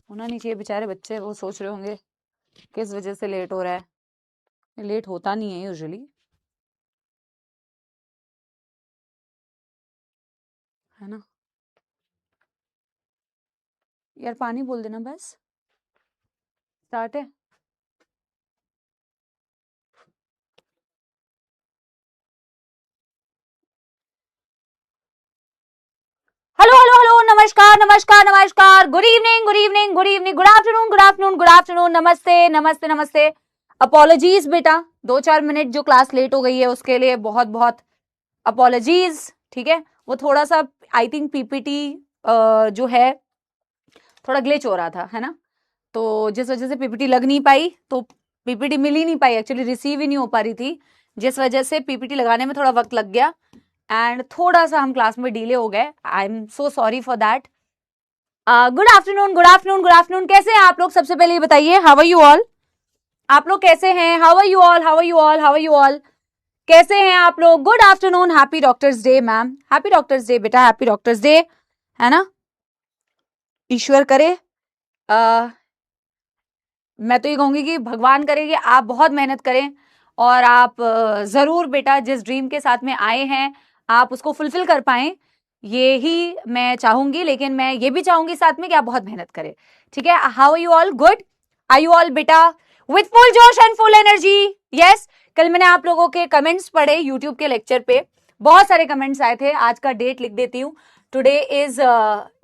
होना नहीं चाहिए। बेचारे बच्चे वो सोच रहे होंगे किस वजह से लेट हो रहा है। लेट होता नहीं है यूजुअली, है ना। यार पानी बोल देना बस। स्टार्ट है। हेलो हेलो हेलो, नमस्कार नमस्कार नमस्कार, good evening good evening good evening, good afternoon good afternoon good afternoon, नमस्ते नमस्ते नमस्ते। अपॉलॉजीज बेटा, 2-4 मिनट जो क्लास लेट हो गई है उसके लिए बहुत बहुत अपॉलॉजीज। ठीक है, वो थोड़ा सा आई थिंक पीपीटी जो है थोड़ा ग्लिच हो रहा था, है ना। तो जिस वजह से पीपीटी लग नहीं पाई, तो पीपीटी मिल ही नहीं पाई, एक्चुअली रिसीव ही नहीं हो पा रही थी, जिस वजह से पीपीटी लगाने में थोड़ा वक्त लग गया एंड थोड़ा सा हम क्लास में डिले हो गए। आई am so sorry for that. Good afternoon good afternoon good afternoon, कैसे हैं आप लोग? सबसे पहले ये बताइए, हाउ आर यू ऑल? आप लोग कैसे हैं? How are you all? How are you all? How are you all? कैसे हैं आप लोग? Good afternoon, happy doctors day ma'am, happy doctors day बेटा, हैप्पी डॉक्टर्स डे, है ना। ईश्वर करे, मैं तो ये कहूंगी कि भगवान करे कि आप बहुत मेहनत करें और आप जरूर बेटा जिस ड्रीम के साथ में आए हैं आप उसको फुलफिल कर पाएं, ये ही मैं चाहूंगी। लेकिन मैं ये भी चाहूंगी साथ में कि आप बहुत मेहनत करें। ठीक है, how are you all? Good, are you all बेटा विथ फुल जोश एंड फुल एनर्जी? यस। कल मैंने आप लोगों के कमेंट्स पढ़े यूट्यूब के लेक्चर पे, बहुत सारे कमेंट्स आए थे। आज का डेट लिख देती हूँ, टुडे इज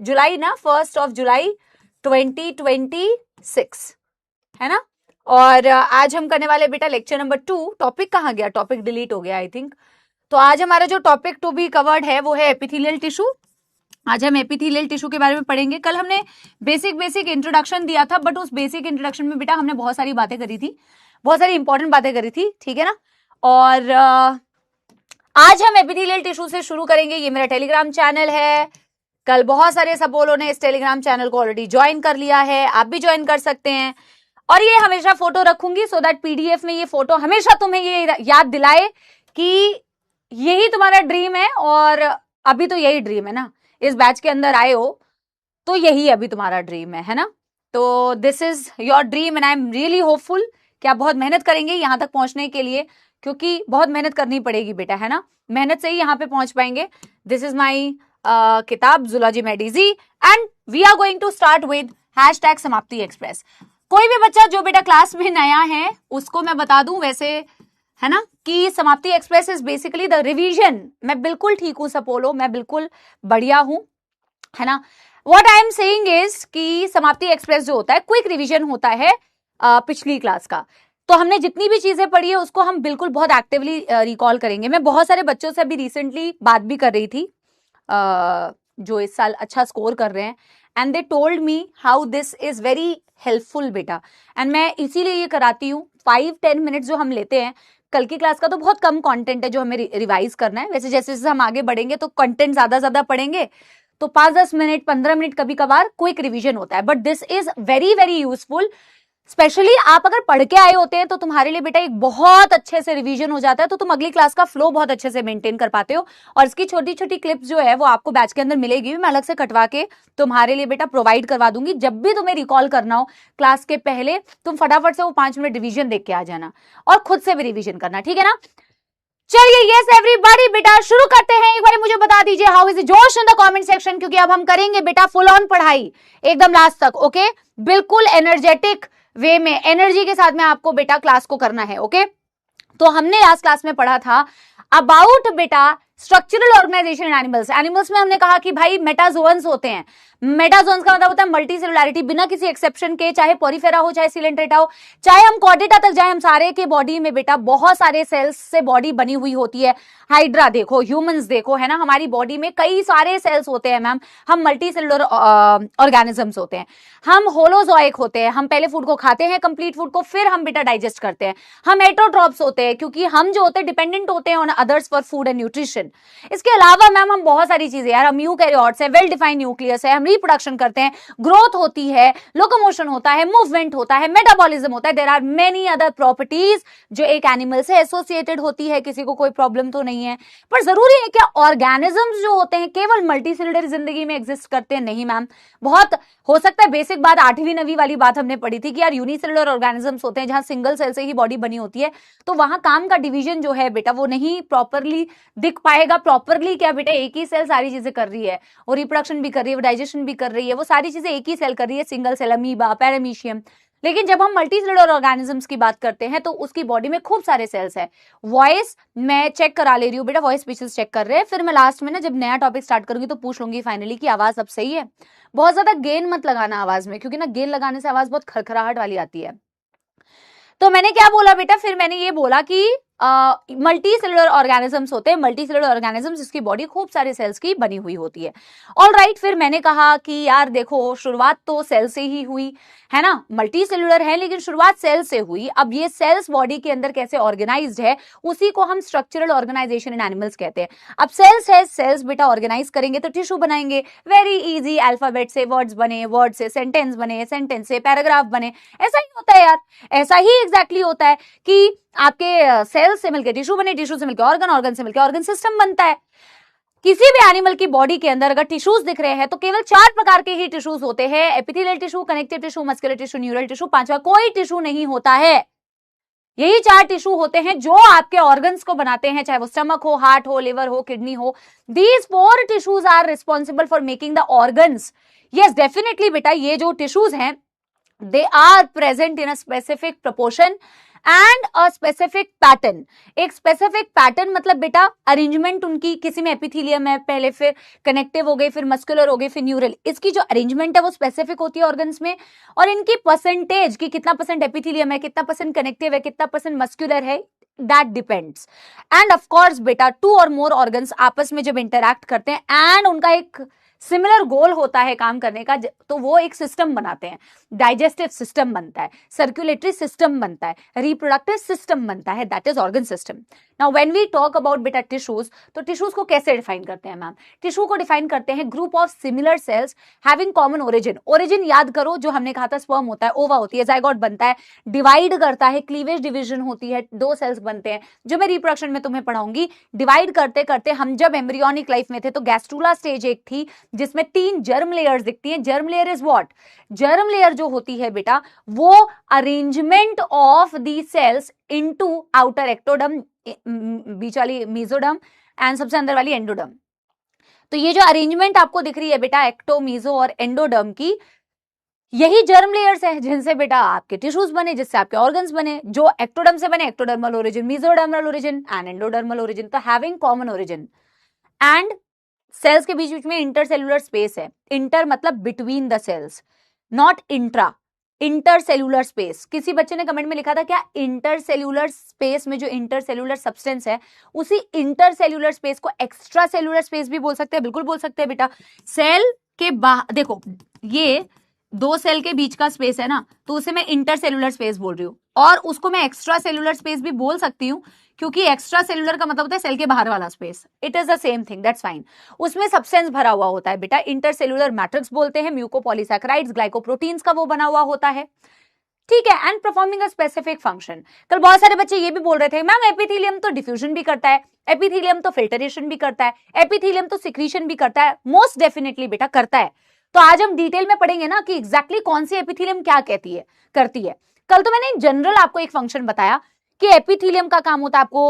जुलाई ना, 1 जुलाई 2026, है ना। और आज हम करने वाले बेटा लेक्चर नंबर 2। टॉपिक कहाँ गया? टॉपिक डिलीट हो गया आई थिंक। तो आज हमारा जो टॉपिक टू बी कवर्ड है वो है एपिथेलियल टिश्यू। आज हम एपिथेलियल टिश्यू के बारे में पढ़ेंगे। कल हमने बेसिक इंट्रोडक्शन दिया था, बट उस बेसिक इंट्रोडक्शन में बेटा हमने बहुत सारी बातें करी थी, बहुत सारी इंपॉर्टेंट बातें करी थी, ठीक है ना। और आज हम एपिथेलियल टिश्यू से शुरू करेंगे। ये मेरा टेलीग्राम चैनल है। कल बहुत सारे सबोलों ने इस टेलीग्राम चैनल को ऑलरेडी ज्वाइन कर लिया है, आप भी ज्वाइन कर सकते हैं। और ये हमेशा फोटो रखूंगी सो दैट पीडीएफ में ये फोटो हमेशा तुम्हें ये याद दिलाए कि यही तुम्हारा ड्रीम है। और अभी तो यही ड्रीम है ना, इस बैच के अंदर आए हो तो यही अभी तुम्हारा ड्रीम है ना। तो this is your dream and I am really hopeful कि आप बहुत मेहनत करेंगे यहां तक पहुंचने के लिए, क्योंकि बहुत मेहनत करनी पड़ेगी बेटा, है ना। मेहनत से ही यहाँ पे पहुंच पाएंगे। दिस इज माई किताब जूलॉजी मेडिजी and we are going to start with hashtag समाप्ति एक्सप्रेस। कोई भी बच्चा जो बेटा क्लास में नया है उसको मैं बता दूं वैसे, है ना, कि समाप्ति express is basically the revision. मैं बिल्कुल ठीक हूं सपोलो, मैं बिल्कुल बढ़िया हूं, है ना। What I am saying is कि समाप्ति एक्सप्रेस जो होता है क्विक रिवीजन होता है पिछली क्लास का। तो हमने जितनी भी चीजें पढ़ी है उसको हम बिल्कुल बहुत एक्टिवली रिकॉल करेंगे। मैं बहुत सारे बच्चों से अभी रिसेंटली बात भी कर रही थी जो इस साल अच्छा स्कोर कर रहे हैं, and they told me how this is very helpful बेटा। एंड मैं इसीलिए ये कराती हूँ। 5-10 मिनट जो हम लेते हैं, कल की क्लास का तो बहुत कम कंटेंट है जो हमें रिवाइज करना है। वैसे जैसे जैसे हम आगे बढ़ेंगे तो कंटेंट ज्यादा पढ़ेंगे, तो 5-10 मिनट 15 मिनट कभी कभार क्विक रिवीजन होता है, but this is very very useful. Specially आप अगर पढ़ के आए होते हैं तो तुम्हारे लिए बेटा एक बहुत अच्छे से रिवीजन हो जाता है, तो तुम अगली क्लास का फ्लो बहुत अच्छे से मेंटेन कर पाते हो। और इसकी छोटी छोटी क्लिप्स जो है वो आपको बैच के अंदर मिलेगी, मैं अलग से कटवा के तुम्हारे लिए बेटा प्रोवाइड करवा दूंगी। जब भी तुम्हें रिकॉल करना हो क्लास के पहले, तुम फटाफट से वो 5 मिनट रिवीजन देख के आ जाना और खुद से भी रिवीजन करना, ठीक है ना। चलिए यस एवरीबॉडी बेटा शुरू करते हैं। एक बार मुझे बता दीजिए हाउ इज जोश इन द कमेंट सेक्शन, क्योंकि अब हम करेंगे बेटा फुल ऑन पढ़ाई एकदम लास्ट तक। ओके, बिल्कुल एनर्जेटिक वे में, एनर्जी के साथ में आपको बेटा क्लास को करना है। ओके, तो हमने लास्ट क्लास में पढ़ा था अबाउट बेटा स्ट्रक्चरल ऑर्गेनाइजेशन इन एनिमल्स। एनिमल्स में हमने कहा कि भाई मेटाजोन्स होते हैं। मेटाजोन्स का मतलब होता है मल्टी सेलुलैरिटी, बिना किसी एक्सेप्शन के, चाहे पोरिफेरा हो चाहे सिलेंट्रेटा हो चाहे हम कॉर्डेटा तक जाए, हम सारे के बॉडी में बेटा बहुत सारे सेल्स से बॉडी बनी हुई होती है। हाइड्रा देखो, ह्यूमंस देखो, है ना, हमारी बॉडी में कई सारे सेल्स होते हैं मैम। हम मल्टी सेलुलर ऑर्गेनिजम्स होते हैं, हम होलोजोइक होते हैं, हम पहले फूड को खाते हैं कंप्लीट फूड को, फिर हम बेटा डाइजेस्ट करते हैं। हम हेटरोट्रॉप्स होते हैं क्योंकि हम जो होते हैं डिपेंडेंट होते हैं on others for food and nutrition. इसके अलावा मैम हम बहुत सारी चीजें यार, हम यूकैरियोट्स है, वेल डिफाइंड न्यूक्लियस है, हम रिप्रोडक्शन करते हैं, ग्रोथ होती है, लोकोमोशन होता है, मूवमेंट होता है, मेटाबॉलिज्म होता है, there are many other properties जो एक एनिमल से एसोसिएटेड होती है। किसी को कोई प्रॉब्लम तो नहीं है, पर जरूरी है क्या ऑर्गेनिजम्स जो होते हैं केवल मल्टीसेलुलर जिंदगी में एग्जिस्ट करते हैं? नहीं मैम, बहुत हो सकता है बेसिक बात 8वीं 9वीं वाली बात हमने पढ़ी थी कि यार यूनिसेलुलर ऑर्गेनिजम्स होते हैं जहां सिंगल सेल से ही बॉडी बनी होती है, तो वहां काम का डिवीजन जो है बेटा वो नहीं प्रॉपरली दिख पाएगा। प्रॉपरली क्या बेटा, एक ही सेल सारी चीजें कर रही है, वो रिप्रोडक्शन भी कर रही है, वो डाइजेशन भी कर रही है, वो सारी चीजें एक ही सेल कर रही है, सिंगल सेल, अमीबा, पैरामीशियम। लेकिन जब हम मल्टीसेलुलर ऑर्गेनिजम्स की बात करते हैं तो उसकी बॉडी में खूब सारे सेल्स है। वॉइस मैं चेक करा ले रही हूँ बेटा, वॉइस पिचेस चेक कर रहे हैं, फिर मैं लास्ट में ना जब नया टॉपिक स्टार्ट करूंगी तो पूछ लूंगी फाइनली कि आवाज अब सही है। बहुत ज्यादा गेन मत लगाना आवाज में, क्योंकि ना गेन लगाने से आवाज बहुत खरखराहट वाली आती है। तो मैंने क्या बोला बेटा, फिर मैंने ये बोला कि मल्टी सेलुलर ऑर्गेनिजम्स होते हैं, मल्टी सेलुलर ऑर्गेनिजम्स जिसकी बॉडी खूब सारे सेल्स की बनी हुई होती है। ऑलराइट, फिर मैंने कहा कि यार देखो शुरुआत तो सेल से ही हुई है ना, मल्टी सेलुलर है लेकिन शुरुआत सेल से हुई। अब ये सेल्स बॉडी के अंदर कैसे ऑर्गेनाइज्ड है उसी को हम स्ट्रक्चरल ऑर्गेनाइजेशन इन एनिमल्स कहते हैं। अब सेल्स है, सेल्स बेटा ऑर्गेनाइज करेंगे तो टिश्यू बनाएंगे, वेरी इजी, अल्फाबेट से वर्ड्स बने, वर्ड से सेंटेंस बने, सेंटेंस से पैराग्राफ बने। ऐसा ही होता है यार, ऐसा ही एग्जैक्टली होता है कि आपके सेल से मिलकर टिश्यू बने, टिश्यू से मिलकर ऑर्गन, ऑर्गन से मिलकर ऑर्गन सिस्टम बनता है। किसी भी एनिमल की बॉडी के अंदर अगर टिश्यूज दिख रहे हैं तो केवल 4 प्रकार के ही टिश्यूज होते हैं, epithelial tissue, connective tissue, muscular tissue, neural tissue, 5वां कोई टिश्यू नहीं होता है। यही 4 टिश्यू होते हैं जो आपके ऑर्गन्स को बनाते हैं, चाहे वो स्टमक हो, हार्ट हो, लिवर हो, किडनी हो। These 4 tissues are responsible for making the organs. Yes definitely बेटा, ये जो टिश्यूज हैं they are present in a specific proportion and a specific pattern. एक स्पेसिफिक पैटर्न मतलब बेटा अरेंजमेंट उनकी, किसी में एपिथेलियम है पहले, फिर कनेक्टिव हो गई, फिर मस्कुलर हो गई, फिर न्यूरल। इसकी जो अरेंजमेंट है वो स्पेसिफिक होती है ऑर्गन्स में, और इनकी परसेंटेज की कितना परसेंट एपिथेलियम है, कितना परसेंट कनेक्टिव है, कितना परसेंट मस्कुलर है, that depends. End of course बेटा 2 और मोर ऑर्गन्स आपस में जब इंटरैक्ट करते हैं एंड उनका एक सिमिलर गोल होता है काम करने का, तो वो एक सिस्टम बनाते हैं। डाइजेस्टिव सिस्टम बनता है, सर्कुलेटरी सिस्टम बनता है, रिप्रोडक्टिव सिस्टम बनता है, that is organ system. Now when we talk about बेटा टिश्यूज, तो टिश्यूज को कैसे डिफाइन करते हैं मैम? टिश्यू को डिफाइन करते हैं group of similar sales having common origin. Origin याद करो, जो हमने कहा था स्पर्म होता है, ओवा होती है, जाइगोट बनता है, डिवाइड करता है, क्लीवेज डिवीजन होती है, 2 सेल्स बनते हैं, जो मैं रिप्रोडक्शन में तुम्हें पढ़ाऊंगी। डिवाइड करते करते हम जब एम्ब्रियोनिक लाइफ में थे तो गैस्ट्रूला स्टेज एक थी जिसमें 3 जर्म लेयर्स दिखती हैं। Germ layer is what? Germ layer जो होती है बेटा वो arrangement of the cells into outer ectoderm, बीच वाली मेसोडर्म एंड सबसे अंदर वाली एंडोडर्म। तो ये जो अरेंजमेंट आपको दिख रही है बेटा एक्टो, मेसो और एंडोडर्म की, यही जर्म लेयर्स है जिनसे बेटा आपके टिश्यूज बने, जिससे आपके ऑर्गन्स बने। जो एक्टोडर्म से बने, ectodermal origin, mesodermal origin and endodermal origin, तो having common origin. And cells के बीच बीच में इंटरसेलुलर स्पेस है। इंटर मतलब between the cells, not intra, intercellular space. किसी बच्चे ने कमेंट में लिखा था क्या इंटरसेलुलर स्पेस में जो इंटरसेलुलर सब्सटेंस है उसी इंटरसेलुलर स्पेस को एक्स्ट्रा सेलुलर स्पेस भी बोल सकते हैं? बिल्कुल बोल सकते हैं बेटा। सेल के बाहर देखो, ये 2 सेल के बीच का स्पेस है ना, तो उसे मैं इंटरसेलुलर स्पेस बोल रही हूँ, और उसको मैं एक्स्ट्रा सेलुलर स्पेस भी बोल सकती हूँ, क्योंकि एक्स्ट्रा सेलुलर का मतलब होता है सेल के बाहर वाला space. It is the same thing, that's fine. उसमें सब्सटेंस भरा हुआ होता है बेटा, इंटरसेलुलर मैट्रिक्स बोलते हैं, म्यूकोपॉलीसैकेराइड्स, ग्लाइकोप्रोटीन्स का वो बना हुआ होता है, ठीक है, and performing a specific function. कल बहुत सारे बच्चे ये भी बोल रहे थे मैम एपिथेलियम तो डिफ्यूजन भी करता है, एपिथेलियम तो फिल्टरेशन भी करता है, एपिथेलियम तो सिक्रीशन भी करता है। मोस्ट डेफिनेटली बेटा करता है। तो आज हम डिटेल में पढ़ेंगे ना कि एग्जैक्टली कौन सी एपिथेलियम क्या करती है। कल तो मैंने जनरल आपको एक फंक्शन बताया कि एपिथेलियम का काम होता है आपको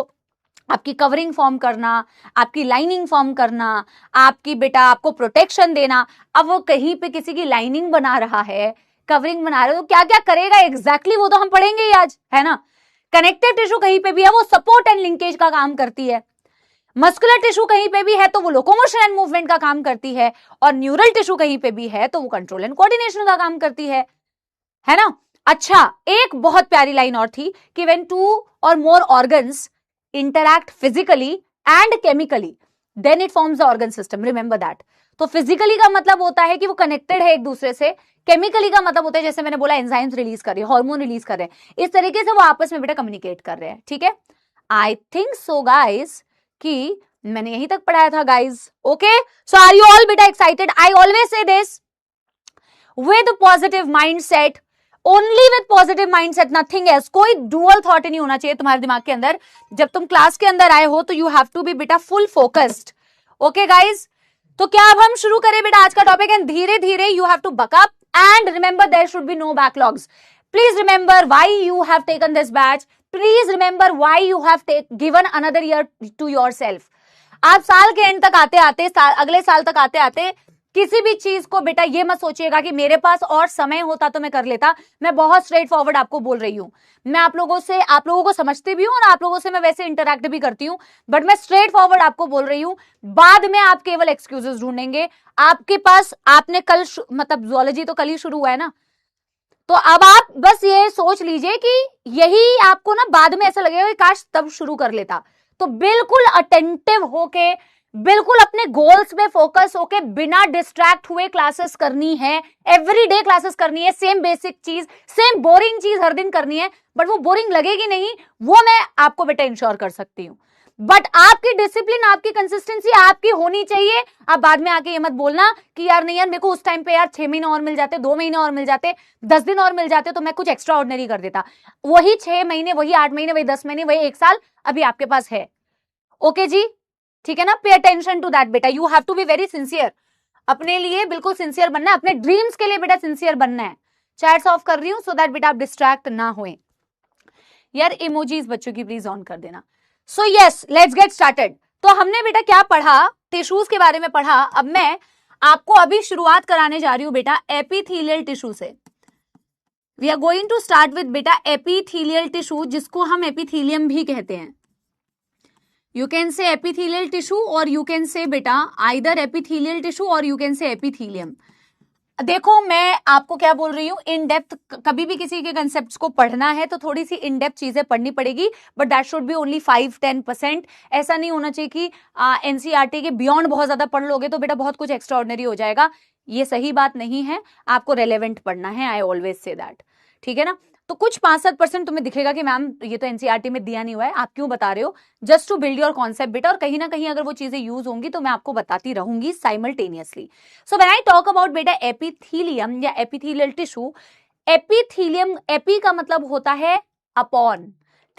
आपकी कवरिंग फॉर्म करना, आपकी लाइनिंग फॉर्म करना, आपकी बेटा आपको प्रोटेक्शन देना। अब वो कहीं पे किसी की लाइनिंग बना रहा है, कवरिंग बना रहा है, तो क्या क्या करेगा एग्जैक्टली वो तो हम पढ़ेंगे ही आज, है ना। कनेक्टिव टिश्यू कहीं पे भी है वो सपोर्ट एंड लिंकेज का काम करती है, मस्कुलर टिश्यू कहीं पे भी है तो वो लोकोमोशन एंड मूवमेंट का काम करती है, और न्यूरल टिश्यू कहीं पे भी है तो वो कंट्रोल एंड कोऑर्डिनेशन का काम करती है ना। अच्छा, एक बहुत प्यारी लाइन और थी कि व्हेन 2 और मोर organs interact physically and chemically then it forms the organ system, remember that। तो फिजिकली का मतलब होता है कि वो कनेक्टेड है एक दूसरे से, केमिकली का मतलब होता है जैसे मैंने बोला एंजाइम्स रिलीज कर रहे हैं, हार्मोन रिलीज कर रहे हैं, इस तरीके से वो आपस में बेटा कम्युनिकेट कर रहे हैं, ठीक है। आई थिंक सो गाइस कि मैंने यहीं तक पढ़ाया था guys. Okay, so are you all बेटा excited? I always say this with positive mindset, only with positive mindset, nothing else. कोई डुअल थॉट नहीं होना चाहिए तुम्हारे दिमाग के अंदर. जब तुम क्लास के अंदर आए हो तो यू हैव टू बी बेटा फुल फोकस्ड. ओके गाइज, तो क्या अब हम शुरू करें बेटा आज का टॉपिक? एंड धीरे धीरे you have to buck up and remember there should be no backlogs. Please remember why you have taken this batch. Please remember why you have given another year to yourself. आप साल के and तक आते आते, अगले साल तक आते आते किसी भी चीज को बेटा ये मत सोचिएगा कि मेरे पास और समय होता तो मैं कर लेता. मैं बहुत स्ट्रेट फॉरवर्ड आपको बोल रही हूँ. मैं आप लोगों को समझती भी हूँ और आप लोगों से मैं वैसे इंटरैक्ट भी करती हूँ, बट मैं स्ट्रेट फॉरवर्ड आपको बोल रही हूँ. बाद में आप केवल एक्सक्यूजेस ढूंढेंगे. आपके पास, आपने कल मतलब जूलॉजी तो कल ही शुरू हुआ है ना, तो अब आप बस ये सोच लीजिए कि यही आपको ना बाद में ऐसा लगेगा कि काश तब शुरू कर लेता. तो बिल्कुल अटेंटिव होके, बिल्कुल अपने गोल्स में फोकस होके, बिना डिस्ट्रैक्ट हुए क्लासेस करनी है. एवरीडे क्लासेस करनी है. सेम बेसिक चीज, सेम बोरिंग चीज हर दिन करनी है, बट वो बोरिंग लगेगी नहीं, वो मैं आपको बेटा इंश्योर कर सकती हूँ. बट आपकी डिसिप्लिन, आपकी कंसिस्टेंसी आपकी होनी चाहिए. आप बाद में आके ये मत बोलना कि यार नहीं यार मेरे को उस टाइम पे यार 6 महीने और मिल जाते, 2 महीने और मिल जाते, 10 दिन और मिल जाते तो मैं कुछ एक्स्ट्रा ऑर्डिनरी कर देता. वही 6 महीने, वही 8 महीने, वही 10 महीने, वही 1 साल अभी आपके पास है. ओके जी, ठीक है ना? पे अटेंशन टू दैट बेटा. You have to be very sincere. अपने लिए बिल्कुल सिंसियर बनना है, अपने ड्रीम्स के लिए बेटा सिंसियर बनना है. चैट्स ऑफ कर रही हूं सो दैट बेटा आप डिस्ट्रैक्ट ना होए. यार इमोजीज बच्चों की प्लीज ऑन कर देना. So yes, let's get started. तो हमने बेटा क्या पढ़ा? टिश्यूज के बारे में पढ़ा. अब मैं आपको अभी शुरुआत कराने जा रही हूं बेटा एपिथेलियल टिश्यू से. We are going to start with बेटा एपिथेलियल टिश्यू, जिसको हम एपिथेलियम भी कहते हैं. You can say epithelial tissue or you can say बेटा either epithelial tissue or you can say epithelium. देखो मैं आपको क्या बोल रही हूँ, इन डेप्थ कभी भी किसी के कंसेप्ट्स को पढ़ना है तो थोड़ी सी इन डेप्थ चीजें पढ़नी पड़ेगी, but that should be only 5-10%. ऐसा नहीं होना चाहिए कि एनसीईआरटी के बियॉन्ड बहुत ज्यादा पढ़ लोगे तो बेटा बहुत कुछ एक्स्ट्रा ऑर्डिनरी हो जाएगा. ये सही बात नहीं है. आपको रेलेवेंट पढ़ना है. आई ऑलवेज से दैट. ठीक है ना? तो कुछ 5-7% तुम्हें दिखेगा कि मैम ये तो एनसीईआरटी में दिया नहीं हुआ है, आप क्यों बता रहे हो? Just to build your concept बेटा. और कहीं ना कहीं अगर वो चीजें यूज होंगी तो मैं आपको बताती रहूंगी simultaneously. So when I talk about बेटा एपिथेलियम या एपिथेलियल टिश्यू, एपिथेलियम, एपी का मतलब होता है अपॉन,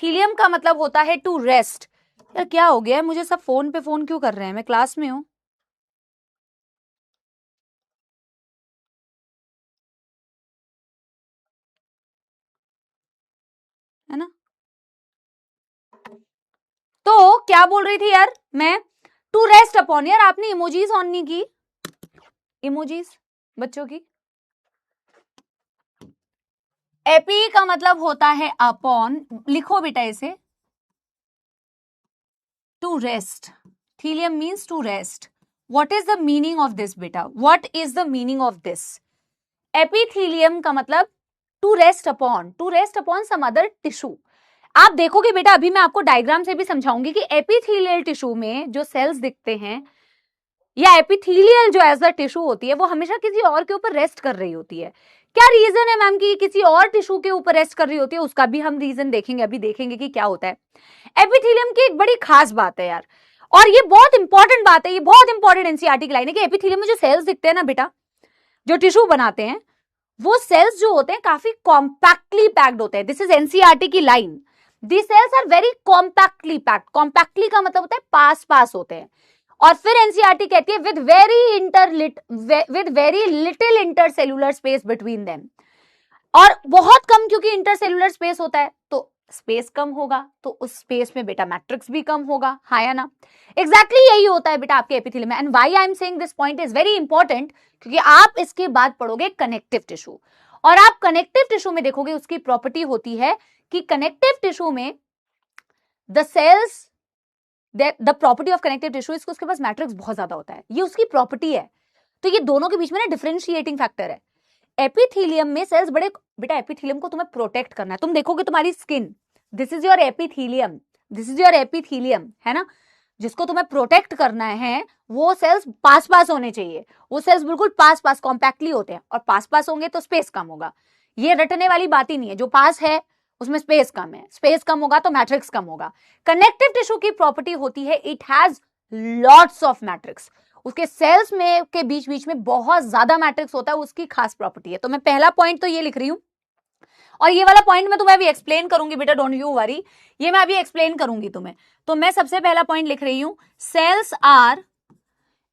थीलियम का मतलब होता है टू रेस्ट. यार क्या हो गया है, मुझे सब फोन पे फोन क्यों कर रहे हैं? मैं क्लास में हूं. है ना? तो क्या बोल रही थी यार मैं? To rest upon. यार आपने इमोजीज ऑन नहीं की. इमोजीज बच्चों की. एपी का मतलब होता है अपॉन. लिखो बेटा इसे, to rest. Thelium means to rest. What is the meaning of this बेटा? What is the meaning of this? Epithelium का मतलब to rest upon, to rest upon some other tissue. आप देखोगे बेटा, अभी मैं आपको डायग्राम से भी समझाऊंगी कि एपिथेलियल टिश्यू में जो सेल्स दिखते हैं या एपिथेलियल जो एज अ टिश्यू होती है वो हमेशा किसी और के ऊपर रेस्ट कर रही होती है. क्या रीजन है मैम कि किसी और टिश्यू के ऊपर रेस्ट कर रही होती है? उसका भी हम रीजन देखेंगे. अभी देखेंगे कि क्या होता है. एपिथेलियम की एक बड़ी खास बात है यार, और ये बहुत इंपॉर्टेंट बात है, ये बहुत इंपॉर्टेंट एनसीईआरटी की लाइन है कि एपिथेलियम में जो सेल्स दिखते हैं ना बेटा, जो टिश्यू बनाते हैं, वो सेल्स जो होते हैं काफी कॉम्पैक्टली पैक्ड होते हैं. दिस इज एनसीईआरटी की line. These cells are very compactly packed. Compactly का मतलब होता है पास पास होते हैं. और फिर एनसीईआरटी कहती है with very little intercellular space between them. और बहुत कम, क्योंकि इंटरसेलुलर स्पेस होता है तो स्पेस कम होगा, तो उस स्पेस में बेटा मैट्रिक्स भी कम होगा. हाँ या ना? एग्जैक्टली यही होता है बेटा आपके एपिथेलियम में. And why I am saying this point is very important, क्योंकि आप इसके बाद पढ़ोगे कनेक्टिव टिश्यू. और आप कनेक्टिव टिश्यू में देखोगे उसकी प्रॉपर्टी होती है कि कनेक्टिव टिश्यू में the cells, the property of connective tissue इसको, उसके पास मैट्रिक्स बहुत ज्यादा होता है. ये उसकी प्रॉपर्टी है. तो ये दोनों के बीच में ना डिफरेंशिएटिंग फैक्टर है. एपिथेलियम में सेल्स बड़े, बेटा एपिथेलियम को तुम्हें प्रोटेक्ट करना है. तुम देखोगे तुम्हारी skin, this is your epithelium, this is your epithelium, है ना? जिसको तुम्हें प्रोटेक्ट करना है वो सेल्स पास पास होने चाहिए. वो सेल्स बिल्कुल पास पास कॉम्पैक्टली होते हैं, और पास पास होंगे तो स्पेस कम होगा. ये रटने वाली बात ही नहीं है. जो पास है उसमें स्पेस कम है, स्पेस कम होगा तो मैट्रिक्स कम होगा. कनेक्टिव टिश्यू की प्रॉपर्टी होती है it has lots of matrix, उसके सेल्स में के बीच बीच में बहुत ज्यादा मैट्रिक्स होता है, उसकी खास प्रॉपर्टी है। तो मैं पहला पॉइंट तो ये लिख रही हूं, और ये वाला पॉइंट मैं तुम्हें अभी एक्सप्लेन करूंगी बेटा, डोंट यू वरी, ये मैं अभी एक्सप्लेन करूंगी तुम्हें। तो मैं सबसे पहला पॉइंट लिख रही हूं, सेल्स आर,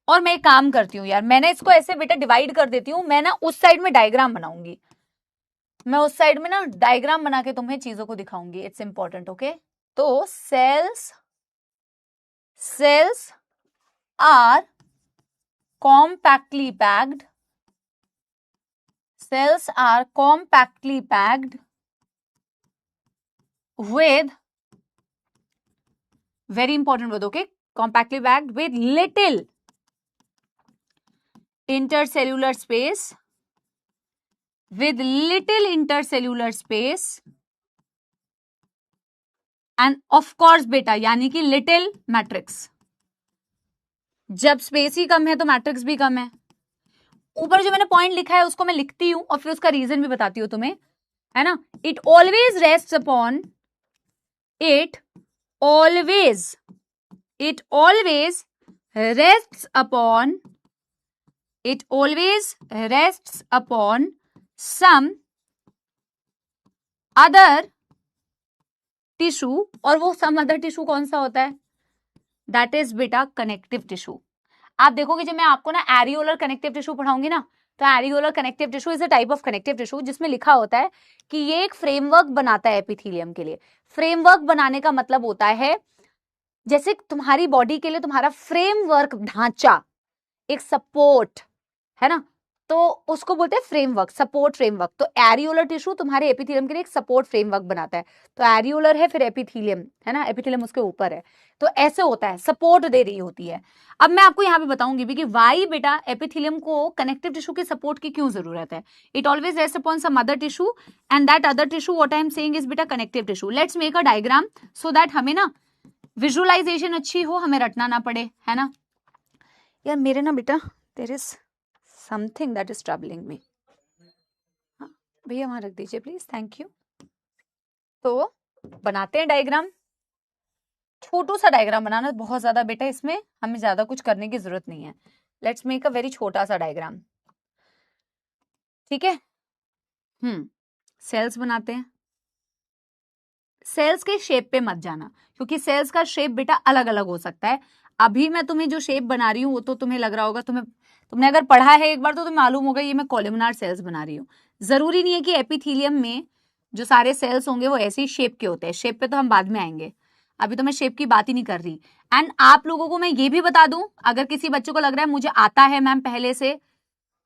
और मैं एक काम करती हूँ यार, मैंने इसको ऐसे बेटा डिवाइड कर देती हूँ, मैं ना उस साइड में डायग्राम बनाऊंगी, मैं उस साइड में ना डायग्राम बना के तुम्हें चीजों को दिखाऊंगी, इट्स इंपॉर्टेंट, ओके। तो cells are compactly packed, cells are compactly packed with, very important word, okay, compactly packed with little intercellular space, with little intercellular space, and of course beta यानी कि little matrix, जब space ही कम है तो matrix भी कम है। ऊपर जो मैंने पॉइंट लिखा है उसको मैं लिखती हूं और फिर उसका रीजन भी बताती हूं तुम्हें, है ना। It always rests upon, it always rests upon, it always rests upon some other tissue, और वो some other tissue कौन सा होता है, that is बेटा कनेक्टिव टिश्यू। आप देखोगे जब मैं आपको ना एरियोलर कनेक्टिव टिश्यू पढ़ाऊंगी ना, तो areolar connective tissue is a type of connective tissue जिसमें लिखा होता है कि ये एक फ्रेमवर्क बनाता है एपिथेलियम के लिए। फ्रेमवर्क बनाने का मतलब होता है जैसे तुम्हारी बॉडी के लिए तुम्हारा फ्रेमवर्क, ढांचा, एक सपोर्ट है ना, तो उसको बोलते हैं फ्रेमवर्क, सपोर्ट फ्रेमवर्क। तो एरियोलर टिश्यू तुम्हारे एपिथेलियम के लिए एक सपोर्ट फ्रेमवर्क बनाता है। तो एरियोलर है, फिर एपिथेलियम है ना, एपिथेलियम उसके ऊपर है, तो ऐसे होता है, सपोर्ट दे रही होती है। अब मैं आपको यहाँ पे बताऊंगी भी कि वाई बेटा एपिथेलियम को कनेक्टिव टिश्यू के सपोर्ट की क्यों जरूरत है। It always rest upon some other tissue and that other tissue what I am saying is बेटा connective tissue. Let's make a diagram so that हमें ना विजुअलाइजेशन अच्छी हो, हमें रटना ना पड़े, है ना। यार मेरे ना बेटा there is something that is troubling me, भैया वहां रख दीजिए प्लीज, थैंक यू। तो बनाते हैं डायग्राम, छोटू सा डायग्राम बनाना, बहुत ज्यादा बेटा इसमें हमें ज्यादा कुछ करने की जरूरत नहीं है। लेट्स मेक अ वेरी छोटा सा डायग्राम, ठीक है। सेल्स बनाते हैं। सेल्स के शेप पे मत जाना, क्योंकि सेल्स का शेप बेटा अलग अलग हो सकता है। अभी मैं तुम्हें जो शेप बना रही हूँ वो तो तुम्हें लग रहा होगा, तुमने अगर पढ़ा है एक बार तो तुम्हें मालूम होगा ये मैं कॉलमनार सेल्स बना रही हूँ। जरूरी नहीं है कि एपिथेलियम में जो सारे सेल्स होंगे वो ऐसे ही शेप के होते हैं, शेप पे तो हम बाद में आएंगे, अभी तो मैं शेप की बात ही नहीं कर रही। एंड आप लोगों को मैं ये भी बता दूं, अगर किसी बच्चे को लग रहा है मुझे आता है मैम पहले से,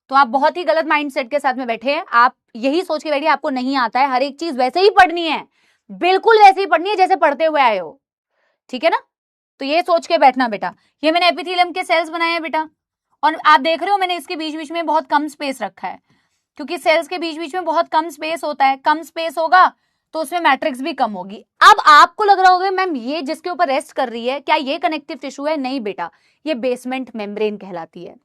तो आप बहुत ही गलत माइंडसेट के साथ में बैठे हैं। आप यही सोच के बैठिए आपको नहीं आता है, हर एक चीज वैसे ही पढ़नी है, बिल्कुल वैसे ही पढ़नी है जैसे पढ़ते हुए आए हो, ठीक है ना। तो ये सोच के बैठना बेटा, ये मैंने एपिथेलियम के सेल्स बनाए हैं बेटा, और आप देख रहे हो मैंने इसके बीच बीच में बहुत कम स्पेस रखा है, क्योंकि सेल्स के बीच बीच में बहुत कम स्पेस होता है, कम स्पेस होगा तो उसमें मैट्रिक्स भी कम होगी। अब आपको लग रहा होगा मैम ये जिसके ऊपर रेस्ट कर रही है क्या ये कनेक्टिव टिश्यू है, नहीं बेटा, ये बेसमेंट मेम्ब्रेन कहलाती है,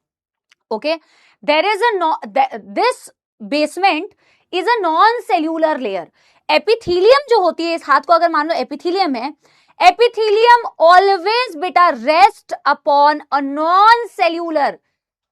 okay. There is this basement is a non cellular layer. Epithelium जो होती है, इस हाथ को अगर मान लो एपिथेलियम है, एपिथेलियम ऑलवेज बेटा rest upon a non cellular,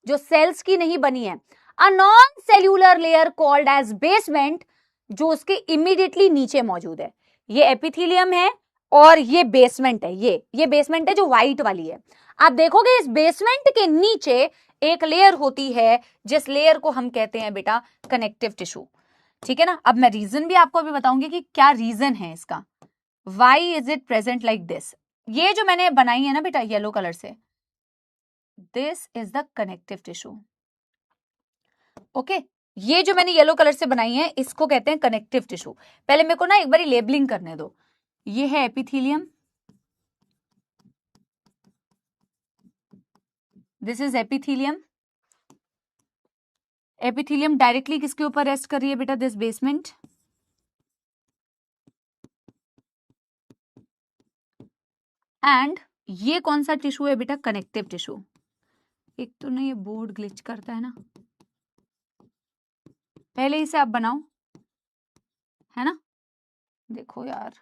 जो सेल्स की नहीं बनी है, a non cellular layer called as basement, जो उसके इमीडिएटली नीचे मौजूद है। ये एपिथेलियम है और ये बेसमेंट है, ये बेसमेंट है जो व्हाइट वाली है। आप देखोगे इस बेसमेंट के नीचे एक लेयर होती है जिस लेयर को हम कहते हैं बेटा कनेक्टिव टिश्यू, ठीक है ना। अब मैं रीजन भी आपको अभी बताऊंगी कि क्या रीजन है इसका, why is it present like this. ये जो मैंने बनाई है ना बेटा येलो कलर से, this is the connective tissue, okay. ये जो मैंने येलो कलर से बनाई है इसको कहते हैं कनेक्टिव टिश्यू। पहले मेरे को ना एक बारी लेबलिंग करने दो, ये है epithelium, this is epithelium. Epithelium directly किसके ऊपर रेस्ट कर रही है बेटा, दिस बेसमेंट। एंड ये कौन सा टिश्यू है बेटा, कनेक्टिव टिश्यू। एक तो ना ये बोर्ड ग्लिच करता है ना, पहले इसे आप बनाओ, है ना। देखो यार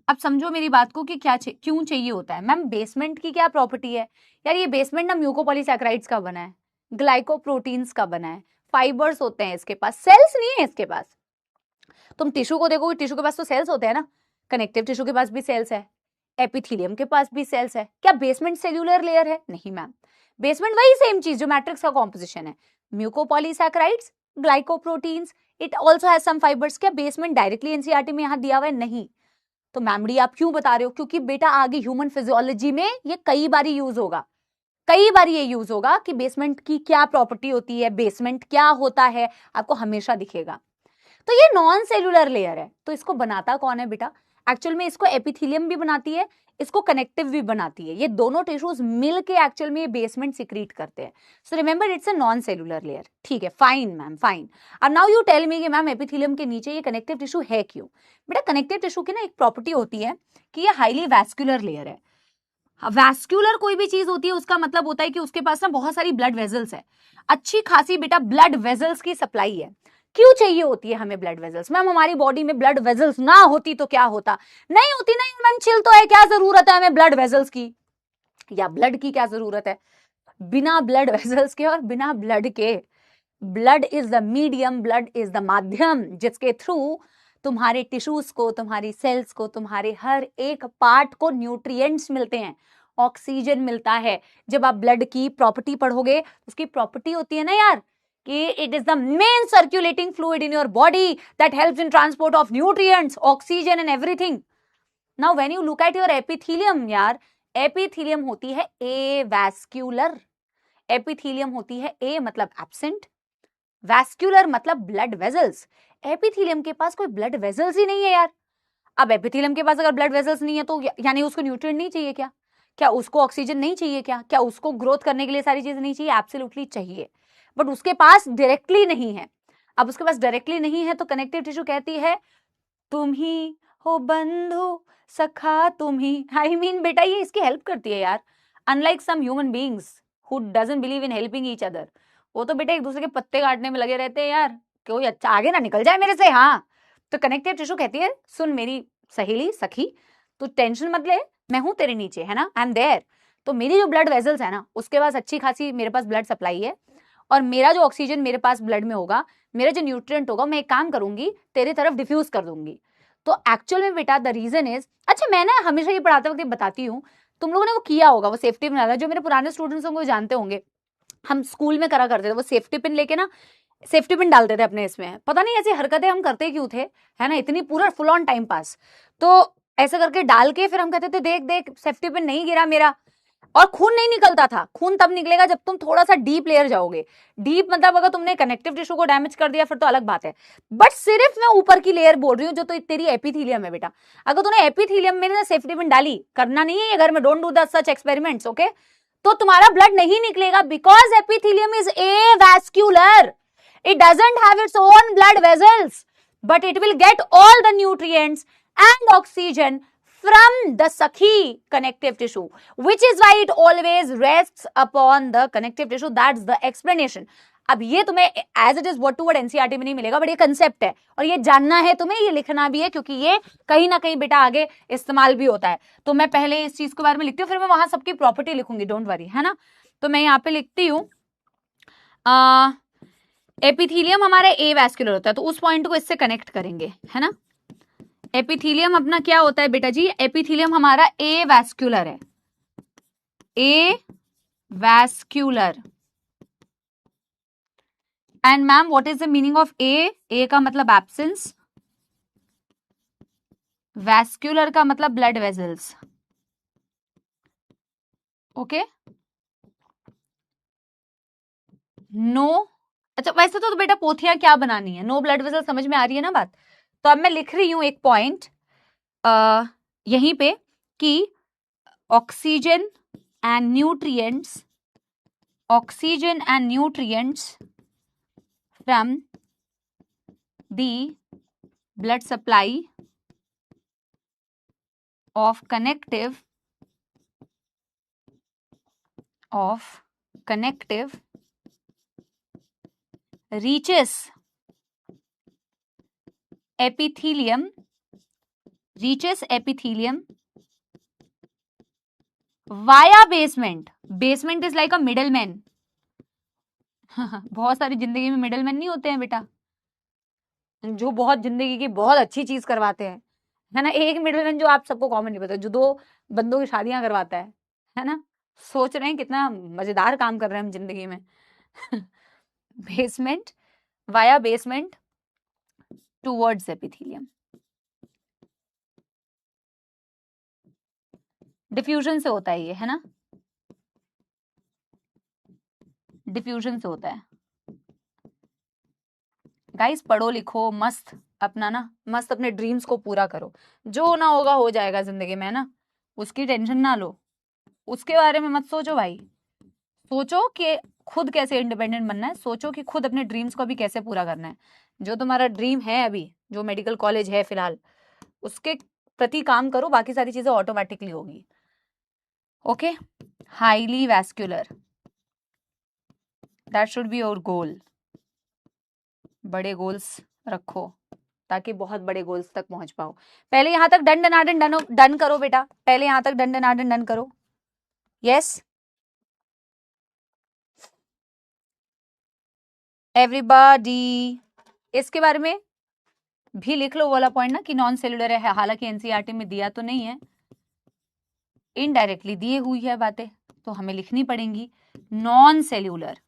अब समझो मेरी बात को कि क्यों चाहिए होता है। मैम बेसमेंट की क्या प्रॉपर्टी है यार, ये बेसमेंट ना म्यूकोपॉलीसैकेराइड्स का बना है, ग्लाइकोप्रोटीन्स का बना है, फाइबर्स होते हैं इसके पास, सेल्स नहीं है इसके पास। तुम टिश्यू को देखोगे, टिश्यू के पास तो सेल्स होते हैं ना, कनेक्टिव टिश्यू के पास भी सेल्स है, एपिथेलियम के पास भी सेल्स है। क्या बेसमेंट सेल्यूलर लेयर है? नहीं मैम, बेसमेंट वही सेम चीज जो मैट्रिक्स का कॉम्पोजिशन है, mucopolysaccharides, glycoproteins, it also has some fibres. क्या बेसमेंट डायरेक्टली एनसीईआरटी में यहां दिया हुआ है? नहीं। तो मैमडी आप क्यों बता रहे हो? क्योंकि बेटा आगे ह्यूमन फिजियोलॉजी में ये कई बार यूज होगा, कई बार ये यूज होगा कि बेसमेंट की क्या प्रॉपर्टी होती है, बेसमेंट क्या होता है, आपको हमेशा दिखेगा। तो ये नॉन सेलुलर लेयर है, तो इसको बनाता कौन है बेटा? एक्चुअल में इसको एपिथेलियम भी बनाती है, इसको कनेक्टिव भी बनाती है, ये दोनों टिश्यूज मिलके एक्चुअल में ये बेसमेंट सिक्रीट करते हैं। So remember it's a non cellular layer. ठीक है, फाइन मैम, फाइन। अब नाउ यू टेल मी कि मैम एपिथेलियम के नीचे ये कनेक्टिव टिश्यू है क्यों? बेटा कनेक्टिव टिश्यू की ना एक प्रॉपर्टी होती है कि ये हाईली वैस्कुलर लेयर है। वैस्कुलर कोई भी चीज होती है उसका मतलब होता है कि उसके पास ना बहुत सारी ब्लड वेजल्स है, अच्छी खासी बेटा ब्लड वेजल्स की सप्लाई है। क्यों चाहिए होती है हमें ब्लड वेजल्स? मैम हमारी बॉडी में ब्लड वेजल्स ना होती तो क्या होता? नहीं होती, नहीं मैम, चिल तो है, क्या जरूरत है हमें ब्लड वेजल्स की या ब्लड की क्या जरूरत है? बिना ब्लड वेजल्स के और बिना ब्लड के, blood is the medium, blood is the माध्यम जिसके थ्रू तुम्हारे टिश्यूज को, तुम्हारी सेल्स को, तुम्हारे हर एक पार्ट को न्यूट्रिएंट्स मिलते हैं, ऑक्सीजन मिलता है। जब आप ब्लड की प्रॉपर्टी पढ़ोगे, उसकी प्रॉपर्टी होती है ना यार कि it is the main circulating fluid in your body that helps in transport of nutrients, oxygen and everything. Now when you look at your epithelium यार, एपिथेलियम होती है एवैस्कुलर, एपिथेलियम होती है ए मतलब एब्सेंट, वैस्कुलर मतलब ब्लड वेजल्स। एपिथेलियम के पास कोई blood vessels ही नहीं है यार। अब एपिथेलियम के पास अगर ब्लड वेजल्स नहीं है तो यानी उसको न्यूट्रिएंट नहीं चाहिए क्या? क्या उसको ऑक्सीजन नहीं चाहिए क्या? क्या उसको ग्रोथ करने के लिए सारी चीजें नहीं चाहिए? एब्सोल्युटली चाहिए, बट उसके पास डायरेक्टली नहीं है। अब उसके पास डायरेक्टली नहीं है तो कनेक्टिव टिश्यू कहती है तुम ही हो बंधु सखा तुम ही। आई मीन बेटा ये इसकी हेल्प करती है यार, unlike some human beings who doesn't believe in helping each other. वो तो बेटा एक दूसरे के पत्ते काटने में लगे रहते हैं यार, कोई अच्छा आगे ना निकल जाए मेरे से। हाँ, तो कनेक्टिव टिश्यू कहती है सुन मेरी सहेली सखी, तू टेंशन मत ले, मैं हूं तेरे नीचे, है ना, आई एम देयर। तो मेरी जो ब्लड वेजल्स है ना, उसके पास अच्छी खासी मेरे पास ब्लड सप्लाई है, और मेरा जो ऑक्सीजन मेरे पास ब्लड में होगा, मेरा जो न्यूट्रिएंट होगा, मैं एक काम करूंगी तेरे तरफ डिफ्यूज कर दूंगी। तो एक्चुअल में बेटा द रीजन इज, अच्छा मैं ना हमेशा ये पढ़ाते वक्त बताती हूँ, तुम लोगों ने वो किया होगा, वो सेफ्टी पिन वाला, जो मेरे पुराने स्टूडेंट्स होंगे वो जानते होंगे, हम स्कूल में करा करते थे, वो सेफ्टी पिन लेके ना सेफ्टी पिन डालते थे अपने इसमें, पता नहीं ऐसी हरकतें हम करते क्यों थे, है ना, इतनी पूरा फुल ऑन टाइम पास। तो ऐसे करके डाल के फिर हम कहते थे देख देख सेफ्टी पिन नहीं गिरा मेरा, और खून नहीं निकलता था। खून तब निकलेगा जब तुम थोड़ा सा डीप लेयर जाओगे। डीप मतलब अगर तुमने कनेक्टिव टिश्यू को डैमेज कर दिया फिर तो अलग बात है, बट सिर्फ मैं ऊपर की लेयर बोल रही हूँ जो तो तेरी एपिथेलियम है बेटा। अगर तूने एपिथेलियम में ना सेफ्टी पिन डाली, करना नहीं है ये घर में, don't do the such experiments, okay, तो तुम्हारा ब्लड नहीं निकलेगा, because epithelium is avascular, it doesn't have its own blood vessels, but it will get all the nutrients and oxygen from the sakhi connective tissue, which is why it always rests upon the connective tissue. That's the explanation. अब ये तुम्हें as it is word to word NCERT में नहीं मिलेगा, but ये concept है और ये जानना है तुम्हें, ये लिखना भी है, क्योंकि ये कहीं ना कहीं बेटा आगे इस्तेमाल भी होता है। तो मैं पहले इस चीज के बारे में लिखती हूँ, फिर मैं वहां सबकी प्रॉपर्टी लिखूंगी, डोंट वरी, है ना। तो मैं यहाँ पे लिखती हूँ एपिथेलियम हमारा ए वैस्कुलर होता है, तो उस पॉइंट को इससे कनेक्ट करेंगे, है ना। एपिथेलियम अपना क्या होता है बेटा जी? एपिथेलियम हमारा ए वैस्कुलर है, avascular. And ma'am what is the meaning of a? A का मतलब एब्सेंस, वैस्कुलर का मतलब ब्लड वेजल्स, ओके। नो, अच्छा वैसे तो बेटा पोथियां क्या बनानी है, नो ब्लड वेसल, समझ में आ रही है ना बात। तो अब मैं लिख रही हूं एक पॉइंट यहीं पे कि oxygen and nutrients, oxygen and nutrients from the blood supply of connective reaches epithelium reaches epithelium via basement. Basement is like a middle man. बहुत सारी जिंदगी में मिडल मैन नहीं होते हैं बेटा, जो बहुत जिंदगी की बहुत अच्छी चीज करवाते हैं, है ना. एक मिडल मैन जो आप सबको कॉमन नहीं पता, जो 2 बंदों की शादियां करवाता है ना. सोच रहे हैं कितना मजेदार काम कर रहे हैं हम जिंदगी में. Basement, via basement towards epithelium. Diffusion से होता है ये, है ना. डिफ्यूजन से होता है. गाइस पढ़ो लिखो मस्त, अपना ना मस्त अपने ड्रीम्स को पूरा करो. जो ना होगा हो जाएगा जिंदगी में, है ना. उसकी टेंशन ना लो, उसके बारे में मत सोचो भाई. सोचो कि खुद कैसे इंडिपेंडेंट बनना है, सोचो कि खुद अपने ड्रीम्स को अभी कैसे पूरा करना है. जो तुम्हारा ड्रीम है अभी, जो मेडिकल कॉलेज है फिलहाल, उसके प्रति काम करो, बाकी सारी चीजें ऑटोमेटिकली होगी. Okay. Highly vascular, that should be your goal. बड़े गोल्स रखो ताकि बहुत बड़े गोल्स तक पहुंच पाओ. पहले यहां तक डन डनाडन डन करो बेटा, पहले यहां तक डन डनाडन डन करो. Yes everybody. इसके बारे में भी लिख लो वाला पॉइंट ना कि नॉन सेलुलर है, हालांकि एनसीईआरटी में दिया तो नहीं है, इनडायरेक्टली दिए हुई है बातें, तो हमें लिखनी पड़ेंगी. नॉन सेल्यूलर,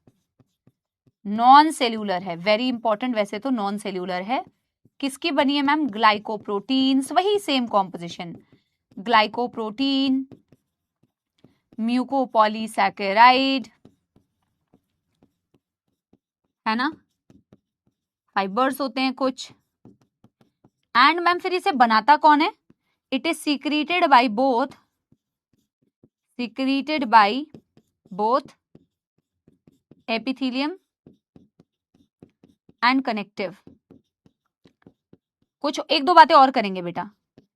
नॉन सेल्यूलर है, वेरी इंपॉर्टेंट. वैसे तो नॉन सेल्यूलर है. किसकी बनी है मैम? ग्लाइकोप्रोटीन्स, वही सेम कॉम्पोजिशन. ग्लाइकोप्रोटीन, म्यूकोपॉलीसैकेराइड, है ना, फाइबर्स होते हैं कुछ. एंड मैम फिर इसे बनाता कौन है? It is secreted by both, secreted by both epithelium and connective. कुछ 1-2 बातें और करेंगे बेटा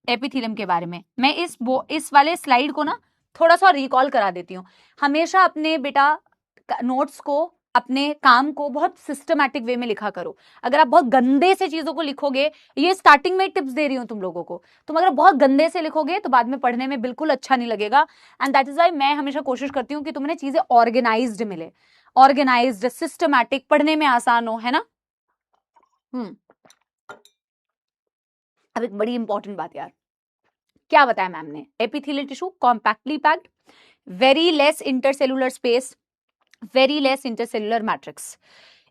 एपिथेलियम के बारे में. मैं इस वाले स्लाइड को ना थोड़ा सा रिकॉल करा देती हूँ. हमेशा अपने बेटा नोट्स को, अपने काम को बहुत सिस्टमैटिक वे में लिखा करो. अगर आप बहुत गंदे से चीजों को लिखोगे, ये स्टार्टिंग में टिप्स दे रही हूं तुम लोगों को, तुम अगर बहुत गंदे से लिखोगे तो बाद में पढ़ने में बिल्कुल अच्छा नहीं लगेगा. एंड दैट इज वाई मैं हमेशा कोशिश करती हूँ कि तुम्हें चीजें ऑर्गेनाइज्ड मिले, ऑर्गेनाइज्ड, सिस्टमैटिक, पढ़ने में आसान हो, है ना. अब एक बड़ी इंपॉर्टेंट बात यार, क्या बताया मैम ने? Epithelial tissue compactly packed, very less intercellular space, very less intercellular matrix.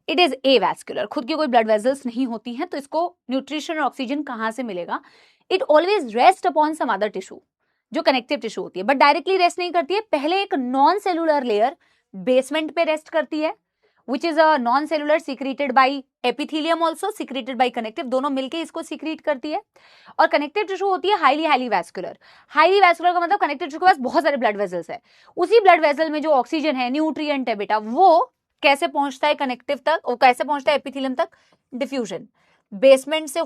It is avascular, खुद की कोई ब्लड वेजल्स नहीं होती हैं, तो इसको न्यूट्रिशन और ऑक्सीजन कहां से मिलेगा? It always rest upon some other tissue, जो कनेक्टिव टिश्यू होती है, बट डायरेक्टली रेस्ट नहीं करती है. पहले एक नॉन सेलुलर लेयर बेसमेंट पे रेस्ट करती है, which is a non-cellular secreted by epithelium also secreted by connective, दोनों मिलके इसको secrete करती है. और कनेक्टिव टिश्यू होती है हाईली वैस्कुलर. हाईली वैस्कुलर का मतलब कनेक्टिव टिश्यू के पास बहुत सारे ब्लड वेजल्स है. उसी ब्लड वेजल में जो ऑक्सीजन है, न्यूट्रिएंट है बेटा, वो कैसे पहुंचता है कनेक्टिव तक, और कैसे पहुंचता है एपिथेलियम तक? डिफ्यूजन. बेसमेंट से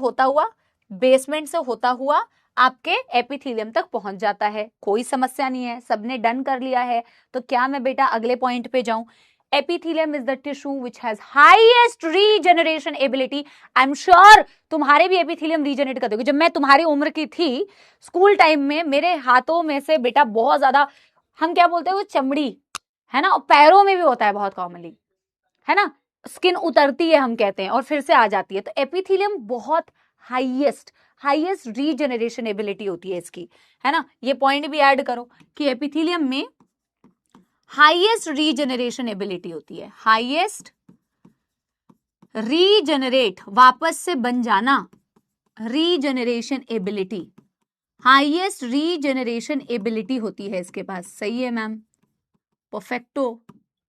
होता हुआ आपके एपिथेलियम तक पहुंच जाता है. कोई समस्या नहीं है, सबने डन कर लिया है. तो क्या मैं बेटा अगले पॉइंट पे जाऊं? Epithelium is the tissue which has highest regeneration ability. I'm sure तुम्हारे भी एपिथेलियम रीजनरेट करते होंगे. जब मैं तुम्हारी उम्र की थी स्कूल टाइम में, मेरे हाथों में से बेटा बहुत ज्यादा, हम क्या बोलते हैं, वो चमड़ी, है ना, और पैरों में भी होता है बहुत कॉमनली, है ना, स्किन उतरती है हम कहते हैं और फिर से आ जाती है. तो एपिथेलियम बहुत हाईएस्ट रीजनरेशन एबिलिटी होती है इसकी, है ना. ये पॉइंट भी ऐड करो कि एपिथेलियम में हाईएस्ट रीजनरेशन एबिलिटी होती है. हाईएस्ट रीजनरेट, वापस से बन जाना, regeneration ability, highest regeneration ability होती है इसके पास. सही है मैम, परफेक्टो.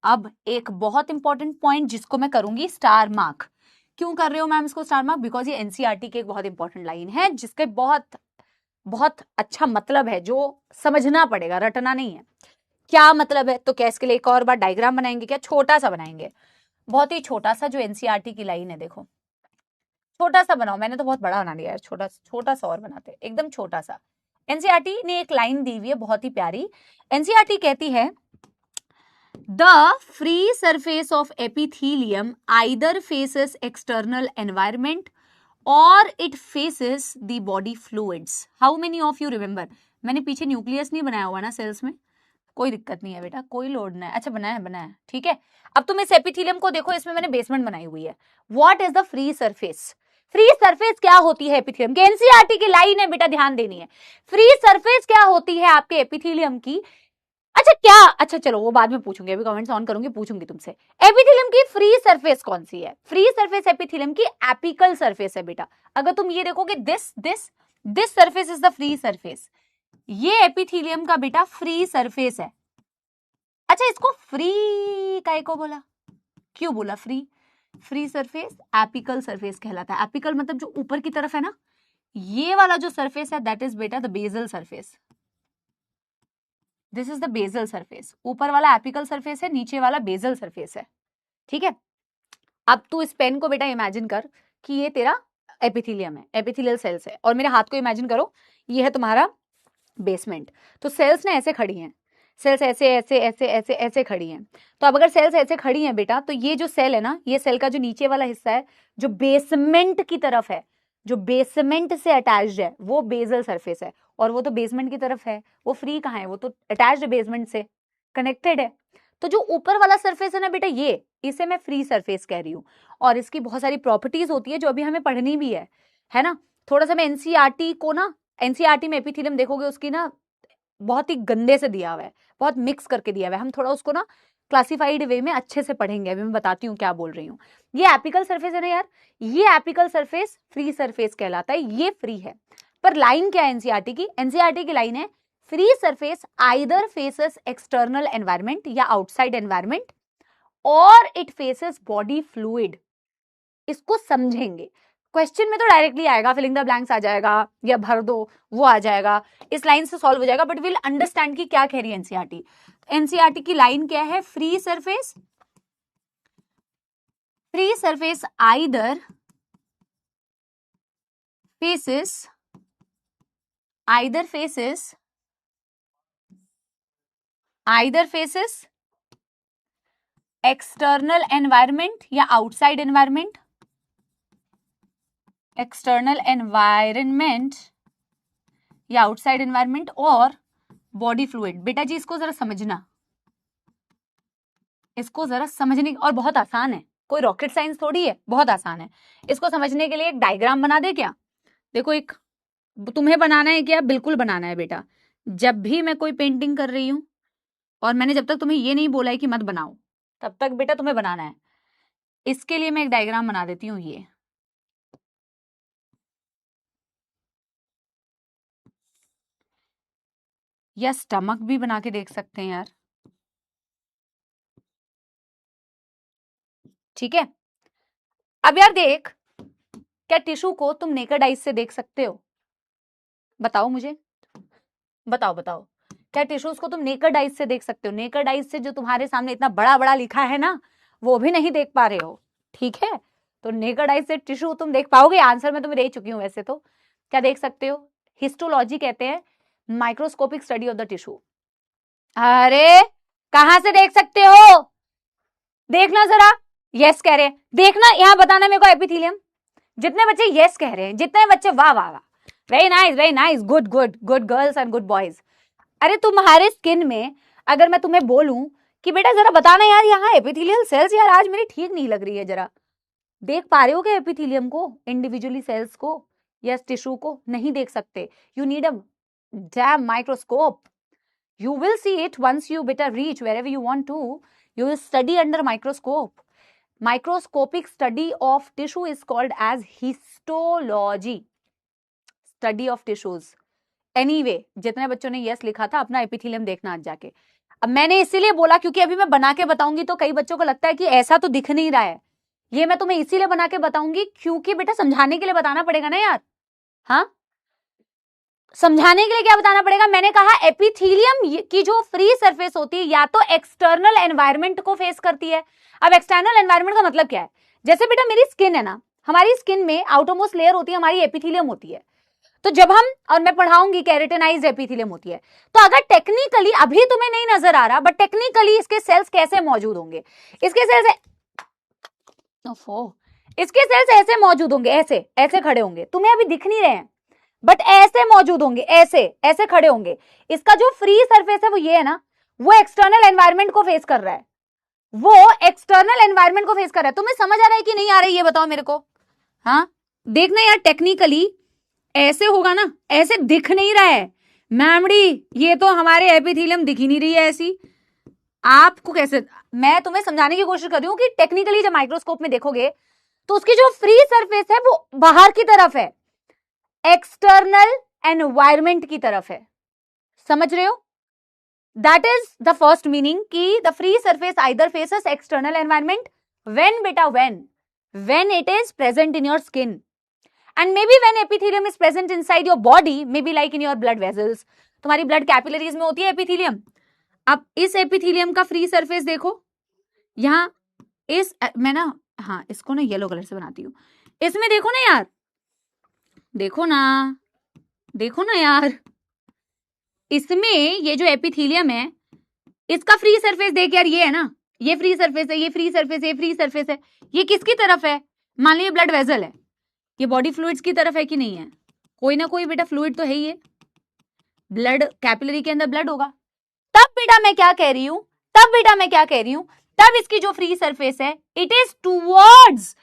अब एक बहुत इंपॉर्टेंट पॉइंट जिसको मैं करूंगी स्टार मार्क. क्यों कर रहे हो मैम इसको स्टार मार्क? बिकॉज ये एनसीईआरटी की एक बहुत इंपॉर्टेंट लाइन है जिसके बहुत अच्छा मतलब है, जो समझना पड़ेगा, रटना नहीं है. क्या मतलब है? तो क्या इसके लिए एक और बार डायग्राम बनाएंगे? क्या छोटा सा बनाएंगे, बहुत ही छोटा सा, जो एनसीईआरटी की लाइन है. देखो छोटा सा बनाओ, मैंने तो बहुत बड़ा बना दिया है, छोटा सा और बनाते, एकदम छोटा सा. एनसीईआरटी ने एक लाइन दी हुई है बहुत ही प्यारी. एनसीईआरटी कहती है the free surface of epithelium either faces external environment और it faces the body fluids. How many of you remember, मैंने पीछे न्यूक्लियस नहीं बनाया हुआ ना सेल्स में, कोई दिक्कत नहीं है बेटा, कोई लोड नहीं है। अच्छा बनाया, ठीक है। अब तुम इस एपिथेलियम को देखो, इसमें मैंने बेसमेंट बनाई हुई है। What is the free surface? Free surface क्या होती है एपिथेलियम की? एनसीईआरटी की लाइन है बेटा, ध्यान देनी है। फ्री सरफेस क्या होती है आपके एपिथेलियम की? अच्छा चलो वो बाद में पूछूंगी, अभी कमेंट्स ऑन करूंगी, पूछूंगी तुमसे। एपिथेलियम की फ्री सरफेस कौन सी है? फ्री सरफेस एपिथेलियम की एपिकल सरफेस है बेटा। अगर तुम ये देखोगे this surface is the free surface, ये एपिथेलियम का बेटा फ्री सरफेस है। अच्छा इसको फ्री काय को बोला, क्यों बोला free? Free surface apical surface कहलाता है। एपिकल मतलब जो ऊपर की तरफ है ना, ये वाला जो सरफेस है दैट इज बेटा the basal surface. This is the basal surface. ऊपर वाला एपिकल सरफेस है, नीचे वाला बेसल सरफेस है, ठीक है। अब तू इस पेन को बेटा इमेजिन कर कि ये तेरा एपिथेलियम है, एपिथेलियल सेल्स है, और मेरे हाथ को इमेजिन करो ये है तुम्हारा बेसमेंट। तो सेल्स ना ऐसे खड़ी हैं, सेल्स ऐसे ऐसे ऐसे ऐसे ऐसे खड़ी हैं। तो अब अगर सेल्स ऐसे खड़ी हैं बेटा, तो ये जो सेल है ना, ये सेल का जो नीचे वाला हिस्सा है जो बेसमेंट की तरफ है, जो बेसमेंट से अटैच्ड है, वो बेसल सरफेस है। और वो तो बेसमेंट की तरफ है, वो फ्री कहाँ है? वो तो अटैच्ड बेसमेंट से कनेक्टेड है। तो जो ऊपर वाला सरफेस है ना बेटा, ये इसे मैं फ्री सरफेस कह रही हूँ। और इसकी बहुत सारी प्रॉपर्टीज होती है जो अभी हमें पढ़नी भी है ना। थोड़ा सा मैं एनसीईआरटी को ना, एनसीईआरटी में एपिथेलियम देखोगे उसकी ना बहुत ही गंदे से दिया हुआ है, बहुत मिक्स करके दिया हुआ है। हम थोड़ा उसको ना क्लासिफाइड वे में अच्छे से पढ़ेंगे, अभी मैं बताती हूँ क्या बोल रही हूँ। ये एपिकल सरफेस है ना यार, ये एपिकल सरफेस फ्री सरफेस कहलाता है, ये फ्री है। पर लाइन क्या है एनसीईआरटी की? एनसीईआरटी की लाइन है free surface either faces external environment या आउटसाइड एनवायरमेंट और इट फेसेस बॉडी फ्लूइड। इसको समझेंगे, क्वेश्चन में तो डायरेक्टली आएगा, फिलिंग द ब्लैंक्स आ जाएगा या भर दो वो आ जाएगा, इस लाइन से सॉल्व हो जाएगा, बट विल अंडरस्टैंड कि क्या कह रही है एनसीईआरटी। एनसीईआरटी की लाइन क्या है? Free surface either faces external environment या आउटसाइड एनवायरमेंट, एक्सटर्नल एनवायरमेंट या आउटसाइड एनवायरमेंट और बॉडी फ्लूइड। बेटा जी इसको जरा समझना, इसको जरा समझने, और बहुत आसान है, कोई रॉकेट साइंस थोड़ी है, बहुत आसान है। इसको समझने के लिए एक डायग्राम बना दे क्या? देखो एक, तुम्हें बनाना है क्या? बिल्कुल बनाना है बेटा। जब भी मैं कोई पेंटिंग कर रही हूं और मैंने जब तक तुम्हें ये नहीं बोला है कि मत बनाओ, तब तक बेटा तुम्हें बनाना है। इसके लिए मैं एक डायग्राम बना देती हूँ, ये या स्टमक भी बना के देख सकते हैं यार, ठीक है। अब यार देख, क्या टिश्यू को तुम नेकेड आइज से देख सकते हो? बताओ मुझे, बताओ क्या टिश्यूज को तुम नेकेड आइज से देख सकते हो? नेकेड आइज से जो तुम्हारे सामने इतना बड़ा बड़ा लिखा है ना, वो भी नहीं देख पा रहे हो, ठीक है। तो नेकेड आइज से टिश्यू तुम देख पाओगे? आंसर मैं तुम्हें दे चुकी हूं वैसे तो। क्या देख सकते हो? हिस्टोलॉजी कहते हैं microscopic study of the tissue. अरे कहां से देख सकते हो? देखना जरा, यस कह रहे हैं, देखना, यहां बताना मेरे को एपिथेलियम। जितने बच्चे यस कह रहे हैं, जितने बच्चे वाह वाह वाह, very nice, good good good girls and good boys. अरे तुम्हारे स्किन में अगर मैं तुम्हें बोलूं कि बेटा जरा बताना यार यहाँ एपिथेलियल सेल्स, यार आज मेरी ठीक नहीं लग रही है, जरा देख पा रहे हो क्या एपिथेलियम को इंडिविजुअली, सेल्स को या टिश्यू को? नहीं देख सकते। You need a dam microscope. You will see it once you better reach wherever you want to. You will study under microscope. Microscopic study of tissue is called as histology. Study of tissues. Anyway, जितने बच्चों ने yes लिखा था अपना epithelium देखना आज जाके। अब मैंने इसीलिए बोला क्योंकि अभी मैं बना के बताऊंगी तो कई बच्चों को लगता है कि ऐसा तो दिख नहीं रहा है। ये मैं तुम्हें इसीलिए बना के बताऊंगी क्योंकि बेटा समझाने के लिए बताना पड़ेगा ना यार। हाँ, समझाने के लिए क्या बताना पड़ेगा? मैंने कहा एपिथेलियम की जो फ्री सरफेस होती है या तो एक्सटर्नल एनवायरनमेंट को फेस करती है। अब एक्सटर्नल एनवायरनमेंट का मतलब क्या है? जैसे बेटा मेरी स्किन है ना, हमारी स्किन में आउटरमोस्ट लेयर होती है, हमारी एपिथेलियम होती है। तो जब हम, और मैं पढ़ाऊंगी केराटिनाइज्ड एपिथेलियम होती है, तो अगर टेक्निकली अभी तुम्हें नहीं नजर आ रहा, बट टेक्निकली इसके सेल्स कैसे मौजूद होंगे? इसके सेल्स इसके सेल्स ऐसे मौजूद होंगे, ऐसे ऐसे खड़े होंगे, तुम्हें अभी दिख नहीं रहे हैं बट ऐसे मौजूद होंगे, ऐसे ऐसे खड़े होंगे। इसका जो फ्री सरफेस है वो ये है ना, वो एक्सटर्नल एनवायरमेंट को फेस कर रहा है, वो एक्सटर्नल एनवायरमेंट को फेस कर रहा है। तुम्हें समझ आ रहा है कि नहीं आ रहा है ये बताओ मेरे को। हाँ देखना यार, टेक्निकली ऐसे होगा ना, ऐसे दिख नहीं रहा है मैमड़ी, ये तो हमारे एपिथेलियम दिख ही नहीं रही है ऐसी। आपको कैसे, मैं तुम्हें समझाने की कोशिश कर रही हूं कि टेक्निकली जब माइक्रोस्कोप में देखोगे तो उसकी जो फ्री सरफेस है वो बाहर की तरफ है, एक्सटर्नल एनवायरमेंट की तरफ है। समझ रहे हो? That is the first meaning कि the free surface either faces external environment when बेटा when it is present in your skin and maybe when epithelium is present inside your body, maybe like in your blood vessels, तुम्हारी blood capillaries में होती है epithelium. अब इस epithelium का free surface देखो, यहां इस मैं ना, हाँ इसको ना येलो कलर से बनाती हूं, इसमें देखो ना यार, देखो ना यार, इसमें ये जो एपिथेलियम है इसका फ्री सरफेस देख यार, ये है ना, ये फ्री सरफेस है, ये फ्री सरफेस है, ये फ्री सरफेस है, ये किसकी तरफ है? मान लीजिए ब्लड वेसल है, ये बॉडी फ्लूइड्स की तरफ है कि नहीं है? कोई ना कोई बेटा फ्लूइड तो है ही है, ब्लड कैपिलरी के अंदर ब्लड होगा। तब बेटा मैं क्या कह रही हूं, तब इसकी जो फ्री सरफेस है it is towards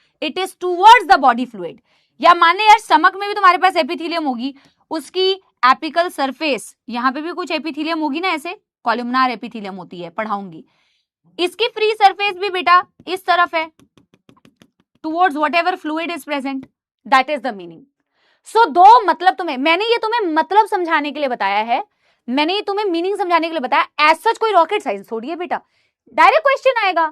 the body fluid. या मान ले यार स्टमक में भी तुम्हारे पास एपिथेलियम होगी, उसकी एपिकल सरफेस, यहां पे भी कुछ एपिथेलियम होगी ना, ऐसे कॉलमनार एपिथेलियम होती है, पढ़ाऊंगी। इसकी फ्री सरफेस भी बेटा इस तरफ है, towards whatever fluid is present. That is the meaning. So दो मतलब मैंने ये तुम्हें मतलब समझाने के लिए बताया है, मैंने ये तुम्हें मीनिंग समझाने के लिए बताया। एज सच कोई रॉकेट साइंस थोड़ी है बेटा, डायरेक्ट क्वेश्चन आएगा,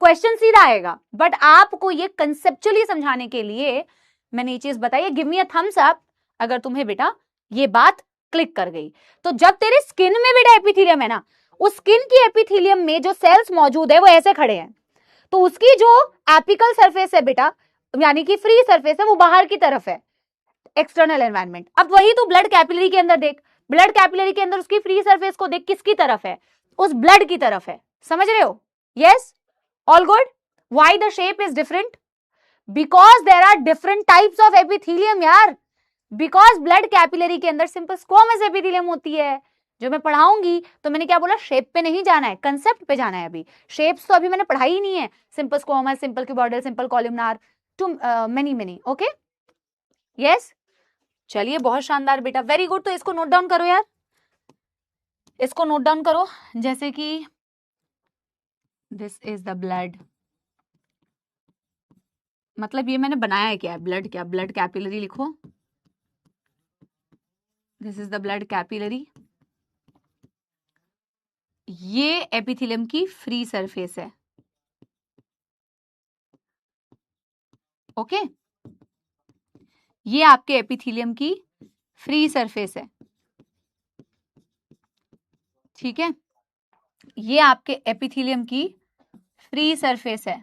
क्वेश्चन सीधा आएगा, बट आपको ये कंसेप्चुअली समझाने के लिए मैंने ये चीज बताई। Give me a thumbs up अगर तुम्हें बेटा ये बात क्लिक कर गई। तो जब तेरे स्किन में बेटा एपिथेलियम है ना, उस स्किन की एपिथेलियम में जो सेल्स मौजूद है वो ऐसे खड़े हैं, तो उसकी जो एपिकल सरफेस है बेटा, यानी कि फ्री सरफेस है, वो बाहर की तरफ है, एक्सटर्नल एनवायरनमेंट। अब वही तो ब्लड कैपिलरी के अंदर देख, ब्लड कैपिलरी के अंदर उसकी फ्री सरफेस को देख, किसकी तरफ है? उस ब्लड की तरफ है। समझ रहे हो? Yes, all good. Why the shape is different? Because there are different types of epithelium यार, बिकॉज ब्लड कैपिलरी के अंदर सिंपल स्क्वामस एपिथेलियम होती है, जो मैं पढ़ाऊंगी। तो मैंने क्या बोला, शेप पे नहीं जाना है, कंसेप्ट पे जाना है। अभी शेप्स तो अभी मैंने पढ़ाई ही नहीं है, simple squamous, simple cuboidal, simple columnar, too many okay. Yes, चलिए बहुत शानदार बेटा, वेरी गुड। तो इसको नोट डाउन करो यार, इसको नोट डाउन करो, जैसे कि दिस इज द ब्लड, मतलब ये मैंने बनाया है क्या, ब्लड, क्या ब्लड कैपिलरी लिखो, this is the blood capillary. ये एपिथेलियम की फ्री सरफेस है, ओके ये आपके एपिथेलियम की फ्री सरफेस है, ठीक है, ये आपके एपिथेलियम की फ्री सरफेस है,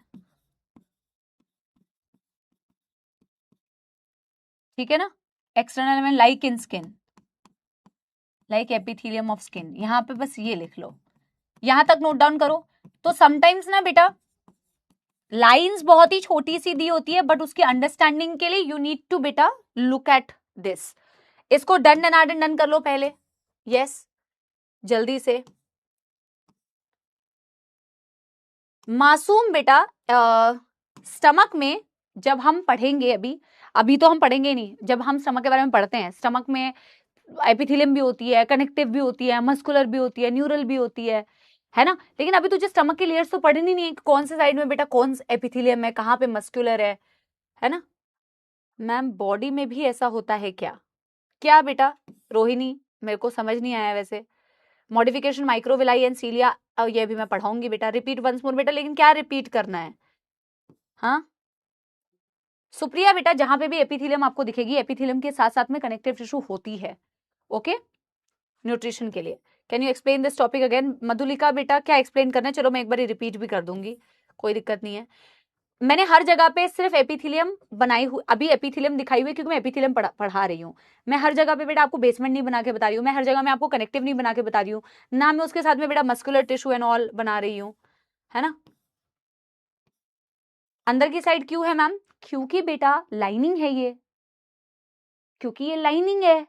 ठीक है ना। एक्सटर्नल में like in skin, like epithelium of skin, यहां पे बस ये लिख लो, यहां तक नोट डाउन करो। तो समटाइम्स ना बेटा लाइंस बहुत ही छोटी सी दी होती है, बट उसकी अंडरस्टैंडिंग के लिए यू नीड टू बेटा लुक एट दिस। इसको डन कर लो पहले, यस जल्दी से। मासूम बेटा स्टमक में जब हम पढ़ेंगे, अभी तो हम पढ़ेंगे नहीं, जब हम स्टमक के बारे में पढ़ते हैं, स्टमक में एपिथेलियम भी होती है, कनेक्टिव भी होती है, मस्कुलर भी होती है, न्यूरल भी होती है ना। लेकिन अभी तुझे स्टमक के लेयर्स तो पढ़नी नहीं है, कौन से साइड में बेटा कौन एपिथेलियम है, कहाँ पे मस्कुलर है ना। मैम बॉडी में भी ऐसा होता है क्या? क्या बेटा रोहिणी, मेरे को समझ नहीं आया वैसे। मॉडिफिकेशन माइक्रोविलाई एंड सीलिया, ये भी मैं पढ़ाऊंगी बेटा, रिपीट वंस मोर बेटा, लेकिन क्या रिपीट करना है? हाँ सुप्रिया बेटा, जहां पे भी एपिथेलियम आपको दिखेगी, एपिथेलियम के साथ साथ में कनेक्टिव टिश्यू होती है, ओके न्यूट्रिशन के लिए। Can you explain this topic again? Madhulika बेटा क्या एक्सप्लेन करना है? चलो मैं एक बार रिपीट भी कर दूंगी, कोई दिक्कत नहीं है। मैंने हर जगह पे सिर्फ एपिथेलियम बनाई हुई, अभी एपिथेलियम दिखाई हुई क्योंकि मैं एपिथेलियम पढ़ा रही हूँ। मैं हर जगह पे बेटा आपको बेसमेंट नहीं बना के बता रही हूँ, मैं हर जगह में आपको कनेक्टिव नहीं बना के बता रही हूँ ना, मैं उसके साथ में बेटा मस्कुलर टिश्यू एंड ऑल बना रही हूँ, है ना। अंदर की साइड क्यों है मैम? क्योंकि बेटा लाइनिंग है ये, क्योंकि ये लाइनिंग है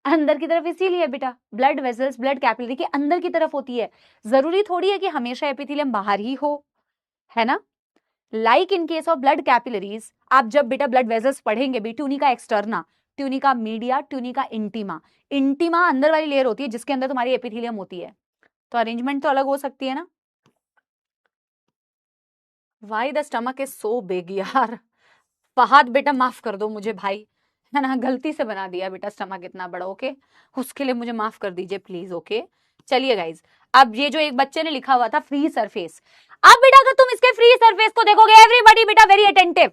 अंदर की तरफ, इसीलिए बेटा ब्लड वेसल्स, ब्लड कैपिलरी के अंदर की तरफ होती है। जरूरी थोड़ी है कि हमेशा एपिथेलियम बाहर ही हो, है ना। Like in case of blood capillaries, आप जब बेटा ब्लड वेसल्स पढ़ेंगे भी, tunica externa, tunica media, tunica intima, intima अंदर वाली लेयर होती है जिसके अंदर तुम्हारी एपिथेलियम होती है, तो अरेंजमेंट तो अलग हो सकती है ना। Why the stomach is so big यार, फहद बेटा माफ कर दो मुझे भाई, है ना, गलती से बना दिया बेटा स्टमक इतना बड़ा, ओके, उसके लिए मुझे माफ कर दीजिए प्लीज, ओके। चलिए गाइज, अब ये जो एक बच्चे ने लिखा हुआ था फ्री सरफेस, अब बेटा अगर तुम इसके फ्री सरफेस को देखोगे, एवरीबॉडी बेटा वेरी अटेंटिव,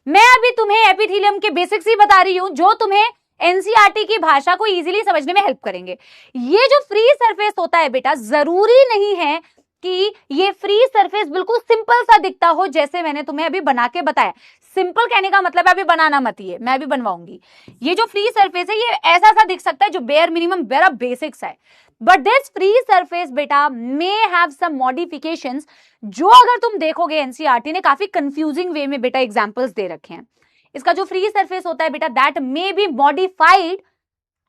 मैं अभी तुम्हें एपिथेलियम के बेसिक्स ही बता रही हूं जो तुम्हें एनसीईआरटी की भाषा को इजीली समझने में हेल्प करेंगे। ये जो फ्री सरफेस होता है बेटा, जरूरी नहीं है कि ये फ्री सरफेस बिल्कुल सिंपल सा दिखता हो जैसे मैंने तुम्हें अभी बना के बताया। सिंपल कहने का मतलब है अभी बनाना मत, ये मैं भी बनवाऊंगी। ये जो फ्री सरफेस है ये ऐसा सा दिख सकता है जो बेयर मिनिमम बेयर बेसिक्स है, बट दिस फ्री सरफेस बेटा मे हैव सम मॉडिफिकेशंस, जो अगर तुम देखोगे एनसीईआरटी ने काफी कंफ्यूजिंग वे में बेटा एग्जांपल्स दे रखे हैं। इसका जो फ्री सरफेस होता है बेटा, that may be modified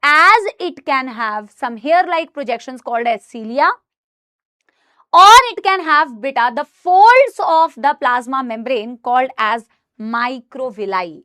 as it can have some hair-like projections called as cilia, or it can have beta the folds of the plasma membrane called as microvilli.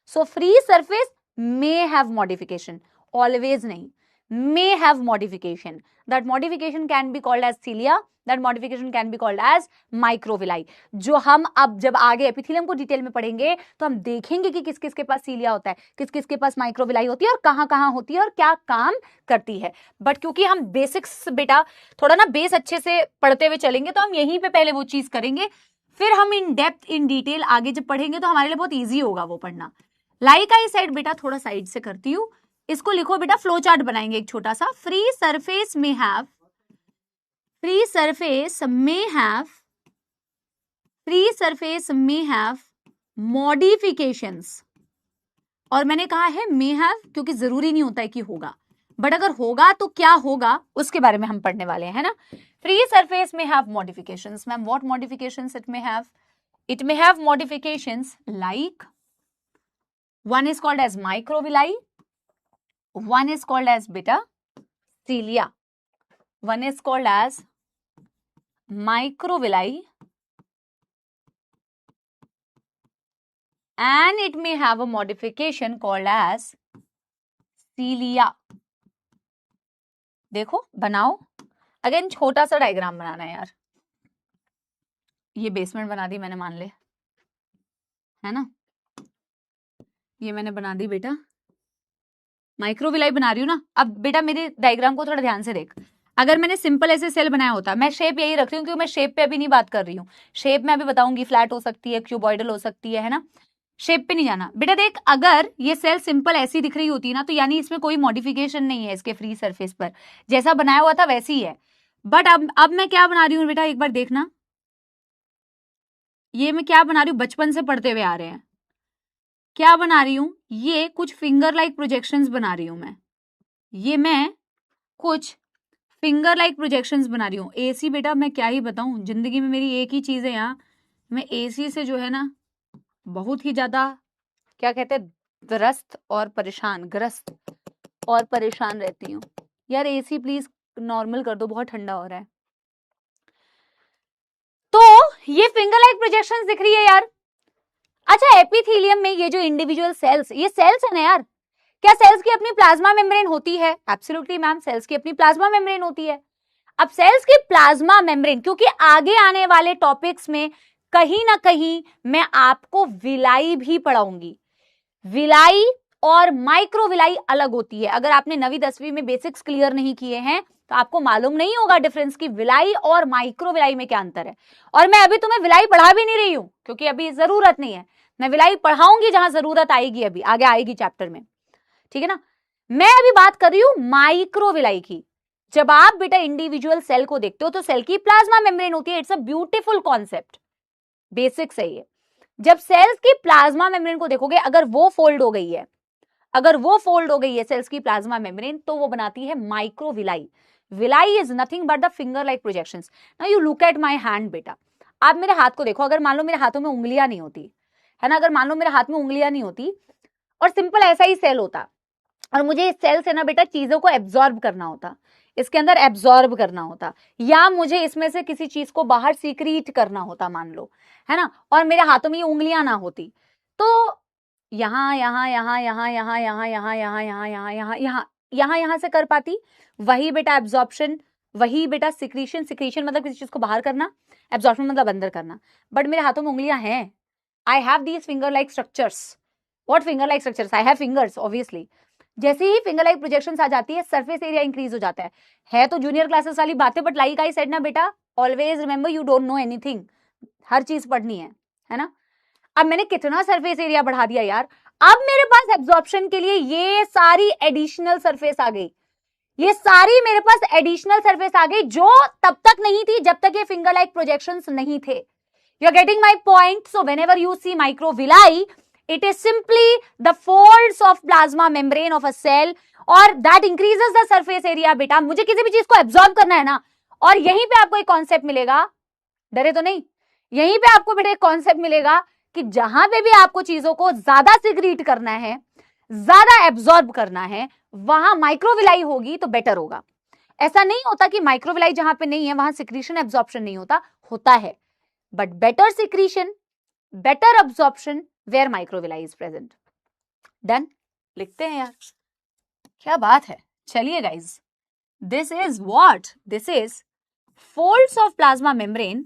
So free surface may have modification, always nahi, may have modification. That modification can be called as cilia, that modification can be called as microvilli. जो हम अब जब आगे epithelium को detail में पढ़ेंगे तो हम देखेंगे कि किस किस के पास सीलिया होता है, किस किस के पास माइक्रोविलाई होती है और कहां कहां होती है और क्या काम करती है। बट क्योंकि हम बेसिक्स बेटा थोड़ा ना बेस अच्छे से पढ़ते हुए चलेंगे तो हम यहीं पे पहले वो चीज करेंगे, फिर हम इन डेप्थ इन डिटेल आगे जब पढ़ेंगे तो हमारे लिए बहुत ईजी होगा वो पढ़ना। लाइक आई सेड बेटा, थोड़ा साइड से करती हूँ, इसको लिखो बेटा, फ्लो चार्ट बनाएंगे एक छोटा सा। फ्री सरफेस में have, free surface may have modifications, और मैंने कहा है may have क्योंकि जरूरी नहीं होता है कि होगा, बट अगर होगा तो क्या होगा उसके बारे में हम पढ़ने वाले हैं, है ना। free surface may have modifications, ma'am what modifications it may have? It may have modifications like, one is called as microvilli, one is called as beta cilia, one is called as microvilli, and it may have a modification called as cilia. देखो बनाओ, again छोटा सा diagram बनाना है यार, ये basement बना दी मैंने मान ले, है ना, ये मैंने बना दी बेटा, माइक्रोविलाई बना रही हूँ ना। अब बेटा मेरे डायग्राम को थोड़ा ध्यान से देख, अगर मैंने सिंपल ऐसे सेल बनाया होता, मैं शेप यही रख रही हूँ क्योंकि मैं शेप पे अभी नहीं बात कर रही हूँ, शेप में अभी बताऊंगी, फ्लैट हो सकती है, क्यूबॉइडल हो सकती है ना, शेप पे नहीं जाना बेटा। देख अगर ये सेल सिंपल ऐसी दिख रही होती ना तो यानी इसमें कोई मॉडिफिकेशन नहीं है, इसके फ्री सरफेस पर जैसा बनाया हुआ था वैसी ही है। बट अब मैं क्या बना रही हूँ बेटा, एक बार देखना, ये मैं क्या बना रही हूँ, बचपन से पढ़ते हुए आ रहे हैं, क्या बना रही हूँ, ये कुछ फिंगर लाइक प्रोजेक्शंस बना रही हूँ मैं, ये मैं कुछ फिंगर लाइक प्रोजेक्शंस बना रही हूँ। एसी बेटा मैं क्या ही बताऊं, जिंदगी में मेरी एक ही चीज है यहाँ, मैं एसी से जो है ना बहुत ही ज्यादा क्या कहते हैं ग्रस्त और परेशान रहती हूँ यार। एसी प्लीज नॉर्मल कर दो, बहुत ठंडा हो रहा है। तो ये फिंगर लाइक प्रोजेक्शंस दिख रही है यार। अच्छा, एपिथेलियम में ये जो इंडिविजुअल सेल्स, ये सेल्स है ना यार, क्या सेल्स की अपनी प्लाज्मा मेम्ब्रेन होती है? एब्सोल्युटली मैम, सेल्स की अपनी प्लाज्मा मेम्ब्रेन होती है। अब सेल्स की प्लाज्मा मेम्ब्रेन, क्योंकि आगे आने वाले टॉपिक्स में कहीं ना कहीं मैं आपको विलाई भी पढ़ाऊंगी, विलाई और माइक्रोविलाई अलग होती है। अगर आपने 9वीं 10वीं में बेसिक्स क्लियर नहीं किए हैं तो आपको मालूम नहीं होगा डिफरेंस की विलाई और माइक्रोविलाई में क्या अंतर है। और मैं अभी तुम्हें विलाई पढ़ा भी नहीं रही हूं क्योंकि अभी जरूरत नहीं है, मैं विलाई पढ़ाऊंगी जहां जरूरत आएगी, अभी आगे आएगी चैप्टर में, ठीक है ना। मैं अभी बात कर रही हूं माइक्रोविलाई की। जब आप बेटा इंडिविजुअल सेल को देखते हो तो सेल की प्लाज्मा मेम्ब्रेन होती है, it's a beautiful concept, basics है ये। जब सेल्स की प्लाज्मा मेम्ब्रेन को देखोगे, अगर वो फोल्ड हो गई है, सेल्स की प्लाज्मा मेम्ब्रेन, तो वो बनाती है microvilli. Villi is nothing but the finger like projections. Now you look at my hand बेटा, आप मेरे हाथ को देखो, अगर मान लो मेरे हाथों में उंगलियां नहीं होती, है ना। अगर मान लो मेरे हाथ में उंगलियां नहीं होती और सिंपल ऐसा ही सेल होता और मुझे इस सेल से ना बेटा चीजों को एब्जॉर्ब करना होता, इसके अंदर एब्जॉर्ब करना होता, या मुझे इसमें से किसी चीज को बाहर सीक्रीट करना होता मान लो, है ना, और मेरे हाथों में ये उंगलियां ना होती, तो यहाँ यहाँ यहाँ यहाँ यहाँ यहाँ यहाँ यहाँ यहाँ यहाँ यहाँ यहाँ यहाँ यहाँ से कर पाती, वही बेटा एब्जॉर्प्शन, वही बेटा सिक्रीशन, सिक्रीशन मतलब किसी चीज को बाहर करना, एब्जॉर्प्शन मतलब अंदर करना। बट मेरे हाथों में उंगलियां हैं, I have these finger like structures. What finger like structures? I have fingers obviously. जैसे ही फिंगर लाइक प्रोजेक्शंस आ जाती है, सरफेस एरिया इंक्रीज हो जाता है तो जूनियर क्लासेस वाली बातें, बट लाइक आई सेड ना बेटा, always remember you don't know anything, हर चीज पढ़नी है ना। अब मैंने कितना सरफेस एरिया बढ़ा दिया यार, अब मेरे पास एब्जॉर्प्शन के लिए ये सारी एडिशनल सरफेस आ गई, ये सारी मेरे पास एडिशनल सरफेस आ गई जो तब तक नहीं थी जब तक ये फिंगर लाइक प्रोजेक्शंस नहीं थे। You are getting my point? So whenever you see microvilli, it is simply the folds of plasma membrane of a cell और that increases the surface area। बेटा मुझे किसी भी चीज को एब्जॉर्ब करना है ना, और यहीं पे आपको एक कॉन्सेप्ट मिलेगा, डरे तो नहीं, यहीं पे आपको बेटा एक कॉन्सेप्ट मिलेगा कि जहां पे भी आपको चीजों को ज्यादा सिक्रीट करना है, ज्यादा एब्जॉर्ब करना है, वहां माइक्रोविलाई होगी तो बेटर होगा। ऐसा नहीं होता कि माइक्रोविलाई जहां पे नहीं है वहां सिक्रीशन एब्जॉर्प्शन नहीं होता, होता है, but better secretion, better absorption where microvilli is present। Done, लिखते हैं यार, क्या बात है। चलिए guys, this is what, this is folds of plasma membrane,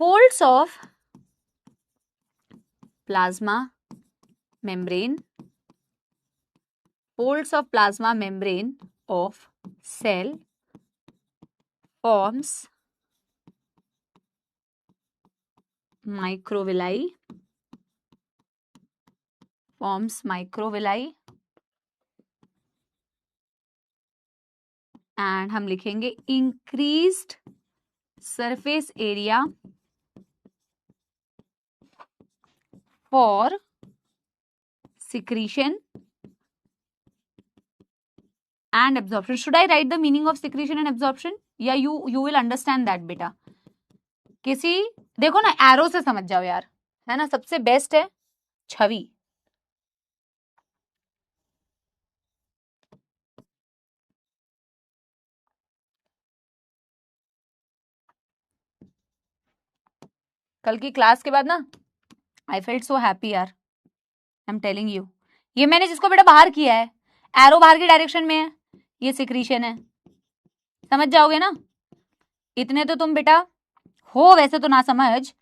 folds of plasma membrane, folds of plasma membrane of cell forms microvilli, forms microvilli, and हम लिखेंगे increased surface area for secretion and absorption। Should I write the meaning of secretion and absorption? या you will understand that बेटा। किसी देखो ना, arrow से समझ जाओ यार, है ना, सबसे बेस्ट है छवि। कल की क्लास के बाद ना आई फेल्ट सो हैप्पी यार, आई एम टेलिंग यू। ये मैंने जिसको बेटा बाहर किया है, एरो बाहर की डायरेक्शन में है, ये सिक्रीशन है, समझ जाओगे ना। इतने तो तुम बेटा हो वैसे तो ना समझ,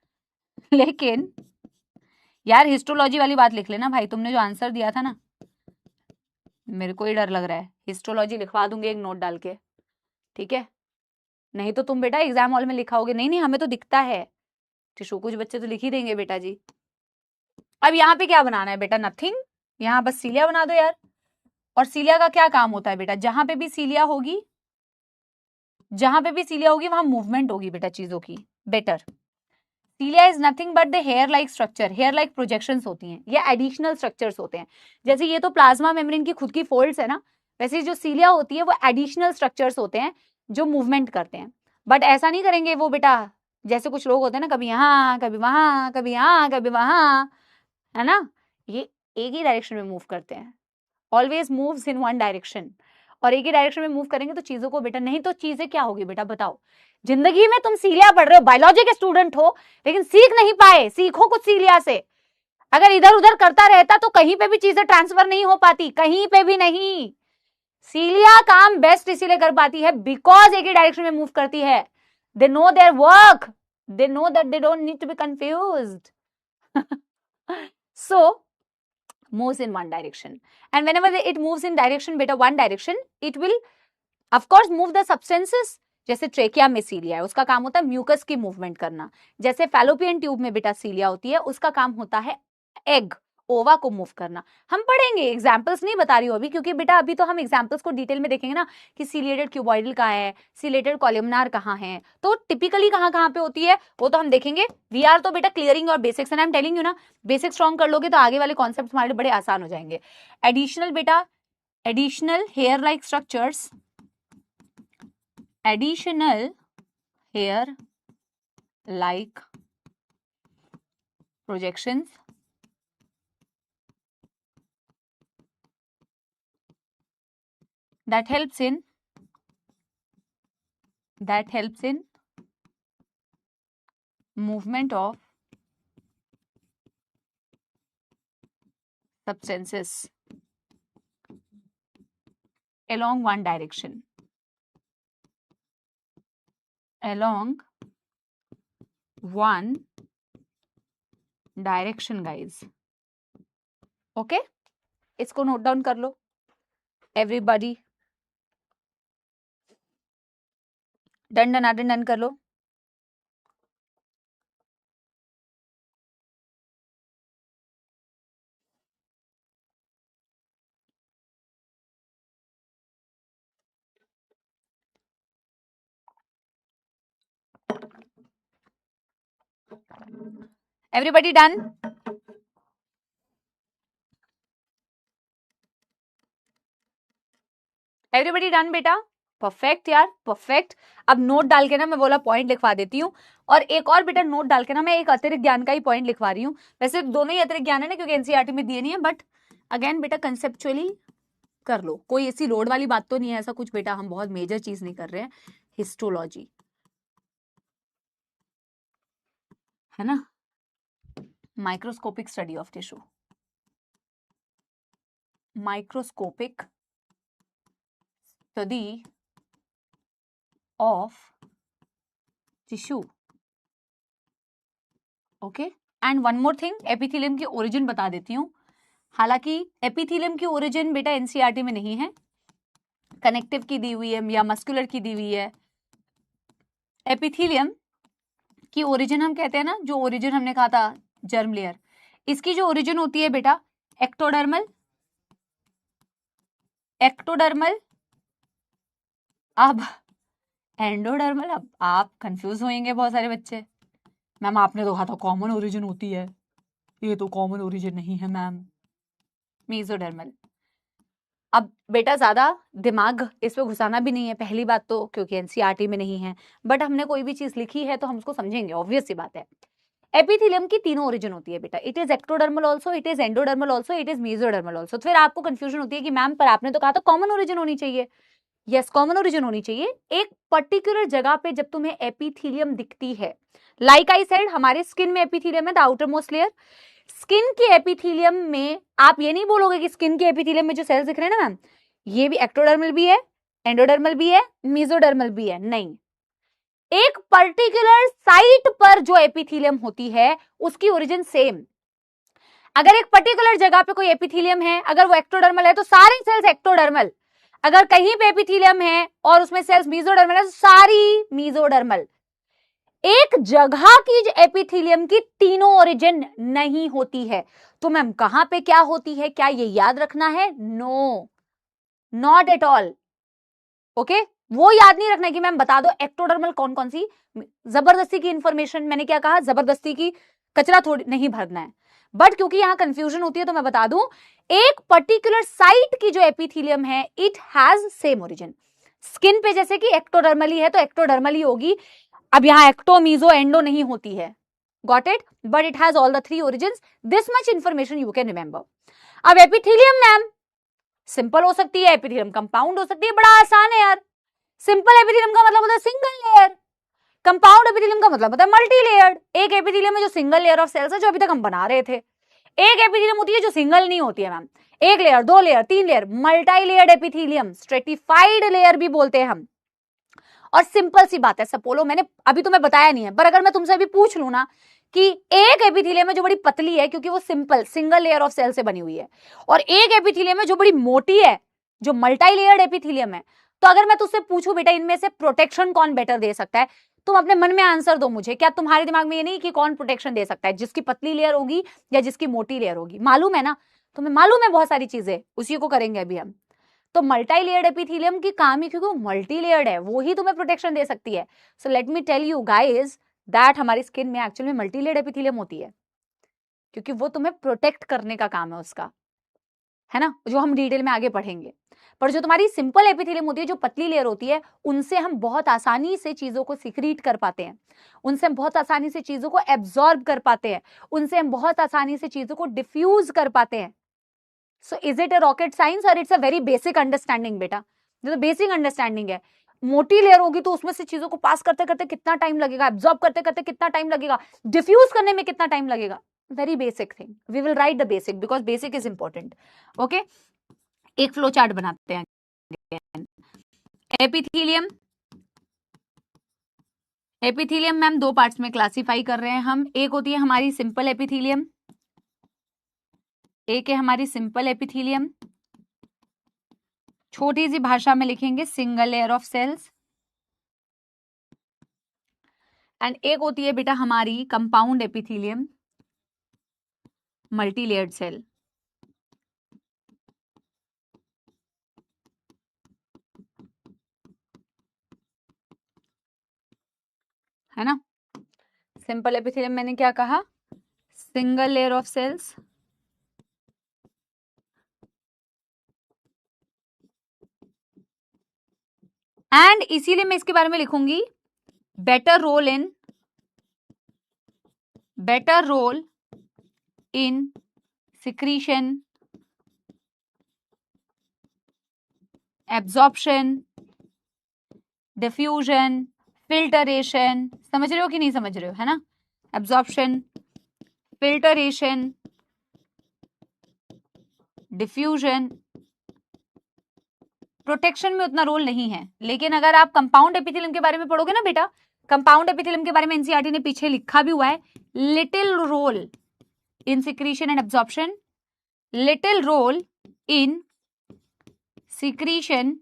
लेकिन यार हिस्टोलॉजी वाली बात लिख लेना भाई, तुमने जो आंसर दिया था ना, मेरे को ही डर लग रहा है, हिस्टोलॉजी लिखवा दूंगी एक नोट डाल के, ठीक है, नहीं तो तुम बेटा एग्जाम हॉल में लिखाओगे, नहीं नहीं हमें तो दिखता है टिशू, कुछ बच्चे तो लिख ही देंगे बेटा जी। अब यहाँ पे क्या बनाना है बेटा? नथिंग, यहाँ बस सीलिया बना दो यार। और सीलिया का क्या काम होता है बेटा? जहां पे भी सीलिया होगी, जहां पे भी सीलिया होगी वहां मूवमेंट होगी बेटा चीजों की, better. Cilia is nothing but the hair like structure, hair like projections होती हैं, या एडिशनल स्ट्रक्चर्स होते हैं। जैसे ये तो प्लाज्मा मेम्ब्रेन की खुद की फोल्ड्स है ना, वैसे जो सीलिया होती है वो एडिशनल स्ट्रक्चर्स होते हैं जो मूवमेंट करते हैं। बट ऐसा नहीं करेंगे वो बेटा, जैसे कुछ लोग होते हैं ना, कभी यहाँ कभी वहां, कभी यहाँ कभी वहां, है ना, ये एक ही डायरेक्शन में मूव करते हैं, always moves in one direction. और एक ही डायरेक्शन में मूव करेंगे तो चीजों को बेटा, नहीं तो चीजें क्या होगी बेटा बताओ। जिंदगी में तुम सीलिया पढ़ रहे हो, बायोलॉजी के स्टूडेंट हो, लेकिन सीख नहीं पाए, सीखो कुछ सीलिया से। अगर इधर उधर करता रहता तो कहीं पे भी चीजें ट्रांसफर नहीं हो पाती, कहीं पे भी नहीं। सीलिया काम बेस्ट इसीलिए कर पाती है बिकॉज एक ही डायरेक्शन में मूव करती है। They know their work, they know that they don't need to be confused. So moves in one direction, and whenever it moves in direction beta, one direction, it will of course move the substances। जैसे trachea में सीलिया है, उसका काम होता है mucus की movement करना। जैसे फैलोपियन ट्यूब में बेटा सीलिया होती है, उसका काम होता है एग, ओवा को मूव करना। हम पढ़ेंगे, एग्जाम्पल्स नहीं बता रही हूँ अभी, क्योंकि बेटा अभी तो हम एग्जाम्पल्स को डिटेल में देखेंगे ना, कि सीलिएटेड क्यूबॉइडल कहाँ है, सीलिएटेड कॉलमनार कहाँ है, तो टिपिकली कहाँ कहाँ पे होती है वो तो हम देखेंगे। वी आर तो बेटा क्लियरिंग और basics, and I am telling you ना, बेसिक स्ट्रॉन्ग कर लोगे तो आगे वाले कॉन्सेप्ट हमारे बड़े आसान हो जाएंगे। एडिशनल बेटा, additional hair like structures, additional hair like projections that helps in movement of substances along one direction. Guys. Okay, इसको नोट डाउन कर लो एवरीबॉडी. डन कर लो. Everybody done. एवरीबॉडी डन बेटा. परफेक्ट यार, परफेक्ट. अब नोट डाल के ना मैं बोला पॉइंट लिखवा देती हूँ. और एक और बेटा नोट डाल के ना मैं एक अतिरिक्त ज्ञान का ही पॉइंट लिखवा रही हूँ. वैसे दोनों ही अतिरिक्त ज्ञान है ना, क्योंकि एनसीईआरटी में दिए नहीं है, बट अगेन बेटा कंसेप्चुअली कर लो. कोई ऐसी लोड वाली बात तो नहीं है, ऐसा कुछ बेटा हम बहुत मेजर चीज नहीं कर रहे हैं. हिस्टोलॉजी है ना, microscopic study of tissue. Microscopic study of tissue. Okay. And one more thing, epithelium की ओरिजिन बता देती हूँ. हालांकि एपिथेलियम की ओरिजिन बेटा एनसीईआरटी में नहीं है, कनेक्टिव की दी हुई है या मस्कुलर की दी हुई है. एपिथेलियम की ओरिजिन हम कहते हैं ना, जो ओरिजिन हमने कहा था जर्म लेयर, इसकी जो ओरिजिन होती है बेटा एक्टोडर्मल. अब एंडोडर्मल. अब आप कंफ्यूज होंगे बहुत सारे बच्चे, मैम आपने तो कहा था कॉमन ओरिजिन होती है, ये तो कॉमन ओरिजिन नहीं है मैम. मेसोडर्मल. अब बेटा ज्यादा दिमाग इस पे घुसाना भी नहीं है, पहली बात तो क्योंकि एनसीईआरटी में नहीं है, बट हमने कोई भी चीज लिखी है तो हम उसको समझेंगे, ऑब्वियस सी बात है. एपिथेलियम की तीनों ओरिजिन होती है बेटा. It is ectodermal also, it is endodermal also, it is mesodermal also. फिर आपको कंफ्यूजन होती है कि मैम पर आपने तो कहा था कॉमन ओरिजिन होनी चाहिए. यस, कॉमन ओरिजिन होनी चाहिए. एक पर्टिकुलर जगह पे जब तुम्हें एपिथेलियम दिखती है, लाइक आई सेड हमारे स्किन में एपिथेलियम है, the outer most layer. Skin के एपिथेलियम में आप ये नहीं बोलोगे कि स्किन के एपिथेलियम में जो सेल्स दिख रहे हैं ना मैम, ये भी एक्टोडर्मल भी है, एंडोडर्मल भी है, मेसोडर्मल भी है. नहीं, एक पर्टिकुलर साइट पर जो एपिथेलियम होती है उसकी ओरिजिन सेम. अगर एक पर्टिकुलर जगह पे कोई एपिथेलियम है, अगर वो एक्टोडर्मल है तो सारे सेल्स एक्टोडर्मल. अगर कहीं पे एपिथेलियम है और उसमें सेल्स मेसोडर्मल है तो सारी मेसोडर्मल. एक जगह की एपिथेलियम की तीनों ओरिजिन नहीं होती है. तो मैम कहां पे क्या होती है, क्या ये याद रखना है? No, not at all. Okay, वो याद नहीं रखना कि मैम बता दो एक्टोडर्मल कौन कौन सी. जबरदस्ती की इंफॉर्मेशन, मैंने क्या कहा, जबरदस्ती की कचरा थोड़ी नहीं भरना है. बट क्योंकि यहां कंफ्यूजन होती है तो मैं बता दूं, एक पर्टिकुलर साइट की जो एपिथेलियम है it has same origin. Skin पे जैसे कि एक्टोडर्मल ही है तो एक्टोडर्मल ही होगी. अब यहां एक्टो, मीजो, एंडो नहीं होती है. Got it? But it has all the three origins. This much information you can remember. अब एपिथेलियम मैम सिंपल हो सकती है, एपिथेलियम कंपाउंड हो सकती है. बड़ा आसान है यार. सिंपल एपिथेलियम का मतलब होता है सिंगल लेयर, कंपाउंड एपिथेलियम का मतलब होता है मल्टी लेयर्ड. एक एपिथेलियम में जो सिंगल लेयर ऑफ सेल्स है जो अभी तक हम बना रहे थे. एक एपिथेलियम होती है जो सिंगल नहीं होती है मैम, एक लेयर, दो लेयर, तीन layer, multi layered epithelium, stratified layer भी बोलते हैं हम. और सिंपल सी बात है, सपोलो मैंने अभी तुम्हें बताया नहीं है, पर अगर मैं तुमसे अभी पूछ लूं ना कि एक एपिथेलियम है जो बड़ी पतली है क्योंकि वो simple single layer of cell से बनी हुई है, और एक एपिथेलियम है जो बड़ी मोटी है जो मल्टी लेयर्ड एपिथेलियम है, तो अगर मैं तुझसे पूछूं बेटा इनमें से प्रोटेक्शन कौन बेटर दे सकता है, तुम अपने मन में आंसर दो मुझे. क्या तुम्हारे दिमाग में ये नहीं कि कौन प्रोटेक्शन दे सकता है, जिसकी पतली लेयर होगी या जिसकी मोटी लेयर होगी? मालूम है ना तुम्हें, मालूम है बहुत सारी चीजें, उसी को करेंगे अभी हम. तो मल्टी लेयर्ड एपिथेलियम की काम ही, क्योंकि वो मल्टी लेयर्ड है, वो ही तुम्हें प्रोटेक्शन दे सकती है. So let me tell you guys that हमारी स्किन में एक्चुअली मल्टी लेयर्ड एपिथेलियम होती है, क्योंकि वो तुम्हें प्रोटेक्ट करने का काम है उसका. है ना, जो हम डिटेल में आगे पढ़ेंगे। पर जो तुम्हारी सिंपल एपिथेलियम होती है, जो पतली लेयर होती है, उनसे हम बहुत आसानी से चीजों को सिक्रीट कर पाते हैं, उनसे हम बहुत आसानी से चीजों को एब्जॉर्ब कर पाते हैं, उनसे हम बहुत आसानी से चीजों को डिफ्यूज कर पाते हैं। So is it a rocket science और it's a very basic understanding बेटा, ये तो बेसिक अंडरस्टैंडिंग है। मोटी लेयर होगी तो उसमें से चीजों को पास करते करते कितना टाइम लगेगा, एब्जॉर्ब करते करते कितना टाइम लगेगा, डिफ्यूज करने में कितना टाइम लगेगा। Very basic thing, we will write the basic because basic is important. Okay, एक फ्लो चार्ट बनाते हैं। एपिथेलियम, एपिथेलियम मैम दो पार्ट्स में क्लासिफाई कर रहे हैं हम। एक होती है हमारी सिंपल एपिथेलियम, एक है हमारी सिंपल एपिथेलियम, छोटी सी भाषा में लिखेंगे single layer of cells. And एक होती है बेटा हमारी compound epithelium, multi layered cell. है ना, सिंपल एपिथेलियम मैंने क्या कहा, single layer of cells, and इसीलिए मैं इसके बारे में लिखूंगी better role in secretion, absorption, diffusion, filtration. समझ रहे हो कि नहीं समझ रहे हो, है ना, एब्जॉर्प्शन, फिल्टरेशन, डिफ्यूजन, प्रोटेक्शन में उतना रोल नहीं है। लेकिन अगर आप कंपाउंड एपिथेलियम के बारे में पढ़ोगे ना बेटा, कंपाउंड एपिथेलियम के बारे में एनसीईआरटी ने पीछे लिखा भी हुआ है, little role in secretion and absorption, little role in secretion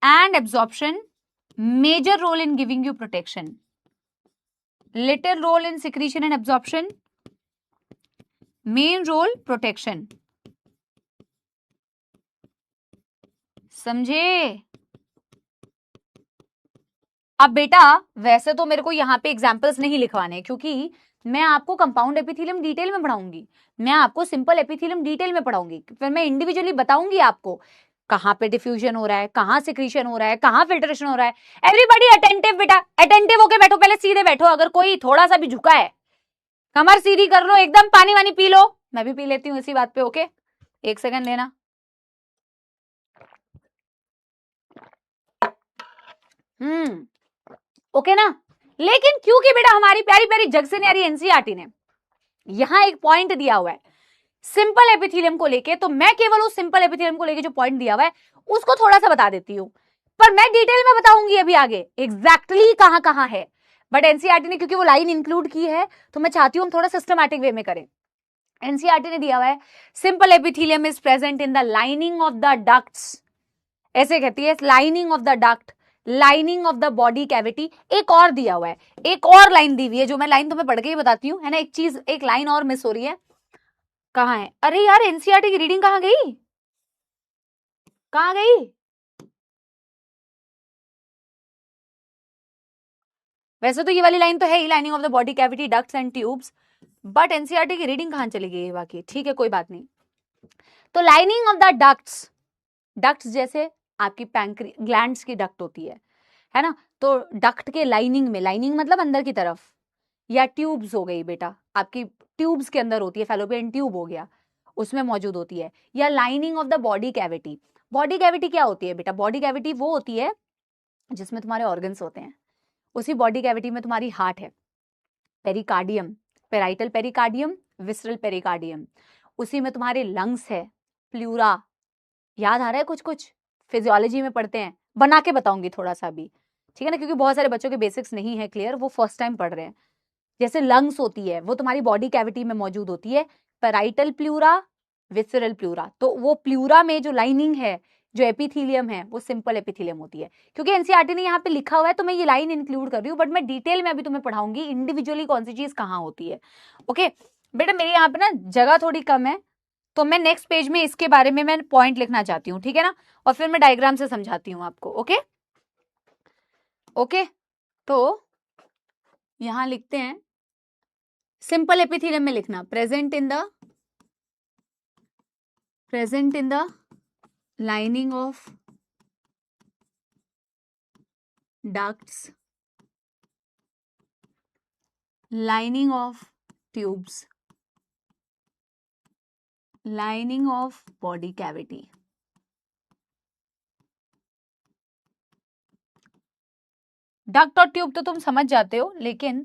and absorption, major role in giving you protection. Little role in secretion and absorption, main role protection. समझे? अब बेटा वैसे तो मेरे को यहाँ पे एग्जांपल्स नहीं लिखवाने क्योंकि मैं आपको कंपाउंड एपिथेलियम डिटेल में पढ़ाऊंगी, मैं आपको सिंपल एपिथेलियम डिटेल में पढ़ाऊंगी, फिर मैं इंडिविजुअली बताऊंगी आपको कहां पे डिफ्यूजन हो रहा है, कहां सिक्रीशन हो रहा है, कहां फिल्ट्रेशन हो रहा है। एवरीबॉडी अटेंटिव बेटा, अटेंटिव होके बैठो, पहले सीधे बैठो, अगर कोई थोड़ा सा भी झुका है कमर सीधी कर लो, एकदम पानी वानी पी लो, मैं भी पी लेती हूँ इसी बात पे। ओके, एक सेकंड लेना। ओके ना। लेकिन क्योंकि बेटा हमारी प्यारी प्यारी जग से न्यारी एनसीईआरटी ने यहां एक पॉइंट दिया हुआ है सिंपल एपिथेलियम को लेके, तो मैं केवल उस सिंपल एपिथेलियम को लेके जो पॉइंट दिया हुआ है उसको थोड़ा सा बता देती हूं, पर मैं डिटेल में बताऊंगी अभी आगे एग्जैक्टली कहां कहां है। बट एनसीईआरटी ने क्योंकि वो लाइन इंक्लूड की है तो मैं चाहती हूं हम थोड़ा सिस्टमैटिक वे में करें। एनसीईआरटी ने दिया हुआ है simple epithelium is present in the lining of the ducts, ऐसे कहती है lining of the duct, lining of the body cavity. एक और दिया हुआ है, एक और लाइन दी हुई है जो मैं लाइन तुम्हें पढ़ के ही बताती हूँ, है ना। एक चीज, एक लाइन और मिस हो रही है, कहाँ है? अरे यार एनसीईआरटी की रीडिंग कहाँ गई, कहाँ गई? वैसे तो ये वाली लाइन तो है ही, lining of the body cavity ducts and tubes, but NCERT की रीडिंग कहाँ चली गई है बाकी? ठीक है कोई बात नहीं। तो lining of the ducts, ducts जैसे आपकी पैंक्री ग्लैंड्स की डक्ट होती है ना, तो डक्ट के लाइनिंग में, लाइनिंग मतलब अंदर की तरफ, या ट्यूब्स हो गई बेटा आपकी, ट्यूब्स के अंदर होती है, फैलोपियन ट्यूब हो गया, उसमें मौजूद होती है, या lining of the body cavity. Body cavity क्या होती है बेटा? बॉडी कैविटी वो होती है जिसमें तुम्हारे ऑर्गन्स होते हैं, उसी बॉडी कैविटी में तुम्हारी हार्ट है, pericardium, parietal pericardium, visceral pericardium, उसी में तुम्हारे लंग्स है, प्लूरा। याद आ रहा है? कुछ कुछ फिजियोलॉजी में पढ़ते हैं, बना के बताऊंगी थोड़ा सा भी, ठीक है ना, क्योंकि बहुत सारे बच्चों के बेसिक्स नहीं है क्लियर, वो फर्स्ट टाइम पढ़ रहे हैं। जैसे लंग्स होती है वो तुम्हारी बॉडी कैविटी में मौजूद होती है, पेराइटल प्लूरा, विसरल प्लूरा। तो वो प्लूरा में जो लाइनिंग है, जो एपिथेलियम है, वो सिंपल एपिथेलियम होती है। क्योंकि एनसीईआरटी ने यहाँ पे लिखा हुआ है तो मैं ये लाइन इंक्लूड कर रही हूँ, बट मैं डिटेल में अभी तुम्हें पढ़ाऊंगी इंडिविजुअली कौन सी चीज कहाँ होती है। ओके बेटा, मेरे यहाँ पे ना जगह थोड़ी कम है, तो मैं नेक्स्ट पेज में इसके बारे में मैं पॉइंट लिखना चाहती हूँ, ठीक है ना, और फिर मैं डायग्राम से समझाती हूँ आपको। ओके ओके, तो यहां लिखते हैं सिंपल एपिथेलियम में लिखना present in the present in the lining of ducts, lining of tubes, lining of body cavity. Duct और ट्यूब तो तुम समझ जाते हो, लेकिन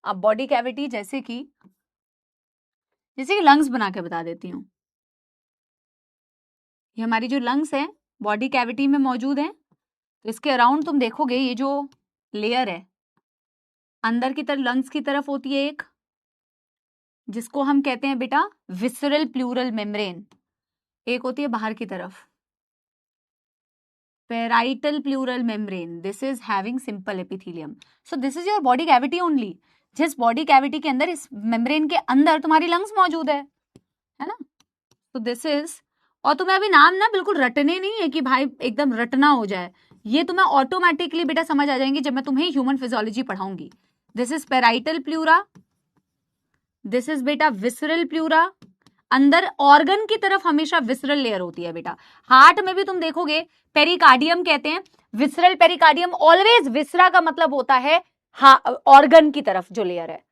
अब बॉडी कैविटी जैसे कि लंग्स बना के बता देती हूँ। ये हमारी जो लंग्स है बॉडी कैविटी में मौजूद है, तो इसके अराउंड तुम देखोगे ये जो लेयर है अंदर की तरफ लंग्स की तरफ होती है एक, जिसको हम कहते हैं बेटा विसरल प्लूरल मेम्ब्रेन। एक होती है बाहर की तरफ parietal pleural membrane. This is having simple epithelium. So this is your body cavity only. जिस बॉडी कैविटी के अंदर, इस मेम्ब्रेन के अंदर तुम्हारी लंग्स मौजूद है ना? तो दिस इज, और तुम्हें अभी नाम ना बिल्कुल रटने नहीं है कि भाई एकदम रटना हो जाए, ये तुम्हें ऑटोमेटिकली बेटा समझ आ जाएंगे जब मैं तुम्हें ह्यूमन फिजियोलॉजी पढ़ाऊंगी। This is parietal pleura, this is बेटा विसरल प्लूरा। अंदर ऑर्गन की तरफ हमेशा विसरल लेयर होती है बेटा। हार्ट में भी तुम देखोगे पेरिकार्डियम कहते हैं, विसरल पेरिकार्डियम ऑलवेज, विसरा का मतलब होता है ऑर्गन की तरफ जो लेयर है,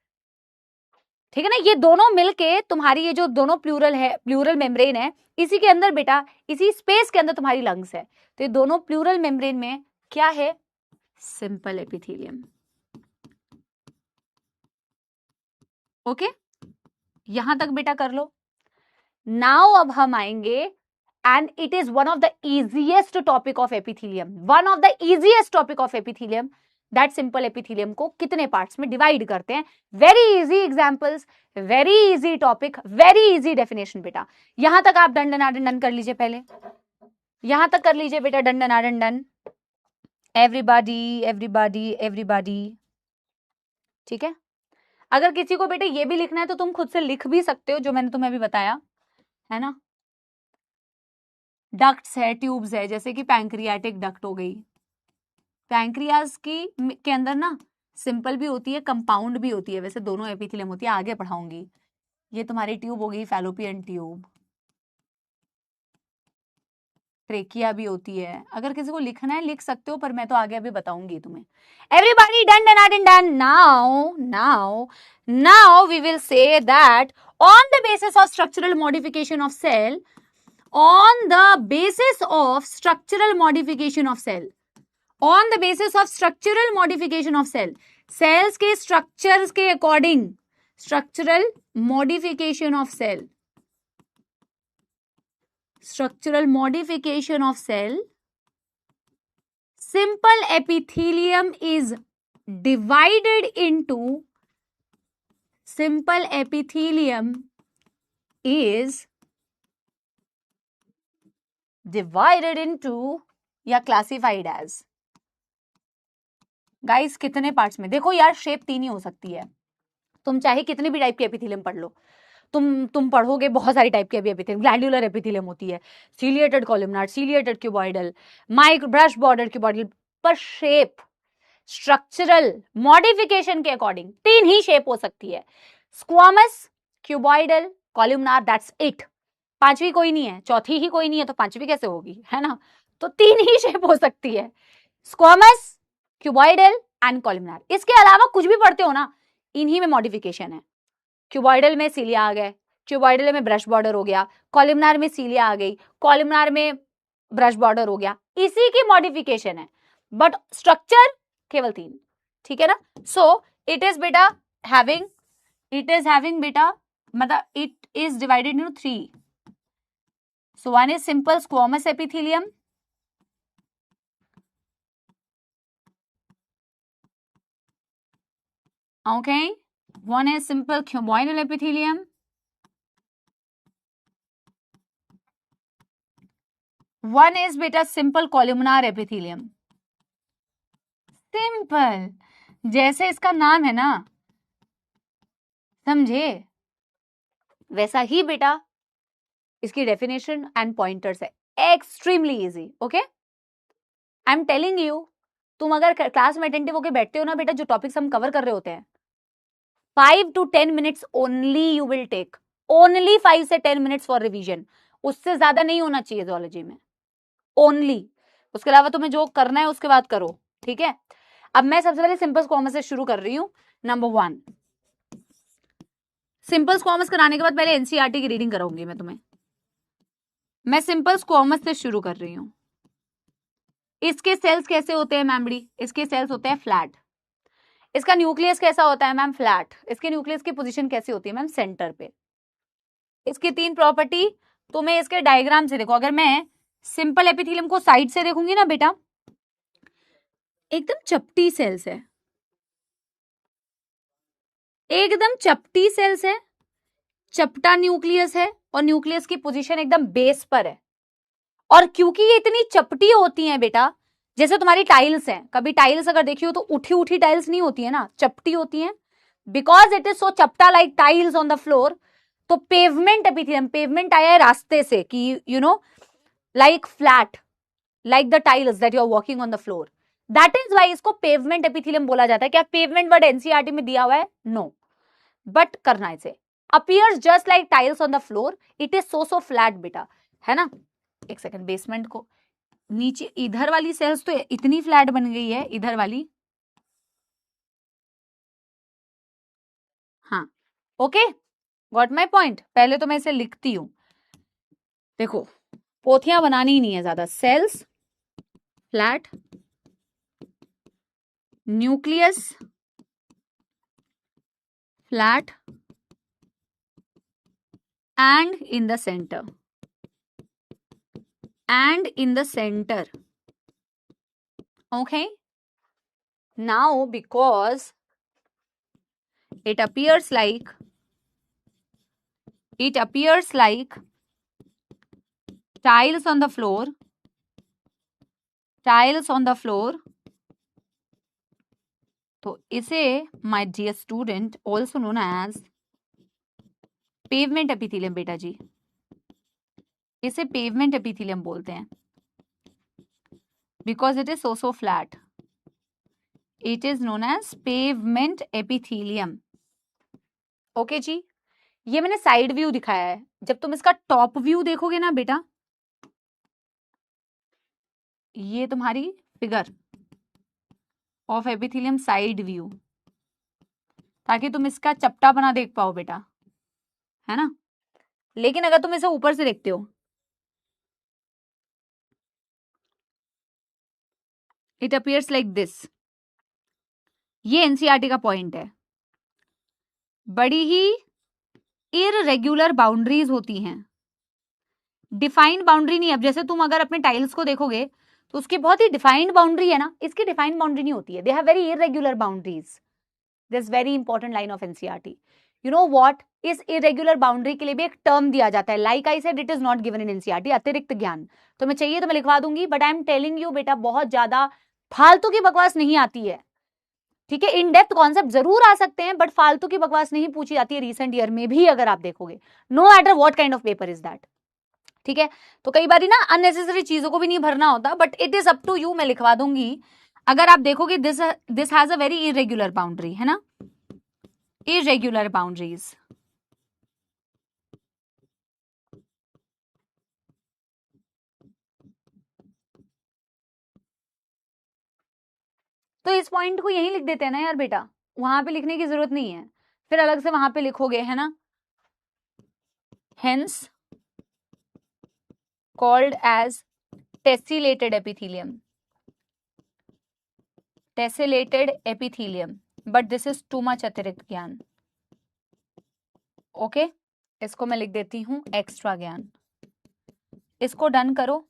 ठीक है ना? ये दोनों मिलके तुम्हारी ये जो दोनों प्लूरल है, प्लूरल मेम्ब्रेन है, इसी के अंदर बेटा, इसी स्पेस के अंदर तुम्हारी लंग्स है। तो ये दोनों प्लूरल मेम्ब्रेन में क्या है? Simple epithelium. ओके, यहां तक बेटा कर लो। नाउ अब हम आएंगे, and it is one of the easiest topic of epithelium, one of the easiest topic of epithelium, that simple epithelium को कितने पार्ट्स में डिवाइड करते हैं। Very easy examples, very easy topic, very easy definition बेटा। यहां तक आप done कर लीजिए, पहले यहां तक कर लीजिए बेटा, डन। एवरीबॉडी एवरीबॉडी एवरीबॉडी, ठीक है? अगर किसी को बेटे ये भी लिखना है तो तुम खुद से लिख भी सकते हो, जो मैंने तुम्हें अभी बताया है ना। डक्ट्स है, ट्यूब्स है, जैसे कि पैंक्रियाटिक डक्ट हो गई। पैंक्रियाज के अंदर ना सिंपल भी होती है, कंपाउंड भी होती है, वैसे दोनों एपिथेलियम होती है, आगे पढ़ाऊंगी। ये तुम्हारी ट्यूब हो गई, फैलोपियन ट्यूब। ट्रेकिया भी होती है। अगर किसी को लिखना है लिख सकते हो, पर मैं तो आगे अभी बताऊंगी तुम्हें। Everybody done. Now we will say that on the basis of structural modification of cell, on the basis of structural modification of cell, on the basis of structural modification of cell, cells के structures के according, structural modification of cell, structural modification of cell, simple epithelium is divided into, simple epithelium is divided into या classified as। Guys कितने parts में? देखो यार, shape 3 ही हो सकती है, तुम चाहे कितने भी टाइप के एपिथेलियम पढ़ लो। तुम पढ़ोगे बहुत सारी टाइप के एपिथेलियम, ग्लैंडुलर एपिथेलियम होती है, ciliated columnar, ciliated cuboidal, micro brush border cuboidal, पर शेप स्ट्रक्चरल मॉडिफिकेशन के अकॉर्डिंग 3 ही शेप हो सकती है, squamous, cuboidal, columnar, that's it. 5वीं कोई नहीं है, चौथी ही कोई नहीं है, तो 5वीं कैसे होगी, है ना? तो 3 ही शेप हो सकती है, स्क्वामस, क्यूबॉइडल एंड कॉलमनार। इसके अलावा कुछ भी पढ़ते हो ना, इन्हीं में मॉडिफिकेशन है। क्यूबॉइडल में सीलिया आ गए, क्यूबॉइडल में ब्रश बॉर्डर हो गया, कॉलमनार में सीलिया आ गई, कॉलमनार में ब्रश बॉर्डर हो गया, इसी की मॉडिफिकेशन है, बट स्ट्रक्चर केवल 3, ठीक है ना? सो इट इज बेटा हैविंग बेटा, मतलब it is divided into 3। So one is simple squamous epithelium, okay, one is simple cuboidal epithelium, one is beta simple columnar epithelium। Simple, जैसे इसका नाम है ना, समझे, वैसा ही बेटा इसकी डेफिनेशन एंड पॉइंटर्स है, extremely easy. Okay, I am telling you, तुम अगर क्लास में अटेंटिव होकर बैठते हो ना बेटा, जो टॉपिक्स हम कवर कर रहे होते हैं, 5 to 10 minutes only you will take, only 5 से 10 मिनट्स फॉर रिवीजन, उससे ज्यादा नहीं होना चाहिए जूलॉजी में, ओनली। उसके अलावा तुम्हें जो करना है उसके बाद करो, ठीक है। अब मैं सबसे पहले सिंपल स्क्वामस से शुरू कर रही हूं। नंबर 1, सिंपल स्क्वामस कराने के बाद पहले एनसीईआरटी की रीडिंग कराऊंगी मैं तुम्हें। मैं सिंपल स्क्वामस से शुरू कर रही हूं। इसके सेल्स कैसे होते हैं मैमड़ी? इसके सेल्स होते हैं फ्लैट। इसका न्यूक्लियस कैसा होता है मैम? फ्लैट। इसके न्यूक्लियस की पोजीशन कैसी होती है मैम? सेंटर पे। इसकी 3 प्रॉपर्टी तुम्हें इसके डायग्राम से देखो। अगर मैं सिंपल एपिथेलियम को साइड से देखूंगी ना बेटा, एकदम चपटी सेल्स है, एकदम चपटी सेल्स है, चपटा न्यूक्लियस है, और न्यूक्लियस की पोजीशन एकदम बेस पर है। और क्योंकि ये इतनी चपटी होती हैं बेटा, जैसे तुम्हारी टाइल्स हैं, कभी टाइल्स अगर देखी हो तो उठी उठी टाइल्स नहीं होती है ना, चपटी होती हैं, बिकॉज इट इज सो चपटा like tiles on the floor. तो पेवमेंट एपिथेलियम, पेवमेंट आया है रास्ते से, कि you know like flat, like the tiles that you are walking on the floor, that is why इसको पेवमेंट एपिथेलियम बोला जाता है। क्या पेवमेंट वर्ड एनसीईआरटी में दिया हुआ है? नो, बट करना है इसे। Appears just like tiles on the floor, it is so flat बेटा, है ना। एक सेकंड, बेसमेंट को नीचे, इधर वाली सेल्स तो इतनी फ्लैट बन गई है, इधर वाली, हाँ ओके, गॉट माई पॉइंट। पहले तो मैं इसे लिखती हूं, देखो पोथियां बनानी ही नहीं है ज्यादा। Cells flat, nucleus flat, and in the center, and in the center, okay. Now because it appears like tiles on the floor, तो इसे my dear student also known as pavement epithelium बेटा जी, इसे pavement epithelium बोलते हैं, because it is so flat, it is known as pavement epithelium, okay जी। ये मैंने side view दिखाया है, जब तुम इसका टॉप व्यू देखोगे ना बेटा, ये तुम्हारी figure of epithelium side view, ताकि तुम इसका चपटा बना देख पाओ बेटा, है ना। लेकिन अगर तुम इसे ऊपर से देखते हो, इट अपीयर्स लाइक दिस। ये एनसीईआरटी का पॉइंट है, बड़ी ही इररेगुलर बाउंड्रीज होती हैं, डिफाइंड बाउंड्री नहीं। अब जैसे तुम अगर अपने टाइल्स को देखोगे तो उसकी बहुत ही डिफाइंड बाउंड्री है ना, इसकी डिफाइंड बाउंड्री नहीं होती है, they have very irregular boundaries. This very important line of NCERT. You know what, इस इरेग्युलर बाउंड्री के लिए भी एक टर्म दिया जाता है, like I said it is not given in NCERT, अतिरिक्त ज्ञान। तो मैं चाहिए तो मैं लिखवा दूंगी, but I am telling you बेटा, बहुत ज्यादा फालतू की बकवास नहीं आती है, ठीक है। इन डेप्थ कॉन्सेप्ट जरूर आ सकते हैं, बट फालतू की बकवास नहीं पूछी जाती है रिसेंट ईयर में भी, अगर आप देखोगे, no matter what kind of paper is that, ठीक है। तो कई बार ना अननेसेसरी चीजों को भी नहीं भरना होता, but it is up to you, मैं लिखवा दूंगी। अगर आप देखोगे this has a very irregular boundary, है ना, irregular boundaries, तो इस पॉइंट को यहीं लिख देते हैं ना यार बेटा, वहां पे लिखने की जरूरत नहीं है, फिर अलग से वहां पे लिखोगे, है ना। hence called as tessellated epithelium, but this is too much अतिरिक्त ज्ञान, ओके। इसको मैं लिख देती हूं एक्स्ट्रा ज्ञान, इसको डन करो।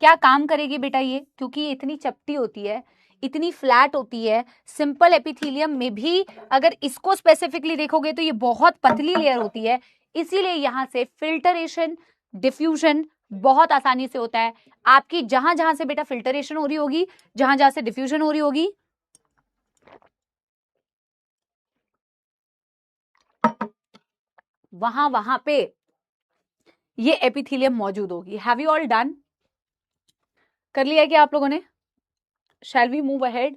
क्या काम करेगी बेटा ये, क्योंकि ये इतनी चपटी होती है, इतनी फ्लैट होती है, सिंपल एपिथेलियम में भी अगर इसको स्पेसिफिकली देखोगे तो ये बहुत पतली लेयर होती है, इसीलिए यहां से फिल्टरेशन, डिफ्यूजन बहुत आसानी से होता है। आपकी जहां जहां से बेटा फिल्टरेशन हो रही होगी, जहां जहां से डिफ्यूजन हो रही होगी, वहां वहां पे ये एपिथेलियम मौजूद होगी। Have you all done? कर लिया क्या आप लोगों ने? Shall we move ahead?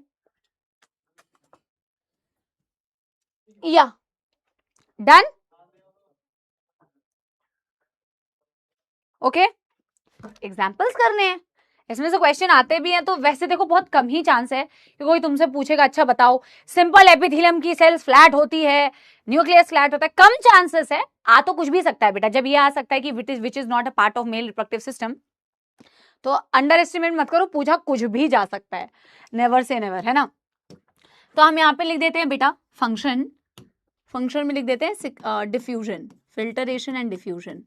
या डन? ओके, एग्जाम्पल्स करने हैं, इसमें से क्वेश्चन आते भी हैं तो वैसे देखो बहुत कम ही चांस है कि कोई तुमसे पूछेगा अच्छा बताओ सिंपल एपिथेलियम की सेल्स फ्लैट होती है, न्यूक्लियस फ्लैट होता है, कम चांसेस है। आ तो कुछ भी सकता है बेटा, जब ये आ सकता है कि which is not a part of male reproductive system, तो अंडर एस्टिमेट मत करो, पूछा कुछ भी जा सकता है, नेवर से नेवर, है ना। तो हम यहाँ पे लिख देते हैं बेटा फंक्शन, फंक्शन में लिख देते हैं डिफ्यूजन, फिल्टरेशन एंड डिफ्यूजन।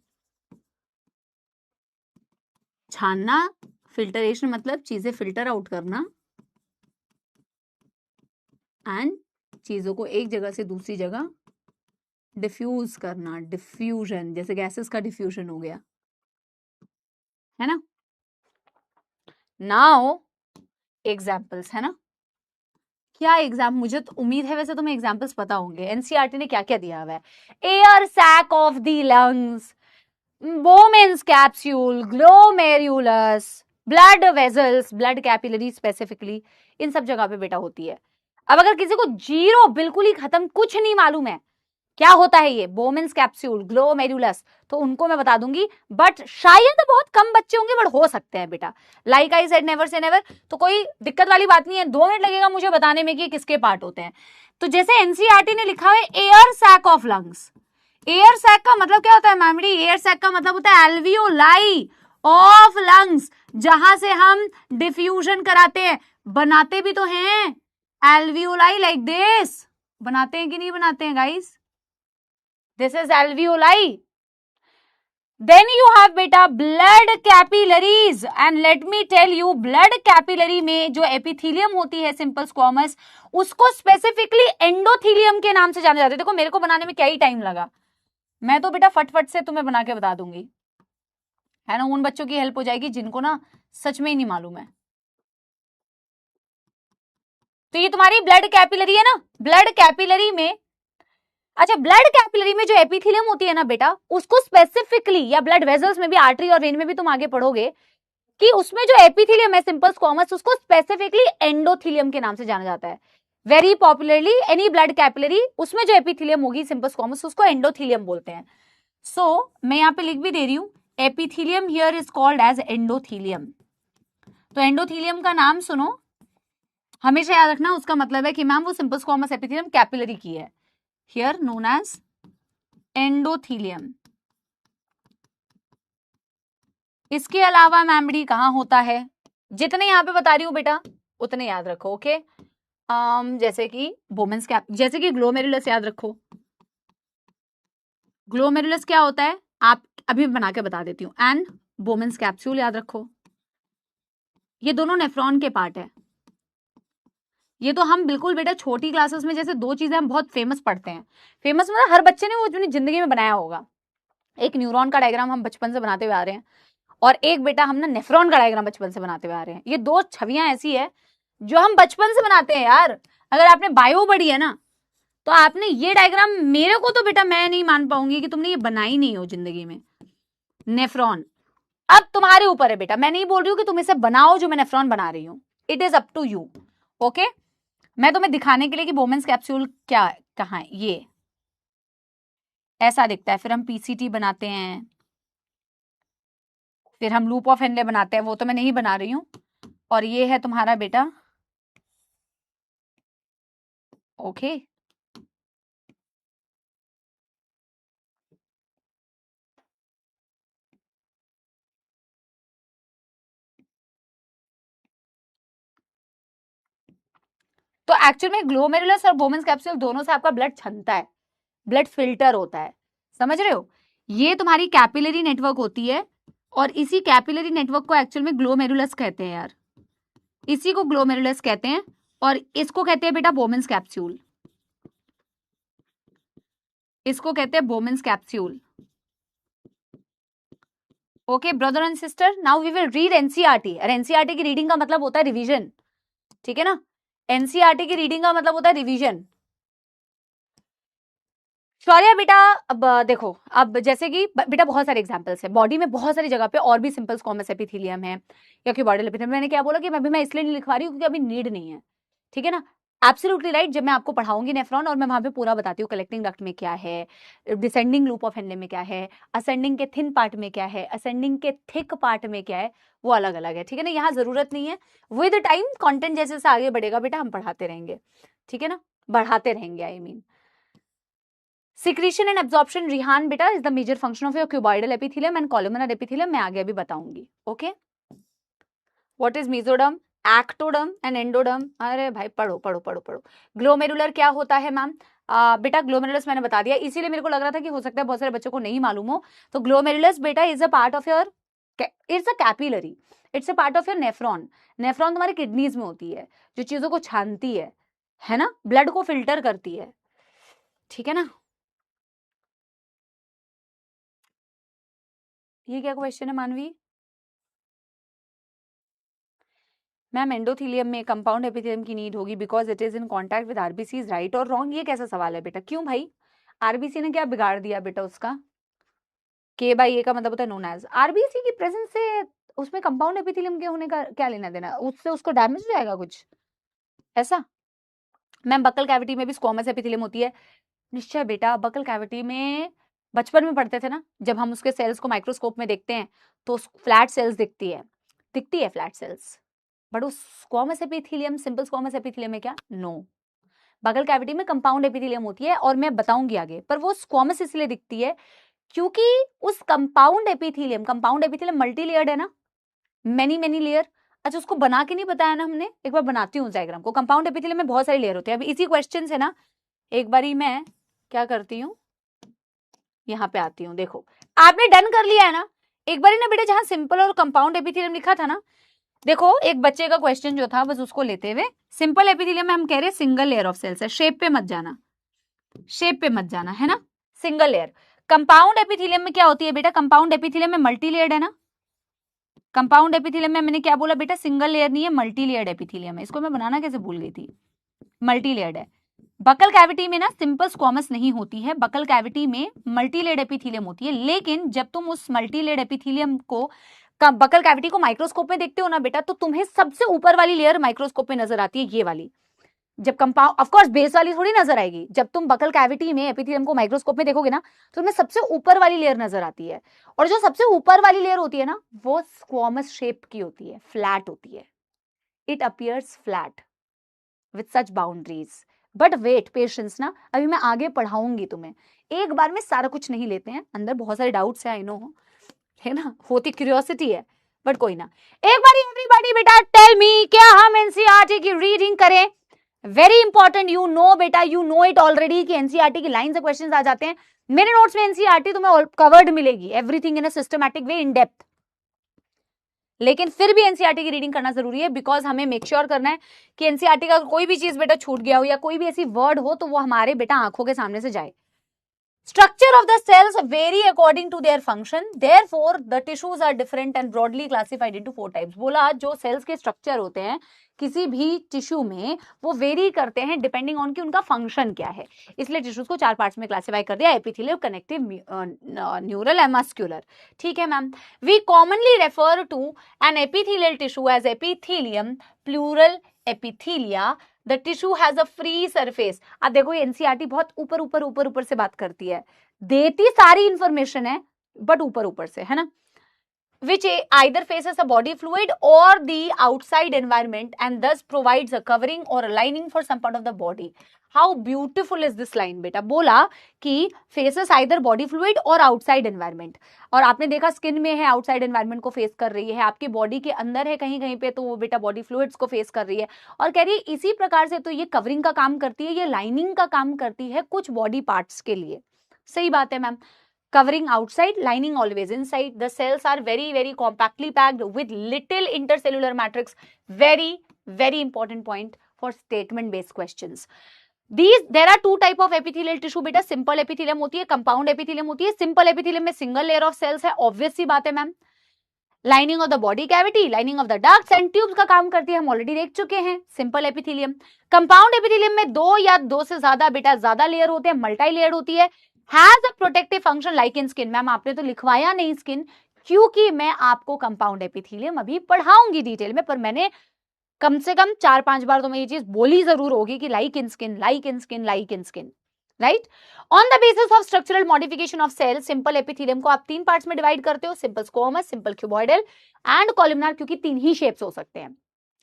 छानना, फिल्टरेशन मतलब चीजें फिल्टर आउट करना, एंड चीजों को एक जगह से दूसरी जगह डिफ्यूज करना, डिफ्यूजन, जैसे गैसेस का डिफ्यूजन हो गया, है ना। नाउ एग्जाम्पल्स, है ना, क्या एग्जाम, मुझे तो उम्मीद है वैसे तुम्हें एग्जाम्पल्स पता होंगे, एनसीईआरटी ने क्या क्या दिया हुआ है। Air sac of the lungs, Bowman's capsule, glomerulus, blood vessels, blood capillary specifically, इन सब जगह पे बेटा होती है। अब अगर किसी को जीरो, बिल्कुल ही खत्म, कुछ नहीं मालूम है क्या होता है ये बोमेन्स कैप्सूल, ग्लोमेरुलस, तो उनको मैं बता दूंगी, बट शायद बहुत कम बच्चे होंगे, बट हो सकते हैं बेटा। Like I said never say never, तो कोई दिक्कत वाली बात नहीं है, 2 मिनट लगेगा मुझे बताने में कि किसके पार्ट होते हैं। तो जैसे एनसीईआरटी ने लिखा है air sac of lungs, air sac का मतलब क्या होता है मैमड़ी, एयर सैक का मतलब होता है एल्वियोलाई ऑफ लंग्स, जहां से हम डिफ्यूजन कराते हैं, बनाते भी तो हैं एल्वियोलाई, लाइक दिस, बनाते हैं कि नहीं बनाते हैं guys, this is alveoli. Then you have बेटा blood capillaries, and let me tell you, blood capillary में जो एपिथेलियम होती है सिंपल स्क्वामस, उसको स्पेसिफिकली एंडोथेलियम के नाम से जाना जाता है। देखो मेरे को बनाने में क्या ही टाइम लगा, मैं तो बेटा फटफट से तुम्हें बना के बता दूंगी, है ना, उन बच्चों की हेल्प हो जाएगी जिनको ना सच में ही नहीं मालूम है। तो ये तुम्हारी ब्लड कैपिलरी है ना, ब्लड कैपिलरी में, अच्छा ब्लड कैपिलरी में जो एपिथेलियम होती है ना बेटा, उसको स्पेसिफिकली, या ब्लड वेजल्स में भी, आर्टरी और वेन में भी तुम आगे पढ़ोगे कि उसमें जो एपिथेलियम है सिंपल स्क्वामस, उसको स्पेसिफिकली एंडोथेलियम के नाम से जाना जाता है। Very popularly any blood capillary, उसमें जो एपिथेलियम होगी सिंपल स्क्वामस, उसको एंडोथेलियम बोलते हैं। सो मैं यहाँ पे लिख भी दे रही हूं, epithelium here is called as endothelium. तो एंडोथेलियम का नाम सुनो, हमेशा याद रखना, उसका मतलब है कि मैम वो सिंपल स्क्वामस एपिथेलियम कैपिलरी की है, here known as endothelium। इसके अलावा मैमडी कहां होता है, जितने यहां पे बता रही हूं बेटा उतने याद रखो, ओके। जैसे कि बोमेन्स कैप, जैसे कि ग्लोमेरुलस याद रखो, ग्लोमेरुलस क्या होता है आप अभी बना के बता देती हूँ, एंड बोमेन्स कैप्सूल याद रखो, ये दोनों नेफ्रॉन के पार्ट है। ये तो हम बिल्कुल बेटा छोटी क्लासेस में जैसे 2 चीजें हम बहुत फेमस पढ़ते हैं, फेमस मतलब हर बच्चे ने वो अपनी जिंदगी में बनाया होगा, एक न्यूरॉन का डायग्राम हम बचपन से बनाते हुए आ रहे हैं, और एक बेटा हम ना नेफ्रॉन का डायग्राम बचपन से बनाते हुए आ रहे हैं। ये 2 छवियां ऐसी है जो हम बचपन से बनाते हैं यार। अगर आपने बायो पढ़ी है ना, तो आपने ये डायग्राम, मेरे को तो बेटा मैं नहीं मान पाऊंगी कि तुमने ये बनाई नहीं हो जिंदगी में, नेफ्रॉन। अब तुम्हारे ऊपर है बेटा, मैं नहीं बोल रही हूँ कि तुम इसे बनाओ जो मैं नेफ्रॉन बना रही हूँ, it is up to you, okay. मैं तुम्हें दिखाने के लिए कि बोमेन्स कैप्सूल क्या कहाँ है, ये ऐसा दिखता है, फिर हम पीसीटी बनाते हैं, फिर हम लूप ऑफ हेनले बनाते हैं, वो तो मैं नहीं बना रही हूं, और ये है तुम्हारा बेटा, ओके। तो एक्चुअल में ग्लोमेरुलस और बोमेन्स कैप्सूल दोनों से आपका ब्लड छनता है, ब्लड फिल्टर होता है, समझ रहे हो। ये तुम्हारी कैपिलरी नेटवर्क होती है, और इसी कैपिलरी नेटवर्क को एक्चुअल में ग्लोमेरुलस कहते हैं यार, इसी को ग्लोमेरुलस कहते हैं, और इसको कहते हैं बेटा बोमेन्स कैप्सूल, इसको कहते हैं Bowman's capsule, okay brother and sister. Now we will read NCERT, और एनसीईआरटी की रीडिंग का मतलब होता है रिवीजन, ठीक है ना, एनसीईआरटी की रीडिंग का मतलब होता है रिवीजन। शौर्या बेटा अब देखो, अब जैसे कि बेटा बहुत सारे एग्जांपल्स है, बॉडी में बहुत सारी जगह पे और भी सिंपल स्क्वामस एपिथेलियम है, या कि बॉडी एपिथेलियम, मैंने क्या बोला कि मैं इसलिए नहीं लिखवा रही हूँ क्योंकि अभी नीड नहीं है, ठीक है ना। Absolutely right. जब मैं आपको पढ़ाऊंगी नेफ्रॉन और मैं वहां पे पूरा बताती हूँ कलेक्टिंग डक्ट में क्या है, डिसेंडिंग लूप ऑफ हेनले में क्या है, असेंडिंग के थिन पार्ट में क्या है, असेंडिंग के थिक पार्ट में क्या है, वो अलग अलग है, ठीक है ना। यहाँ जरूरत नहीं है, विद टाइम कंटेंट जैसे जैसे आगे बढ़ेगा बेटा हम पढ़ाते रहेंगे, ठीक है ना, बढ़ाते रहेंगे I mean. Secretion and absorption रिहान बेटा is the major function of your cuboidal epithelium and columnar epithelium, मैं आगे अभी बताऊंगी, okay. What is mesoderm, ectoderm and endoderm, अरे भाई पढ़ो पढ़ो पढ़ो पढ़ो। ग्लोमेरुलर क्या होता है मैम, बेटा ग्लोमेरुलस मैंने बता दिया, इसीलिए मेरे को लग रहा था कि हो सकता है बहुत सारे बच्चों को नहीं मालूम हो। तो ग्लोमेरुलस बेटा is a part of your, it's a capillary, it's a part of your nephron. Nephron तुम्हारे किडनीज में होती है, जो चीजों को छानती है ना, ब्लड को फिल्टर करती है, ठीक है ना। ये क्या क्वेश्चन है मानवी, मैम एंडोथीलियम में कंपाउंड एपिथेलियम की नीड होगी because it is in contact with RBCs, right और रॉन्ग, ये कैसा सवाल है बेटा, क्यों भाई, आरबीसी ने क्या बिगाड़ दिया बेटा उसका, के बाई ए का मतलब होता है नोन एज, आरबीसी की प्रेजेंस से उसमें कंपाउंड एपिथेलियम के होने का क्या लेना देना, उससे उसको डैमेज हो जाएगा कुछ ऐसा। मैम बकल कैविटी में भी स्क्वामस एपिथेलियम होती है, निश्चय बेटा, बकल कैविटी में बचपन में पढ़ते थे ना, जब हम उसके सेल्स को माइक्रोस्कोप में देखते हैं तो फ्लैट सेल्स दिखती है फ्लैट सेल्स, बट उस squamous epithelium, simple squamous epithelium में क्या, नो, बगल कैविटी में कंपाउंड एपिथेलियम होती है और मैं बताऊंगी आगे, पर वो स्क्वामस इसलिए दिखती है क्योंकि उस कंपाउंड एपिथेलियम मल्टी लेयर्ड है ना, मेनी लेयर। अच्छा उसको बना के नहीं बताया ना हमने, एक बार बनाती हूँ डायग्राम को। कंपाउंड एपिथेलियम में बहुत सारे लेयर होते हैं, अब इसी क्वेश्चन से ना एक बारी मैं क्या करती हूँ, यहाँ पे आती हूँ, देखो आपने डन कर लिया है ना, एक बारी ना बेटा जहां सिंपल और कंपाउंड एपिथेलियम लिखा था ना, देखो एक बच्चे का क्वेश्चन जो था बस उसको लेते हुए, सिंपल एपिथेलियम में हम कह रहे हैं सिंगल लेयर ऑफ सेल्स है, शेप पे मत जाना, शेप पे मत जाना, है ना, सिंगल लेयर। कंपाउंड एपिथेलियम में क्या होती है बेटा, कंपाउंड एपिथेलियम में मल्टी लेयर्ड है ना, कंपाउंड एपिथेलियम में मैंने क्या बोला बेटा, सिंगल लेयर नहीं है, मल्टी लेयर्ड एपिथेलियम है, इसको मैं बनाना कैसे भूल गई थी, मल्टी लेयर्ड है। बकल कैविटी में ना सिंपल स्क्वामस नहीं होती है, बकल कैविटी में मल्टी लेयर्ड एपिथेलियम होती है, लेकिन जब तुम उस मल्टी लेयर्ड एपिथेलियम को बकल कैविटी को माइक्रोस्कोप में देखते हो ना बेटा, तो तुम्हें सबसे ऊपर वाली लेयर माइक्रोस्कोप में नजर आती है, ये वाली। जब कंपाउंड ऑफ कोर्स बेस वाली थोड़ी नजर आएगी, जब तुम बकल कैविटी में एपिथेलियम को माइक्रोस्कोप में देखोगे ना तो तुम्हें सबसे ऊपर वाली लेयर नजर आती है, और जो सबसे ऊपर वाली लेयर होती है ना वो स्क्वामस शेप की होती है, फ्लैट होती है, it appears flat with such boundaries. But wait patience ना, अभी मैं आगे पढ़ाऊंगी तुम्हें, एक बार में सारा कुछ नहीं लेते हैं, अंदर बहुत सारे डाउट्स है, आई नो, है ना, होती क्यूरियोसिटी है, बट कोई ना। एक बार एवरीबॉडी बेटा टेल मी, क्या हम एनसीईआरटी की रीडिंग करें, वेरी इंपॉर्टेंट, यू नो बेटा, यू नो इट ऑलरेडी कि एनसीईआरटी की लाइन से क्वेश्चंस आ जाते हैं, मेरे नोट्स में एनसीईआरटी तुम्हें कवर्ड मिलेगी, everything in a systematic way, in depth, लेकिन फिर भी एनसीईआरटी की रीडिंग करना जरूरी है, बिकॉज हमें मेक श्योर करना है कि एनसीईआरटी का कोई भी चीज बेटा छूट गया हो या कोई भी ऐसी वर्ड हो तो वो हमारे बेटा आंखों के सामने से जाए। Structure of the cells vary according to their function. Therefore, the tissues are different and broadly classified into 4 types. बोला जो cells के structure होते हैं किसी भी टिश्यू में वो वेरी करते हैं डिपेंडिंग ऑन कि उनका फंक्शन क्या है, इसलिए टिश्यूज को 4 पार्ट्स में क्लासिफाई कर दिया, epithelial, connective, neural and muscular, ठीक है ma'am. We commonly refer to an epithelial tissue as epithelium, plural epithelia, the tissue has a free surface. अब देखो ये एनसीईआरटी बहुत ऊपर ऊपर ऊपर ऊपर से बात करती है, देती सारी इंफॉर्मेशन है बट ऊपर ऊपर से, है ना, which either faces a body fluid or the outside environment and thus provides a covering or a lining for some part of the body. How beautiful is this line बेटा, बोला कि faces either body fluid or outside environment, और आपने देखा skin में है outside environment को face कर रही है, आपकी बॉडी के अंदर है कहीं कहीं पे तो वो बेटा बॉडी फ्लूइड्स को फेस कर रही है, और कह रही है इसी प्रकार से तो ये कवरिंग का काम करती है, ये लाइनिंग का काम करती है कुछ बॉडी पार्ट्स के लिए। सही बात है ma'am, covering outside, lining always inside. The cells are very compactly packed with little intercellular matrix. Very important point for statement based questions. There are 2 type of epithelial tissue बेटा, simple epithelium होती है, compound epithelium होती है। simple epithelium में single layer of cells है, obvious सी बात है ma'am. Lining of the body cavity, lining of the ducts and tubes का काम करती है, हम ऑलरेडी देख चुके हैं, सिंपल एपिथेलियम। कंपाउंड एपिथेलियम में 2 या 2 से ज्यादा बेटा ज्यादा लेयर होते हैं, मल्टी लेयर होती है, has a protective function like in skin. Ma'am आपने तो लिखवाया नहीं स्किन, क्योंकि मैं आपको कंपाउंड एपिथेलियम अभी पढ़ाऊंगी डिटेल में, पर मैंने कम से कम 4-5 बार तुम्हें ये चीज बोली जरूर होगी कि like in skin, like in skin, like in skin, right. On the basis of structural modification of cell, simple epithelium को आप 3 पार्ट्स में डिवाइड करते हो, simple squamous, simple cuboidal and columnar, क्योंकि 3 ही शेप्स हो सकते हैं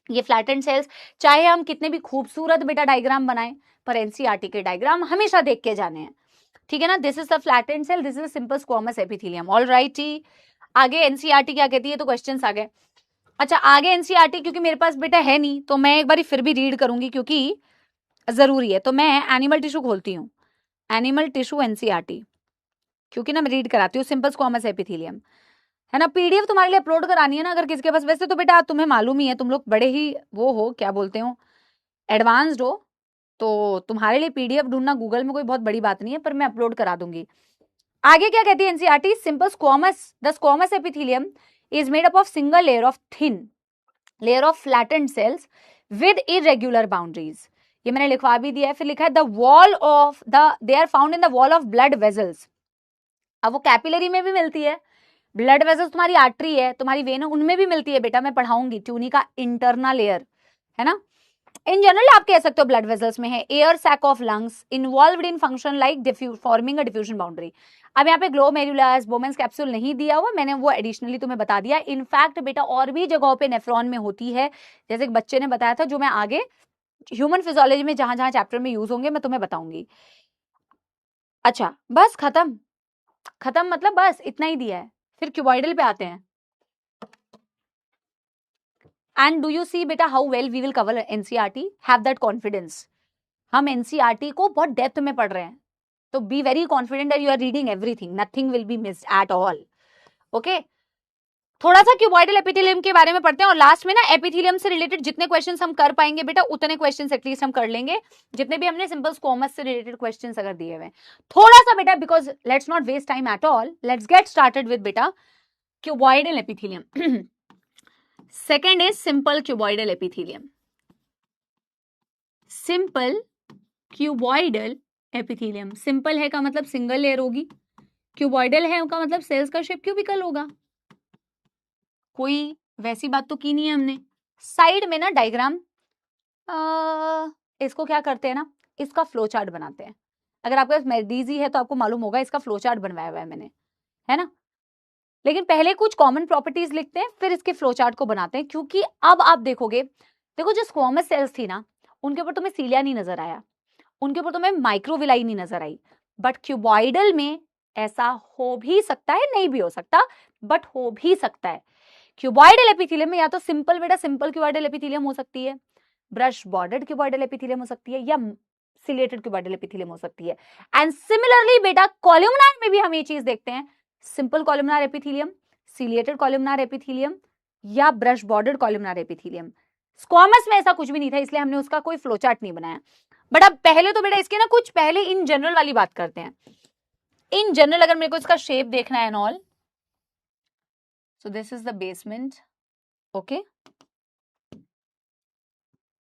ये फ्लैटेंड सेल्स। चाहे हम कितने भी खूबसूरत बेटा डायग्राम बनाएं, पर एनसीईआरटी के डायग्राम हमेशा देख के जाने हैं, ठीक है ना। This is the flattened cell, this is simple squamous epithelium, alrighty. आगे एनसीईआरटी क्या कहती है, तो क्वेश्चंस आ गए। अच्छा, आगे एनसीईआरटी क्योंकि मेरे पास बेटा है नहीं, तो मैं एक बार फिर भी रीड करूंगी क्योंकि जरूरी है। तो मैं एनिमल टिश्यू खोलती हूँ, एनिमल टिश्यू एनसीईआरटी, क्योंकि ना मैं रीड कराती हूँ सिंपल स्क्वामस एपिथेलियम, है ना। पीडीएफ तुम्हारे लिए अपलोड करानी है ना अगर किसके पास। वैसे तो बेटा तुम्हें मालूम ही है, तुम लोग बड़े ही वो हो, क्या बोलते हो, एडवांस्ड हो, तो तुम्हारे लिए पीडीएफ ढूंढना गूगल में कोई बहुत बड़ी बात नहीं है, पर मैं अपलोड करा दूंगी। आगे क्या कहती है NCERT, simple squamous, the squamous epithelium is made up of single layer of thin layer of flattened cells with irregular boundaries. ये मैंने लिखवा भी दिया है। फिर लिखा है the wall of the, they are found in the wall of blood vessels. अब वो कैपिलरी में भी मिलती है, ब्लड वेजल्स तुम्हारी आर्टरी है, तुम्हारी वेन है, उनमें भी मिलती है बेटा, मैं पढ़ाऊंगी। ट्यूनी का इंटरनल लेयर, है ना। इन जनरल आप कह सकते हो ब्लड वेजल्स में है air sac of lungs involved in function like forming a diffusion boundary. अब यहाँ पे ग्लोमेरुलस बोमेंस कैप्सूल नहीं दिया हुआ, मैंने वो एडिशनली तुम्हें बता दिया। इनफैक्ट बेटा और भी जगहों पे नेफ्रॉन में होती है, जैसे बच्चे ने बताया था, जो मैं आगे ह्यूमन फिजियोलॉजी में जहां जहां चैप्टर में यूज होंगे मैं तुम्हें बताऊंगी। अच्छा बस खत्म, खत्म मतलब बस इतना ही दिया है। फिर क्यूबॉइडल पे आते हैं। एंड डू यू सी बेटा how well we will cover NCERT, have that confidence. हम एनसीईआरटी को बहुत डेप्थ में पढ़ रहे हैं, तो be very confident that you are reading everything, nothing will be missed at all, okay. थोड़ा सा क्यूबॉइडल एपिथेलियम के बारे में पढ़ते हैं, और लास्ट में ना एपिथेलियम से रिलेटेड जितने क्वेश्चंस हम कर पाएंगे बेटा उतने क्वेश्चंस एटलीस्ट हम कर लेंगे, जितने भी हमने सिंपल स्क्वामस से रिलेटेड क्वेश्चंस अगर दिए हुए थोड़ा सा बेटा, because let's not waste time at all, let's get started with बेटा cuboidal epithelium. Second is simple cuboidal epithelium. Simple cuboidal epithelium, simple है का मतलब सिंगल लेयर होगी, क्यूबॉइडल है का मतलब सेल्स का शेप क्यूबिकल होगा। कोई वैसी बात तो की नहीं है हमने। साइड में ना डायग्राम, इसको क्या करते हैं ना, इसका फ्लो चार्ट बनाते हैं। अगर आपके पास मेडिजी है तो आपको मालूम होगा, इसका फ्लो चार्ट बनवाया हुआ है मैंने, है ना। लेकिन पहले कुछ कॉमन प्रॉपर्टीज लिखते हैं, फिर इसके फ्लो चार्ट को बनाते हैं, क्योंकि अब आप देखोगे, देखो जो स्क्वामस सेल्स थी ना, उनके ऊपर तुम्हें सीलिया नहीं नजर आया, उनके ऊपर तुम्हें माइक्रोविलाई नहीं नजर आई, बट क्यूबॉइडल में ऐसा हो भी सकता है, नहीं भी हो सकता, बट हो भी सकता है। क्यूबॉइडल एपिथेलियम में या तो सिंपल बेटा सिंपल क्यूबॉइडल एपिथेलियम हो सकती है, ब्रश बॉर्डर्ड क्यूबॉइडल एपिथेलियम हो सकती है, या सिलेटेड क्यूबॉइडल एपिथेलियम हो सकती है। एंड सिमिलरली बेटा कॉलमनार में भी हम ये चीज देखते हैं, simple columnar epithelium, ciliated columnar epithelium, या brush bordered columnar epithelium. Squamous में ऐसा कुछ भी नहीं था, इसलिए हमने उसका कोई फ्लो चार्ट नहीं बनाया। बट अब पहले तो बेटा इसके ना कुछ पहले इन जनरल वाली बात करते हैं। इन जनरल अगर मेरे को इसका शेप देखना है and all, so this is the basement, okay,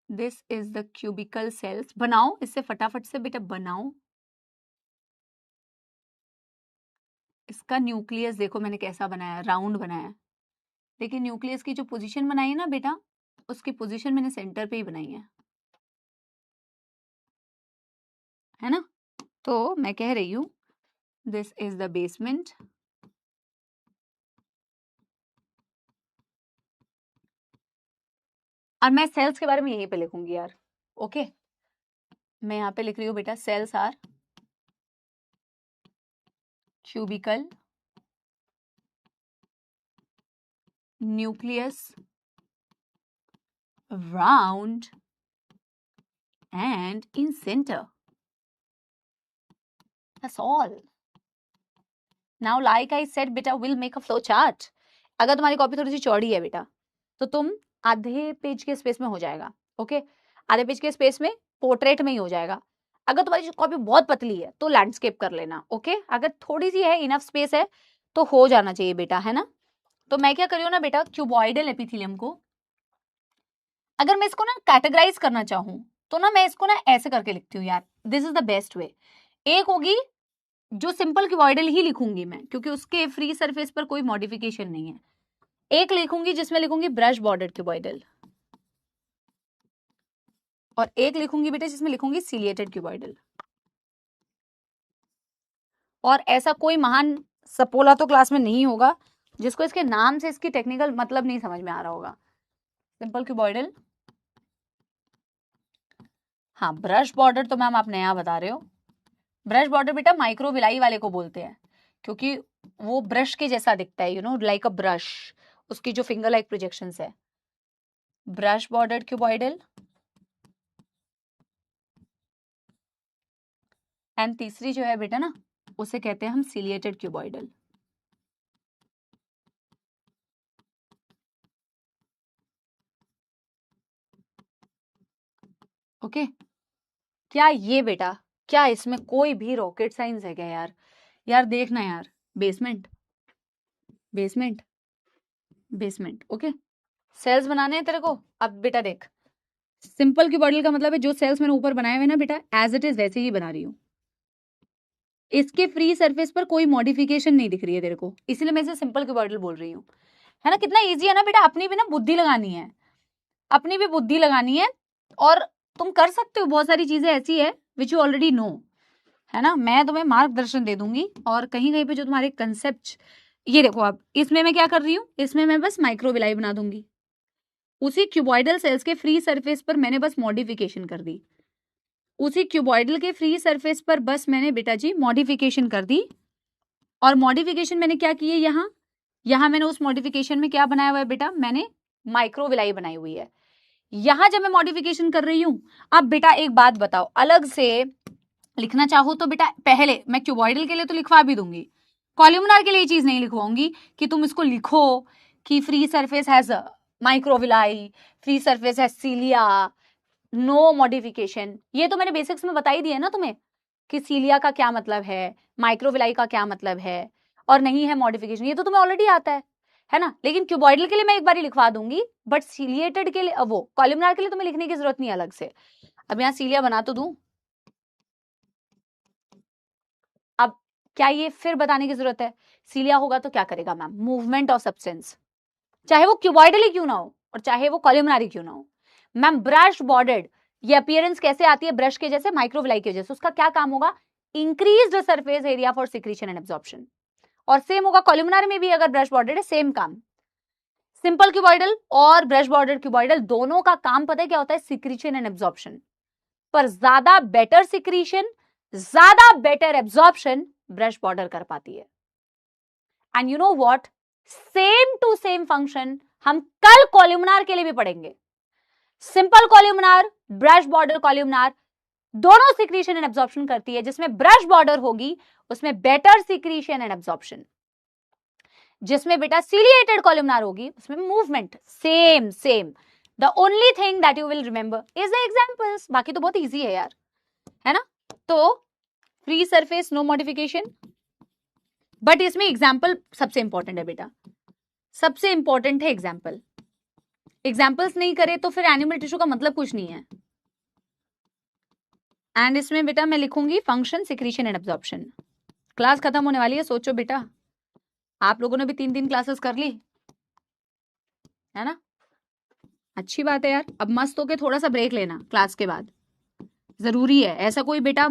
this is the cubical cells। बनाओ इससे फटाफट से बेटा बनाओ। इसका न्यूक्लियस देखो मैंने कैसा बनाया, राउंड बनाया, लेकिन न्यूक्लियस की जो पोजीशन बनाई है ना बेटा, उसकी पोजीशन मैंने सेंटर पे ही बनाई है ना। तो मैं कह रही हूं दिस इज द बेसमेंट, और मैं सेल्स के बारे में यहीं पे लिखूंगी यार, ओके। मैं यहाँ पे लिख रही हूँ बेटा cells are cubical nucleus round and in center, that's all. Now like I said beta we'll make a flow chart। अगर तुम्हारी कॉपी थोड़ी सी चौड़ी है बेटा तो तुम आधे पेज के स्पेस में हो जाएगा, ओके। आधे पेज के स्पेस में पोर्ट्रेट में ही हो जाएगा। अगर तुम्हारी कॉपी बहुत पतली है तो लैंडस्केप कर लेना, ओके। अगर थोड़ी सी है, इनफ स्पेस है, तो हो जाना चाहिए बेटा, है ना। तो मैं क्या कर रही हूँ ना बेटा, क्यूबॉइडल एपिथेलियम को अगर मैं इसको ना कैटेगराइज करना चाहूं तो ना मैं इसको ना ऐसे करके लिखती हूँ यार, this is the best way. एक होगी जो सिंपल क्यूबॉइडल ही लिखूंगी मैं, क्योंकि उसके फ्री सरफेस पर कोई मॉडिफिकेशन नहीं है। एक लिखूंगी जिसमें लिखूंगी ब्रश बॉर्डर्ड क्यूबॉइडल, और एक लिखूंगी बेटा जिसमें लिखूंगी सीलिएटेड क्यूबॉइडल। और ऐसा कोई महान सपोला तो क्लास में नहीं होगा जिसको इसके नाम से इसकी टेक्निकल मतलब नहीं समझ में आ रहा होगा। Simple cuboidal. हाँ, ब्रश बॉर्डर तो मैम आप नया बता रहे हो। ब्रश बॉर्डर बेटा माइक्रोविलाई वाले को बोलते हैं, क्योंकि वो ब्रश के जैसा दिखता है, you know, like a brush, उसकी जो फिंगर लाइक प्रोजेक्शंस है। Brush border cuboidal. एंड तीसरी जो है बेटा ना, उसे कहते हैं हम सीलिएटेड क्यूबॉइडल। ओके। क्या ये बेटा, क्या इसमें कोई भी रॉकेट साइंस है क्या यार? यार देखना यार, basement basement basement. Okay, cells बनाने हैं तेरे को। अब बेटा देख, सिंपल क्यूबॉइडल का मतलब है जो सेल्स मैंने ऊपर बनाए हुए ना बेटा, एज इट इज वैसे ही बना रही हूँ। इसके फ्री सरफेस पर कोई मॉडिफिकेशन नहीं दिख रही है तेरे को, इसीलिए मैं इसे सिंपल क्यूबॉइडल बोल रही हूँ। है ना, कितना इजी है ना बेटा। अपनी भी ना बुद्धि लगानी है, अपनी भी बुद्धि लगानी है, और तुम कर सकते हो। बहुत सारी चीजें ऐसी है विच यू ऑलरेडी नो, है ना। मैं तुम्हें मार्गदर्शन दे दूंगी, और कहीं कहीं पे जो तुम्हारे कंसेप्ट, ये देखो अब इसमें मैं क्या कर रही हूँ, इसमें मैं बस माइक्रोविलाई बना दूंगी। उसी क्यूबॉइडल सेल्स के फ्री सरफेस पर मैंने बस मॉडिफिकेशन कर दी। उसी क्यूबॉइडल के फ्री सरफेस पर बस मैंने बेटा जी मॉडिफिकेशन कर दी। और मॉडिफिकेशन मैंने क्या की है, यहां मैंने उस मॉडिफिकेशन में क्या बनाया हुआ है बेटा, मैंने माइक्रोविलाई बनाई हुई है। यहां जब मैं मॉडिफिकेशन कर रही हूं, अब बेटा एक बात बताओ, अलग से लिखना चाहो तो बेटा पहले मैं क्यूबॉइडल के लिए तो लिखवा भी दूंगी, कॉलमनार के लिए चीज नहीं लिखवाऊंगी कि तुम इसको लिखो कि free surface has microvilli, free surface has cilia, no modification. ये तो मैंने बेसिक्स में बता ही दिया है ना तुम्हें कि सीलिया का क्या मतलब है, माइक्रोविलाई का क्या मतलब है, और नहीं है मॉडिफिकेशन, ये तो तुम्हें ऑलरेडी आता है ना। लेकिन क्यूबॉइडल के लिए मैं एक बार ही लिखवा दूंगी, बट सीलिएटेड के लिए, वो कॉलमनार के लिए तुम्हें लिखने की जरूरत नहीं अलग से। अब यहाँ सीलिया बना तो दूं। अब क्या ये फिर बताने की जरूरत है? सीलिया होगा तो क्या करेगा मैम, मूवमेंट ऑफ सब्सटेंस, चाहे वो क्यूबॉइडल ही क्यों ना हो और चाहे वो कॉलमनारी क्यों ना हो। मैम ब्रश बॉर्डर्ड, ये अपीयरेंस कैसे आती है ब्रश के जैसे, माइक्रोविलाई की वजह से। उसका क्या काम होगा, increased surface area for secretion and absorption. और सेम होगा कॉलमनार में भी, अगर ब्रश बॉर्डर्ड है, सेम काम। सिंपल क्यूबॉइडल और ब्रश बॉर्डर क्यूबॉइडल दोनों का काम पता है क्या होता है, सिक्रीशन एंड एब्जॉर्प्शन। पर ज्यादा बेटर सिक्रीशन, ज्यादा बेटर एब्जॉर्प्शन ब्रश बॉर्डर कर पाती है। And you know what, same to same function हम कल कॉलमनार के लिए भी पढ़ेंगे। Simple columnar, brush border columnar, दोनों सिक्रीशन एंड एब्जॉर्प्शन करती है। जिसमें ब्रश बॉर्डर होगी उसमें बेटर सिक्रीशन एंड एब्जॉर्प्शन, जिसमें बेटा सीलिएटेड कॉलमनार होगी उसमें movement. Same same, the only thing that you will remember is the examples. बाकी तो बहुत इजी है यार, है ना। तो free surface no modification, but इसमें एग्जाम्पल सबसे इंपॉर्टेंट है बेटा, सबसे इंपॉर्टेंट है एग्जाम्पल। एग्जाम्पल्स नहीं करे तो फिर एनिमल टिश्यू का मतलब कुछ नहीं है। एंड इसमें बेटा मैं लिखूंगी function, secretion and absorption. Class खत्म होने वाली है, सोचो बेटा, आप लोगों ने भी 3 क्लासेस कर ली, है ना। अच्छी बात है यार। अब मस्त होके थोड़ा सा ब्रेक लेना क्लास के बाद, जरूरी है। ऐसा कोई बेटा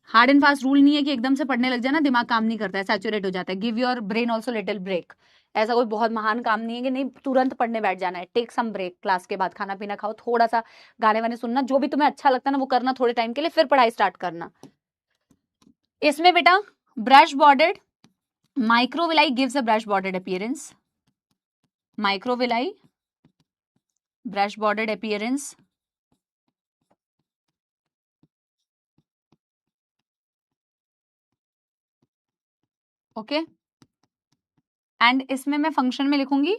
हार्ड एंड फास्ट रूल नहीं है कि एकदम से पढ़ने लग जाना, दिमाग काम नहीं करता है, सैचुरेट हो जाता है। Give your brain also little break. ऐसा कोई बहुत महान काम नहीं है कि नहीं तुरंत पढ़ने बैठ जाना है। टेक सम ब्रेक, क्लास के बाद खाना पीना खाओ, थोड़ा सा गाने वाने सुनना, जो भी तुम्हें अच्छा लगता है ना वो करना थोड़े टाइम के लिए, फिर पढ़ाई स्टार्ट करना। इसमें बेटा brush bordered microvilli gives a brush bordered appearance, microvilli brush bordered appearance. Okay, and इसमें मैं फंक्शन में लिखूंगी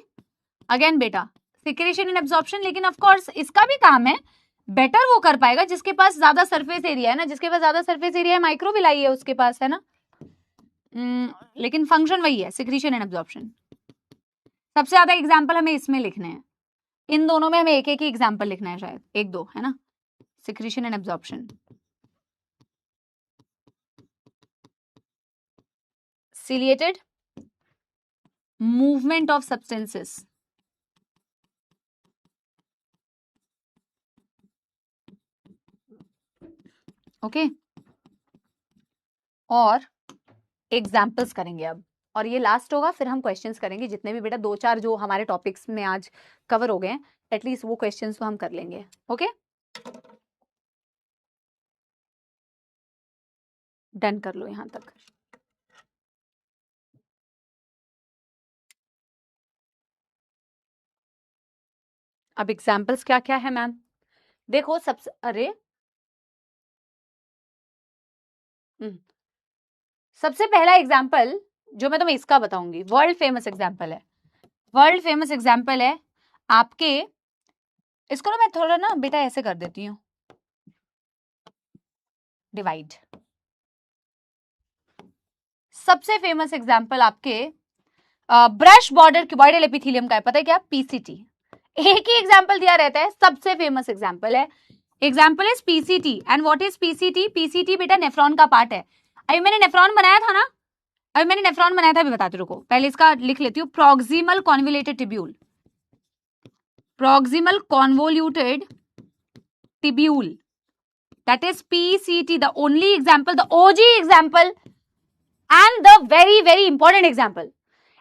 अगेन बेटा सिक्रेशन एंड एब्जॉर्प्शन। लेकिन ऑफ कोर्स इसका भी काम है, बेटर वो कर पाएगा जिसके पास ज्यादा सरफेस एरिया है ना, जिसके पास ज्यादा सरफेस एरिया है, माइक्रोविलाई है उसके पास, है ना। लेकिन फंक्शन वही है, सिक्रीशन एंड एब्जॉर्प्शन। सबसे ज्यादा एग्जाम्पल हमें इसमें लिखने हैं, इन दोनों में हमें एक एक ही एग्जाम्पल लिखना है, शायद एक दो, है ना। Secretion and absorption, ciliated, movement of substances, okay, और एग्जाम्पल्स करेंगे अब, और ये लास्ट होगा, फिर हम क्वेश्चंस करेंगे। जितने भी बेटा 2-4 जो हमारे टॉपिक्स में आज कवर हो गए हैं, एटलीस्ट वो क्वेश्चंस तो हम कर लेंगे। ओके, डन कर लो यहां तक। अब एग्जाम्पल्स क्या क्या है मैम? देखो सबसे, अरे सबसे पहला एग्जाम्पल जो मैं तुम्हें इसका बताऊंगी, वर्ल्ड फेमस एग्जाम्पल है, वर्ल्ड फेमस एग्जाम्पल है आपके, इसको ना मैं थोड़ा ना बेटा ऐसे कर देती हूँ, डिवाइड। सबसे फेमस एग्जाम्पल आपके ब्रश बॉर्डर क्यूबॉइडल एपिथेलियम का है, पता है क्या? पीसीटी। एक ही एग्जाम्पल दिया रहता है, सबसे फेमस एग्जाम्पल है, example is PCT. And what is PCT? PCT बेटा नेफ्रॉन का पार्ट है। अभी मैंने नेफ्रॉन बनाया था ना, अभी मैंने नेफ्रॉन बनाया था, अभी बताते रुको, पहले इसका लिख लेती हूँ, proximal convoluted tubule, proximal convoluted tubule, that is PCT, the only example, the OG example and the very very important example.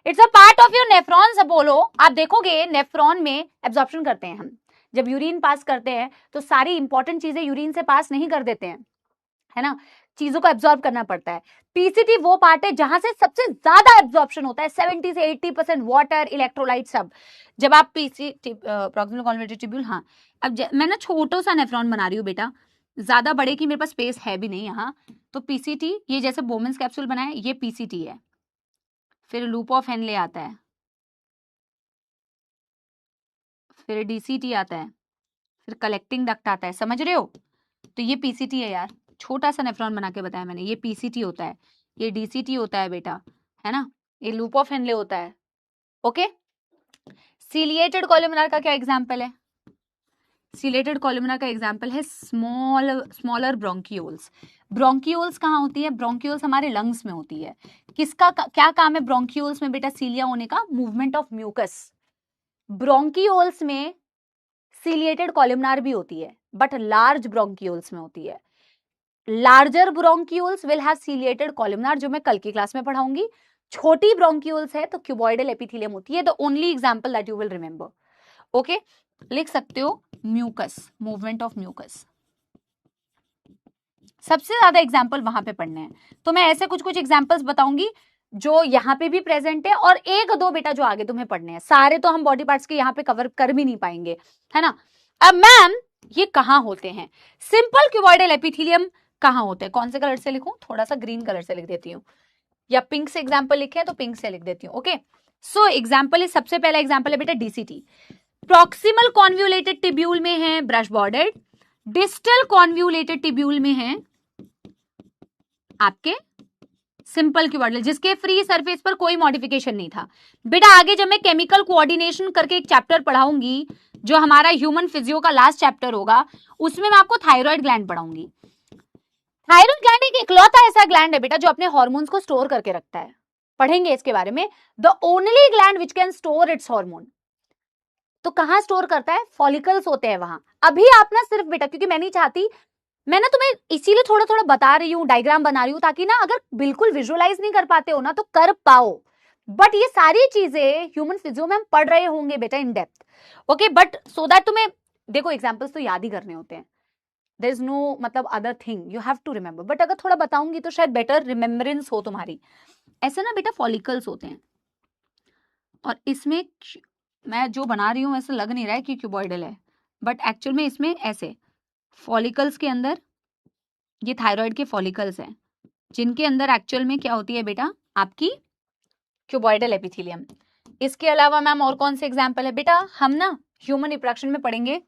It's a part of your nephrons Apollo. आप देखोगे नेफ्रॉन में एब्जॉर्प्शन करते हैं हम, जब यूरिन पास करते हैं तो सारी इंपॉर्टेंट चीजें यूरिन से पास नहीं कर देते हैं, है ना, चीजों को एब्जॉर्ब करना पड़ता है। पीसीटी वो पार्ट है जहां से सबसे ज्यादा एब्जॉर्प्शन होता है, 70 से 80% वाटर, इलेक्ट्रोलाइट सब। जब आप पीसीटी प्रोक्सिमल कॉन्वोल्यूटेड ट्यूब्यूल, हाँ, अब मैं ना छोटा सा नेफ्रॉन बना रही हूँ बेटा, ज्यादा बड़े की मेरे पास स्पेस है भी नहीं यहाँ, तो पीसीटी, ये जैसे बोमेंस कैप्सूल बनाए, ये पीसीटी है, फिर लूप ऑफ हेनले आता है, फिर डीसीटी आता है, फिर कलेक्टिंग डक्ट आता है, समझ रहे हो? तो ये पीसीटी है यार, छोटा सा नेफ्रॉन बना के बताया मैंने, ये पीसीटी होता है, ये डीसीटी होता है बेटा, है ना, ये लूप ऑफ हेनले होता है। ओके, सीलिएटेड कॉलमनार का क्या एग्जांपल है? सीलिएटेड कॉलमनार का एग्जांपल है स्मॉलर ब्रोंकियोल्स। ब्रोंकियोल्स कहाँ होती है? ब्रोंकियोल्स हमारे लंग्स में होती है। किसका क्या काम है ब्रोंकियोल्स में बेटा? सीलिया होने का, मूवमेंट ऑफ म्यूकस। ब्रोंकियोल्स में सीलिएटेड कॉलमनार भी होती है, बट लार्ज ब्रोंकियोल्स में होती है। Larger bronchioles will have ciliated columnar, जो मैं कल की क्लास में पढ़ाऊंगी। छोटी ब्रोंकियोल्स है तो क्यूबॉइडल एपिथेलियम होती है, the only example that you will remember. Okay, लिख सकते हो म्यूकस, मूवमेंट ऑफ म्यूकस, सबसे ज्यादा एग्जांपल वहां पे पढ़ने हैं। तो मैं ऐसे कुछ कुछ एग्जांपल्स बताऊंगी जो यहाँ पे भी प्रेजेंट है, और एक दो बेटा जो आगे तुम्हें पढ़ने हैं, सारे तो हम बॉडी पार्ट्स के यहाँ पे कवर कर भी नहीं पाएंगे, है ना। अब मैम ये कहाँ होते हैं? सिंपल क्यूबॉइडल एपिथेलियम कहाँ होते हैं? कौन से कलर से लिखूं? थोड़ा सा ग्रीन कलर से लिख देती हूँ, या पिंक से एग्जाम्पल लिखे तो पिंक से लिख देती हूँ। ओके, सो एग्जाम्पल इज, सबसे पहला एग्जाम्पल है बेटा डीसीटी। प्रॉक्सिमल कॉन्व्यूलेटेड टिब्यूल में है brush border, distal convoluted tubule में है आपके सिंपल क्यूबॉइडल, जिसके फ्री सरफेस पर कोई मॉडिफिकेशन नहीं था। बेटा आगे जब मैं केमिकल कोऑर्डिनेशन करके एक चैप्टर पढ़ाऊंगी, जो हमारा ह्यूमन फिजियो का लास्ट चैप्टर होगा, उसमें मैं आपको थायराइड ग्लैंड पढ़ाऊंगी। थायराइड ग्लैंड एक इकलौता ऐसा ग्लैंड है बेटा जो अपने हार्मोन्स को स्टोर करके रखता है, पढ़ेंगे इसके बारे में। The only gland which can store it's hormone. तो कहां स्टोर करता है? फॉलिकल्स होते हैं वहां। अभी आप ना सिर्फ बेटा, क्योंकि मैं नहीं चाहती, मैं ना तुम्हें इसीलिए थोड़ा थोड़ा बता रही हूँ, डायग्राम बना रही हूँ, ताकि ना अगर बिल्कुल विजुअलाइज नहीं कर पाते हो ना तो कर पाओ। बट ये सारी चीजें ह्यूमन फिजियो में हम पढ़ रहे होंगे बेटा in depth. Okay, but so that तुम्हें, देखो एग्जाम्पल्स तो याद ही करने होते हैं, देयर इज नो मतलब other thing you have to remember, but अगर थोड़ा बताऊंगी तो शायद बेटर रिमेम्बरेंस हो तुम्हारी। ऐसे ना बेटा फॉलिकल्स होते हैं, और इसमें मैं जो बना रही हूँ ऐसा लग नहीं रहा है कि क्यूबॉइडल है, बट एक्चुअल में इसमें ऐसे फॉलिकल्स के अंदर ये थायराइड के फॉलिकल्स हैं, जिनके अंदर एक्चुअल में क्या होती है बेटा? आपकी क्यूबॉइडल एपिथेलियम। इसके अलावा मैम और कौन से एग्जाम्पल है बेटा? हम ना ह्यूमन रिप्रोडक्शन में पढ़ेंगे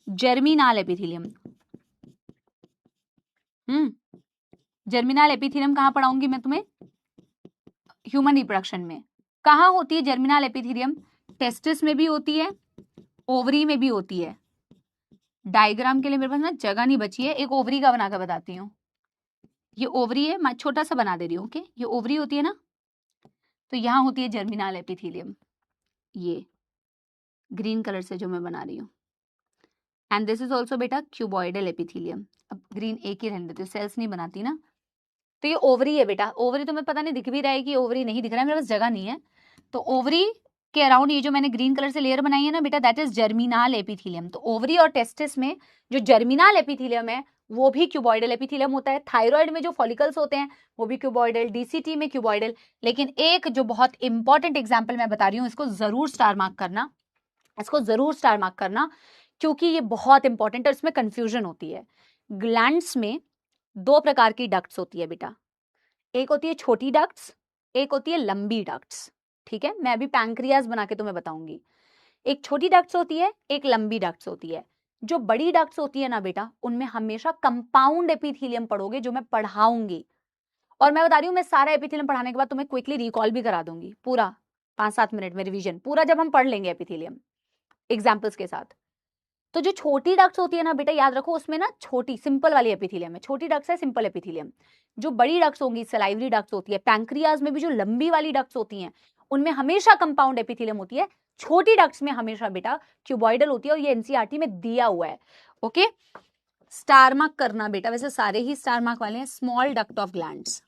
जर्मिनाल एपिथेलियम। जर्मिनाल एपिथेलियम कहाँ पढ़ाऊंगी मैं तुम्हें? ह्यूमन रिप्रोडक्शन में। कहाँ होती है जर्मिनाल एपिथेलियम? टेस्टिस में भी होती है, ओवरी में भी होती है। डायग्राम के लिए मेरे पास ना जगह नहीं बची है, एक ओवरी का बनाकर बताती हूँ। ये ओवरी है, मैं छोटा सा बना दे रही हूँ। ओके, ये ओवरी होती है ना, तो यहाँ होती है जर्मिनाल एपिथेलियम, ये ग्रीन कलर से जो मैं बना रही हूँ। एंड दिस इज ऑल्सो बेटा क्यूबॉइडल एपिथीलियम। अब ग्रीन एक ही रहने देते हो, सेल्स नहीं बनाती ना। तो ये ओवरी है बेटा, ओवरी तो मैं पता नहीं दिख भी रहा है कि ओवरी नहीं दिख रहा है, मेरे पास जगह नहीं है। तो ओवरी के अराउंड ये जो मैंने ग्रीन कलर से लेयर बनाई है ना बेटा, दैट इज जर्मिनाल एपिथीलियम। तो ओवरी और टेस्टिस में जो जर्मिनाल एपिथीलियम है वो भी क्यूबॉइडल एपिथीलियम होता है। थायराइड में जो फॉलिकल्स होते हैं वो भी क्यूबॉइडल, डीसीटी में क्यूबॉइडल। लेकिन एक जो बहुत इंपॉर्टेंट एग्जाम्पल मैं बता रही हूँ, इसको जरूर स्टार मार्क करना, इसको जरूर स्टार मार्क करना, क्योंकि ये बहुत इंपॉर्टेंट है, इसमें कंफ्यूजन होती है। ग्लैंड्स में दो प्रकार की डक्ट्स होती है बेटा, एक होती है छोटी डक्ट्स, एक होती है लंबी डक्ट्स। ठीक है, मैं अभी पैंक्रियाज बना के तुम्हें बताऊंगी। एक छोटी डक्ट्स होती है, एक लंबी डक्ट्स होती है। जो बड़ी डक्ट्स होती है ना बेटा, उनमें हमेशा कंपाउंड एपिथीलियम पढ़ोगे, जो मैं पढ़ाऊंगी। और मैं बता रही हूँ, मैं सारा एपिथीलियम पढ़ाने के बाद तुम्हें क्विकली रिकॉल भी करा दूंगी, पूरा 5-7 मिनट में रिवीजन पूरा, जब हम पढ़ लेंगे एपिथीलियम एग्जाम्पल्स के साथ। तो जो छोटी डक्ट्स होती है ना बेटा, याद रखो, उसमें ना छोटी सिंपल वाली एपिथीलियम है, छोटी डक्ट्स है सिंपल एपिथीलियम। जो बड़ी डक्ट्स होंगी सलाइवरी डक्ट्स होती है। पैंक्रियाज में भी जो लंबी वाली डक्ट्स होती हैं उनमें हमेशा कंपाउंड एपिथीलियम होती है। छोटी डक्ट्स में हमेशा बेटा क्यूबॉइडल होती है, और ये एनसीईआरटी में दिया हुआ है। ओके, स्टार मार्क करना बेटा, वैसे सारे ही स्टार मार्क वाले हैं। Small duct of glands,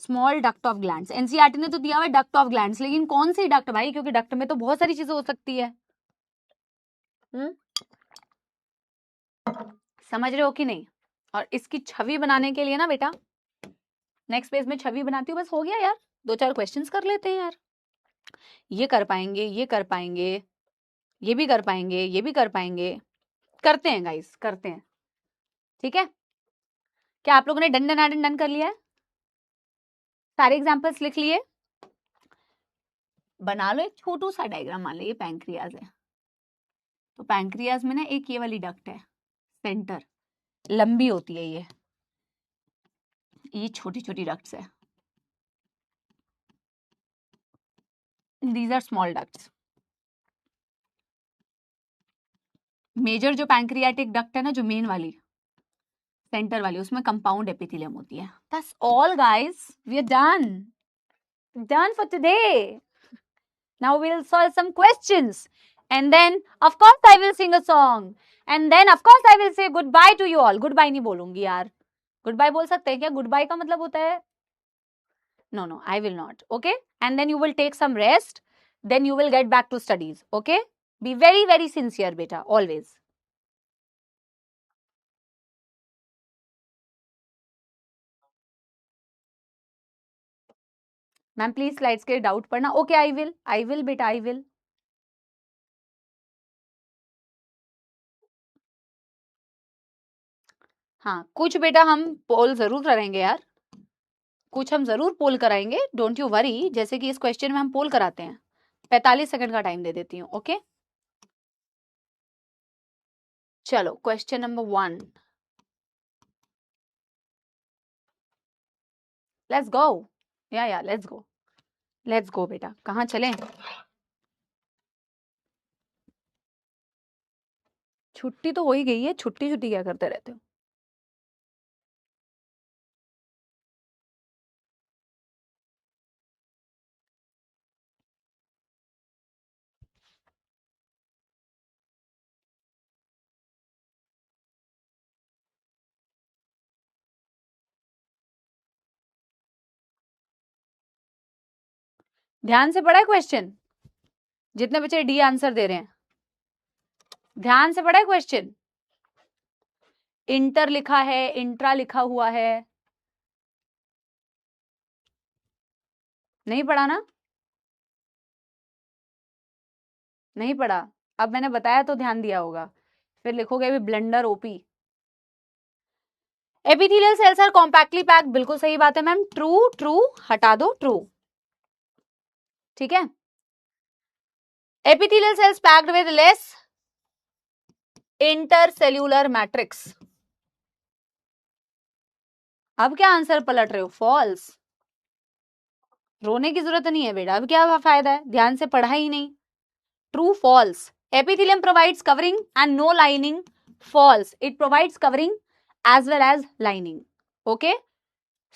small duct of glands, NCERT ने तो दिया हुआ है डक्ट ऑफ ग्लैंड्स, लेकिन कौन सी डक्ट भाई, क्योंकि डक्ट में तो बहुत सारी चीजें हो सकती है। समझ रहे हो कि नहीं? और इसकी छवि बनाने के लिए ना बेटा, नेक्स्ट पेज में छवि बनाती हूँ, बस हो गया यार, 2-4 क्वेश्चंस कर लेते हैं यार। ये कर पाएंगे, ये कर पाएंगे, ये भी कर पाएंगे, ये भी कर पाएंगे, करते हैं गाइस, करते हैं। ठीक है, क्या आप लोगों ने डन डन डन डन कर लिया है? सारे एग्जाम्पल्स लिख लिए? बना लो एक छोटू सा डायग्राम। मान लो ये पैंक्रियाज है, तो पैंक्रियाज में ना एक ये वाली डक्ट है सेंटर, लंबी होती है ये छोटी छोटी डक्ट्स है, these are small ducts. Major जो पैंक्रियाटिक डक्ट है ना, जो मेन वाली सेंटर वाली, उसमें कंपाउंड एपिथेलियम होती है। That's all guys, we are done for today. Now we will solve some questions and then of course I will sing a song and then of course I will say goodbye to you all. Goodbye नहीं बोलूंगी यार, good bye बोल सकते हैं क्या? Good bye का मतलब होता है no no, I will not. Okay, and then you will take some rest, then you will get back to studies. Okay, be very very sincere beta, always. Ma'am please slides के doubt पढ़ना। Okay, I will बेटा, I will. हाँ, कुछ बेटा हम पोल जरूर करेंगे यार, कुछ हम जरूर पोल कराएंगे, डोंट यू वरी। जैसे कि इस क्वेश्चन में हम पोल कराते हैं, 45 सेकंड का टाइम दे देती हूँ। ओके, चलो क्वेश्चन नंबर 1, लेट्स गो। या लेट्स गो बेटा, कहाँ चलें? छुट्टी तो हो ही गई है, छुट्टी छुट्टी क्या करते रहते हो? ध्यान से पढ़ा है क्वेश्चन? जितने बच्चे डी आंसर दे रहे हैं, ध्यान से पढ़ा है क्वेश्चन? इंटर लिखा है, इंट्रा लिखा हुआ है, नहीं पढ़ा ना? नहीं पढ़ा? अब मैंने बताया तो ध्यान दिया होगा, फिर लिखोगे अभी ब्लेंडर ओपी। Epithelial cells are compactly packed, बिल्कुल सही बात है मैम, ट्रू ट्रू, हटा दो ट्रू। ठीक है, epithelial cells packed with less intercellular matrix. अब क्या आंसर पलट रहे हो? फॉल्स। रोने की जरूरत नहीं है बेटा, अब क्या फायदा है, ध्यान से पढ़ा ही नहीं। True, false. epithelium provides covering and no lining. False, it provides covering as well as lining. Okay,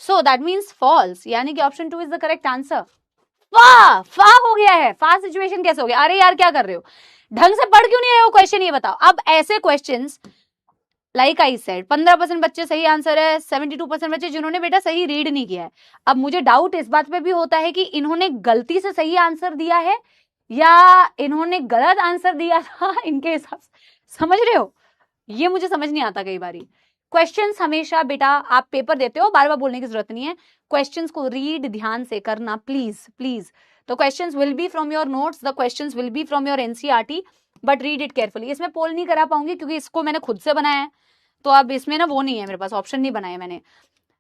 so that means false, यानी कि option 2 is the correct answer. फा हो गया है, फा सिचुएशन कैसे हो गया? अरे यार क्या कर रहे हो, ढंग से पढ़ क्यों नहीं रहे हो क्वेश्चन, ये बताओ। अब ऐसे क्वेश्चंस लाइक आई सेड 15% बच्चे सही आंसर है, 72% बच्चे जिन्होंने बेटा सही रीड नहीं किया है। अब मुझे डाउट इस बात पे भी होता है कि इन्होंने गलती से सही आंसर दिया है या इन्होंने गलत आंसर दिया था इनके हिसाब से, समझ रहे हो? ये मुझे समझ नहीं आता कई बारी। क्वेश्चंस हमेशा बेटा आप पेपर देते हो, बार बार बोलने की जरूरत नहीं है, क्वेश्चंस को रीड ध्यान से करना प्लीज प्लीज। तो questions will be from your notes, the questions will be from your NCERT, but read it carefully. इसमें पोल नहीं करा पाऊंगी क्योंकि इसको मैंने खुद से बनाया है, तो अब इसमें ना वो नहीं है, मेरे पास ऑप्शन नहीं बनाया मैंने।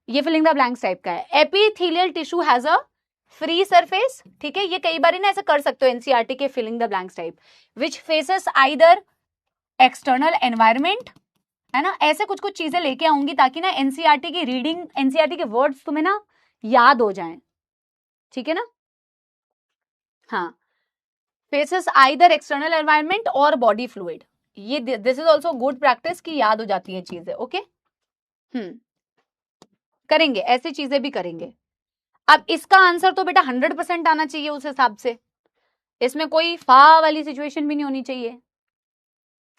ये फिलिंग द ब्लैंक्स टाइप का है। Epithelial tissue has a free surface, ठीक है, ये कई बार ना ऐसा कर सकते हो एनसीईआरटी के filling the blanks type, which faces either external environment, है ना, ऐसे कुछ कुछ चीजें लेके आऊंगी ताकि ना एनसीईआरटी की रीडिंग, एनसीईआरटी के वर्ड्स तुम्हें ना याद हो जाएं, ठीक है ना। हाँ, फेसेस आइदर एक्सटर्नल एनवायरमेंट और बॉडी फ्लूइड, ये this is also good practice की याद हो जाती है चीजें, ओके। करेंगे, ऐसी चीजें भी करेंगे। अब इसका आंसर तो बेटा 100% आना चाहिए उस हिसाब से, इसमें कोई फा वाली सिचुएशन भी नहीं होनी चाहिए।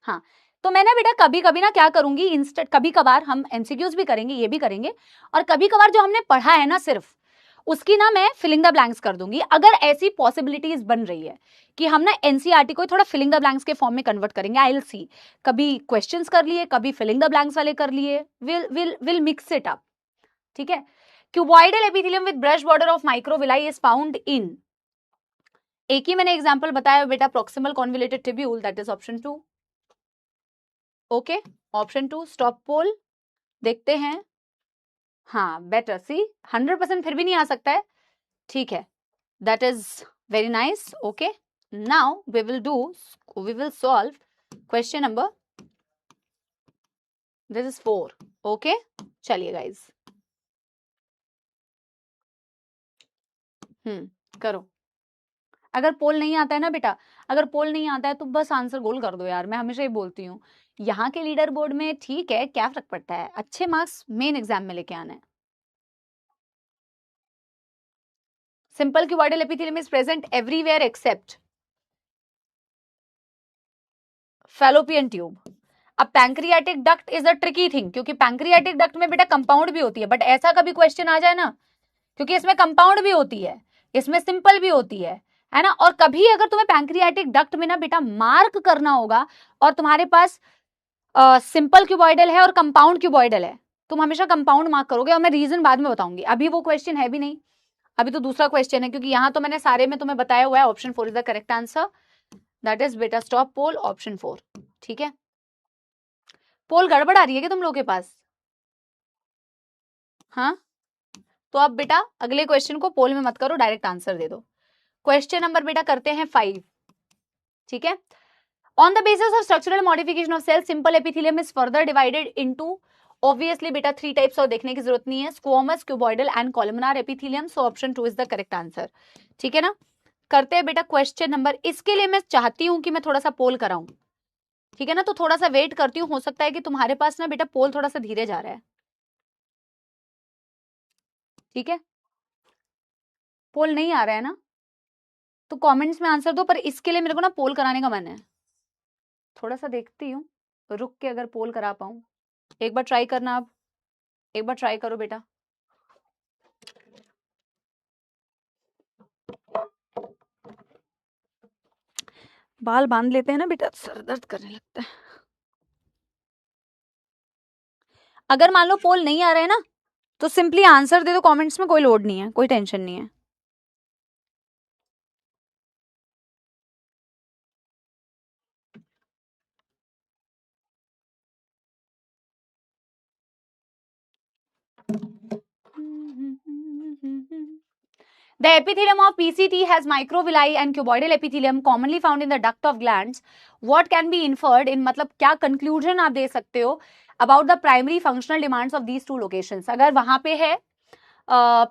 हाँ, तो मैं ना बेटा कभी कभी ना क्या करूंगी, इंस्टेंट कभी कभार हम एमसीक्यूज भी करेंगे, ये भी करेंगे, और कभी कभार जो हमने पढ़ा है ना सिर्फ उसकी ना मैं फिलिंग द ब्लैंक्स कर दूंगी। अगर ऐसी पॉसिबिलिटीज बन रही है कि हम ना एनसीईआरटी को थोड़ा फिलिंग द ब्लैंक्स के फॉर्म में कन्वर्ट करेंगे, आई विल सी, कभी क्वेश्चंस कर लिए, कभी फिलिंग द ब्लैंक्स वाले कर लिए, विल मिक्स इट अप, ठीक है। Cuboidal epithelium with brush border of microvilli is found in, एक ही मैंने एग्जांपल बताया बेटा, proximal convoluted tubule, that is option 2, okay, option 2 stop poll. देखते हैं, हाँ बेटर, सी 100% फिर भी नहीं आ सकता है, ठीक है, that is very nice, okay. Now we will solve question number, this is 4, okay. चलिए गाइज, करो। अगर पोल नहीं आता है ना बेटा, अगर पोल नहीं आता है तो बस आंसर गोल कर दो यार, मैं हमेशा ही बोलती हूँ, यहाँ के लीडर बोर्ड में ठीक है क्या फर्क पड़ता है, अच्छे मार्क्स मेन एग्जाम में लेके आना है। Simple cuboidal epithelium is present everywhere except fallopian tube. अब pancreatic duct is a tricky thing, क्योंकि पैंक्रियाटिक डक्ट में बेटा कंपाउंड भी होती है, बट ऐसा कभी क्वेश्चन आ जाए ना, क्योंकि इसमें कंपाउंड भी होती है, इसमें सिंपल भी होती है ना, और कभी अगर तुम्हें पैंक्रियाटिक डक्ट में ना बेटा मार्क करना होगा और तुम्हारे पास सिंपल क्यूबॉइडल है और कंपाउंड क्यूबॉइडल है, तुम हमेशा कंपाउंड मार्क करोगे, और मैं रीजन बाद में बताऊंगी, अभी वो क्वेश्चन है भी नहीं, अभी तो दूसरा क्वेश्चन है, क्योंकि यहां तो मैंने सारे में तुम्हें बताया हुआ है option 4 is the correct answer, that is बेटा स्टॉप पोल ऑप्शन 4, ठीक है। पोल गड़बड़ आ रही है क्या तुम लोगों के पास? हाँ, तो अब बेटा अगले क्वेश्चन को पोल में मत करो, डायरेक्ट आंसर दे दो। क्वेश्चन नंबर बेटा करते हैं 5, ठीक है। On the basis of structural modification of cell, simple epithelium is further divided into, obviously बेटा 3 टाइप्स, और देखने की जरूरत नहीं है, squamous, cuboidal and columnar epithelium, so option 2 is the correct answer, ठीक है ना। करते हैं बेटा क्वेश्चन नंबर, इसके लिए मैं चाहती हूं कि मैं थोड़ा सा पोल कराऊं, ठीक है ना, तो थोड़ा सा वेट करती हूँ, हो सकता है कि तुम्हारे पास ना बेटा पोल थोड़ा सा धीरे जा रहा है, ठीक है, पोल नहीं आ रहा है ना, तो कमेंट्स में आंसर दो, पर इसके लिए मेरे को ना पोल कराने का मन है, थोड़ा सा देखती हूँ रुक के अगर पोल करा पाऊं, एक बार ट्राई करना, आप एक बार ट्राई करो बेटा। बाल बांध लेते हैं ना बेटा, सर दर्द करने लगता है। अगर मान लो पोल नहीं आ रहा है ना, तो सिंपली आंसर दे दो कमेंट्स में, कोई लोड नहीं है, कोई टेंशन नहीं है। The epithelium of PCT has microvilli and cuboidal epithelium commonly found in the duct of glands. What can be inferred in, मतलब क्या conclusion आप दे सकते हो about the primary functional demands of these two locations? अगर वहां पे है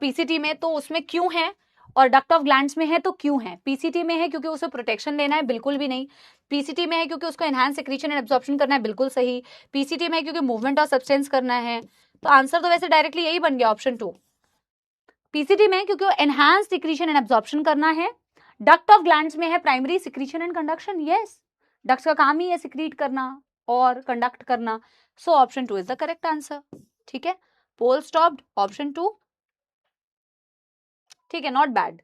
PCT में तो उसमें क्यों है, और डक्ट ऑफ ग्लैंड्स में है तो क्यों है? पीसीटी में है क्योंकि उसे प्रोटेक्शन देना है, बिल्कुल भी नहीं। पीसीटी में है क्योंकि उसको एनहांस सेक्रीशन एंड एब्जॉर्प्शन करना है, बिल्कुल सही। पीसीटी में है क्योंकि मूवमेंट ऑफ सब्सटेंस करना है, तो आंसर तो वैसे डायरेक्टली यही बन गया ऑप्शन 2। पीसीटी में क्योंकि एनहांस सिक्रीशन एंड एब्जॉर्प्शन करना है, डक्ट ऑफ ग्लैंड्स में है primary secretion and conduction, yes ducts का काम ही है सिक्रीट करना और कंडक्ट करना, सो option 2 is the correct answer, ठीक है। पोल स्टॉप्ड, ऑप्शन 2, ठीक है, नॉट बैड,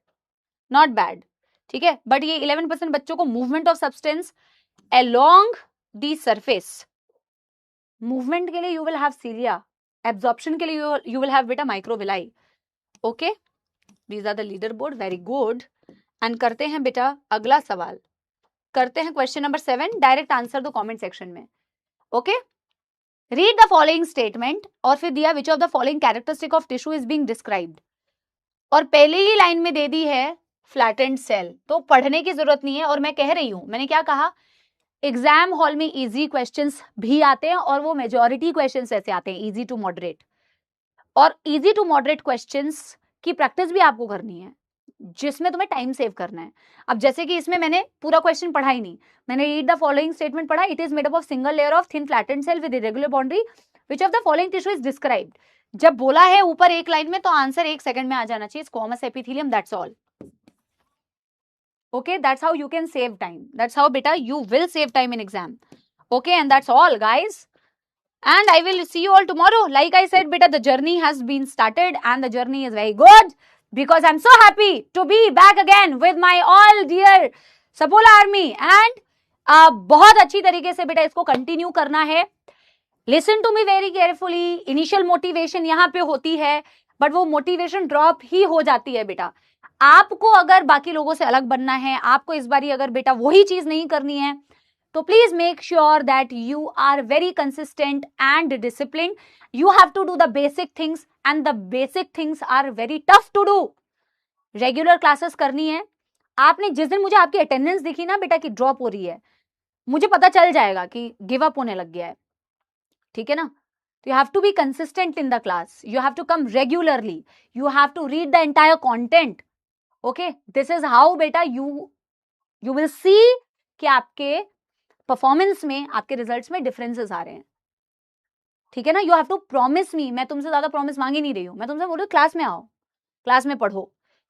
नॉट बैड, ठीक है। बट ये 11% बच्चों को movement of substance along the surface, movement के लिए you will have cilia, absorption के लिए यू विल हैव बेटा microvilli, okay. These are the leader board, very good. And करते हैं बेटा अगला सवाल, करते हैं क्वेश्चन नंबर 7, डायरेक्ट आंसर दो कमेंट सेक्शन में, okay. Read the following statement, और फिर दिया which of the following characteristic of tissue is being described, और पहले ही लाइन में दे दी है फ्लैटेंड सेल, तो पढ़ने की जरूरत नहीं है। और मैं कह रही हूं, मैंने क्या कहा, एग्जाम हॉल में इजी क्वेश्चंस भी आते हैं और वो मेजॉरिटी क्वेश्चंस ऐसे आते हैं इजी टू मॉडरेट, और इजी टू मॉडरेट क्वेश्चंस की प्रैक्टिस भी आपको करनी है जिसमें तुम्हें टाइम सेव करना है। अब जैसे कि इसमें मैंने पूरा क्वेश्चन पढ़ा ही नहीं, मैंने रीड द फॉलोइंग स्टेटमेंट पढ़ा, it is made up of single layer of thin flattened cell with irregular boundary, which of the following tissue is described. जब बोला है ऊपर एक लाइन में तो आंसर 1 सेकंड में आ जाना चाहिए, squamous epithelium, that's all, okay, that's how you can save time, that's how beta you will save time in exam, okay, and that's all guys, and I will see you all tomorrow. Like I said beta, the journey has been started and the journey is very good because I'm so happy to be back again with my all dear Sapola army, and बहुत अच्छी तरीके से बेटा इसको continue करना है। Listen to me very carefully, initial motivation यहाँ पे होती है बट वो मोटिवेशन ड्रॉप ही हो जाती है बेटा। आपको अगर बाकी लोगों से अलग बनना है, आपको इस बारी अगर बेटा वही चीज नहीं करनी है, तो please make sure that you are very consistent and discipline. You have to do the basic things and the basic things are very tough to do. Regular classes करनी है। आपने जिस दिन मुझे आपकी अटेंडेंस दिखी ना बेटा कि ड्रॉप हो रही है, मुझे पता चल जाएगा कि गिव अप होने लग गया है, ठीक है ना। तो you have to be consistent in the class, you have to come regularly, you have to read the entire content, okay. This is how बेटा यू विल सी कि आपके परफॉर्मेंस में, आपके रिजल्ट्स में डिफरेंसेस आ रहे हैं, ठीक है ना। You have to promise me, मैं तुमसे ज्यादा प्रॉमिस मांग ही नहीं रही हूं, मैं तुमसे बोल रही हूँ क्लास में आओ, क्लास में पढ़ो,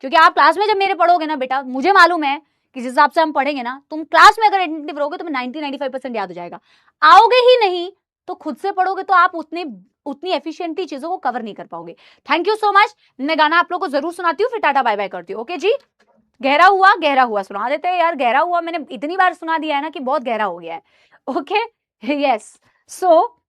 क्योंकि आप क्लास में जब मेरे पढ़ोगे ना बेटा, मुझे मालूम है कि जिस हिसाब से हम पढ़ेंगे ना, तुम क्लास में अगर अटेंटिव रहोगे तो 90-95% याद हो जाएगा। आओगे ही नहीं तो खुद से पढ़ोगे तो आप उतनी एफिशिएंटली चीजों को कवर नहीं कर पाओगे। Thank you so much. मैं गाना आप लोगों को जरूर सुनाती हूँ, फिर टाटा बाय बाय करती हूँ, ओके जी। गहरा हुआ सुना देते हैं यार, गहरा हुआ मैंने इतनी बार सुना दिया है ना कि बहुत गहरा हो गया है, ओके यस। सो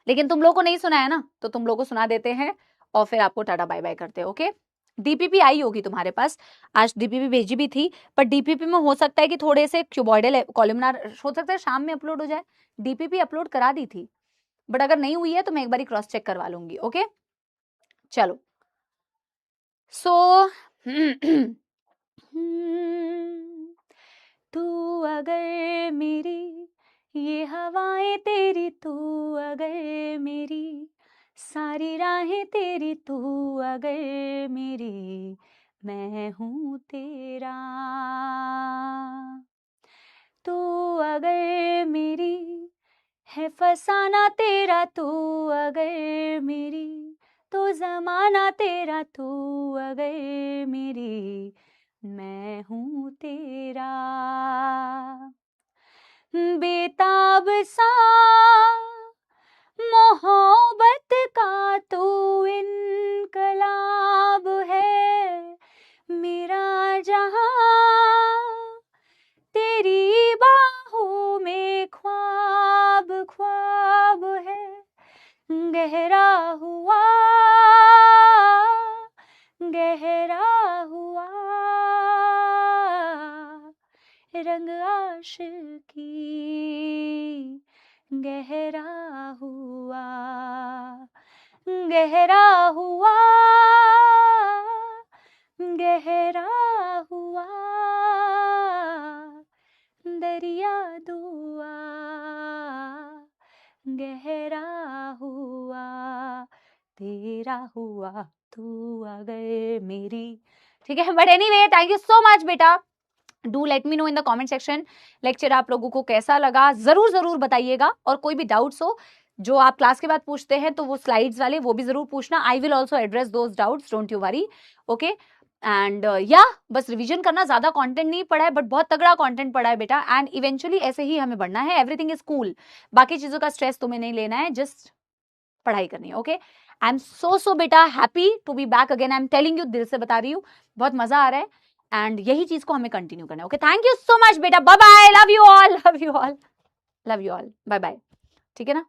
लेकिन तुम लोगों को नहीं सुना है ना, तो तुम लोगों को सुना देते हैं और फिर आपको टाटा बाय बाय करते हैं, ओके। डीपीपी आई होगी तुम्हारे पास, आज डीपीपी भेजी भी थी, पर डीपीपी में हो सकता है कि थोड़े से क्यूबॉइडल कॉलमनार हो सकता है शाम में अपलोड हो जाए। डीपीपी अपलोड करा दी थी, बट अगर नहीं हुई है तो मैं एक बार क्रॉस चेक करवा लूंगी, ओके। चलो सो तू अगर मेरी ये हवाएं तेरी, तू अगर मेरी सारी राहें तेरी, तू अगर मेरी मैं हूँ तेरा, तू अगर मेरी है फसाना तेरा, तू अगर मेरी तो जमाना तेरा, तू अगर मेरी मैं हूँ तेरा। बेताब सा मोहब्बत का तू इनकलाब है, मेरा जहां तेरी बाहों में ख्वाब ख्वाब है, गहरा हुआ रंग आशिकी, गहरा हुआ गहरा हुआ दरिया दुआ, गहरा हुआ तेरा हुआ तू अगर मेरी, ठीक है। But anyway thank you so much बेटा। Do let me know in the comment section lecture आप लोगों को कैसा लगा, जरूर बताइएगा, और कोई भी डाउट्स हो जो आप क्लास के बाद पूछते हैं तो वो स्लाइड्स वाले वो भी जरूर पूछना. I will also address those doubts, don't you worry. Okay. And या बस रिवीजन करना, ज्यादा कंटेंट नहीं पढ़ा है बट बहुत तगड़ा कंटेंट पढ़ा है बेटा. एंड इवेंचुअली ऐसे ही हमें बढ़ना है. Everything is cool. बाकी चीजों का स्ट्रेस तुम्हें नहीं लेना है, जस्ट पढ़ाई करनी है. ओके. आई एम सो बेटा happy to be back again. I am telling you, दिल से बता रही हूँ, बहुत मजा आ रहा है. एंड यही चीज को हमें कंटिन्यू करना है. Okay. Thank you so much बेटा. Bye bye. Love you all. Love you all. Love you all. Bye bye. ठीक है ना.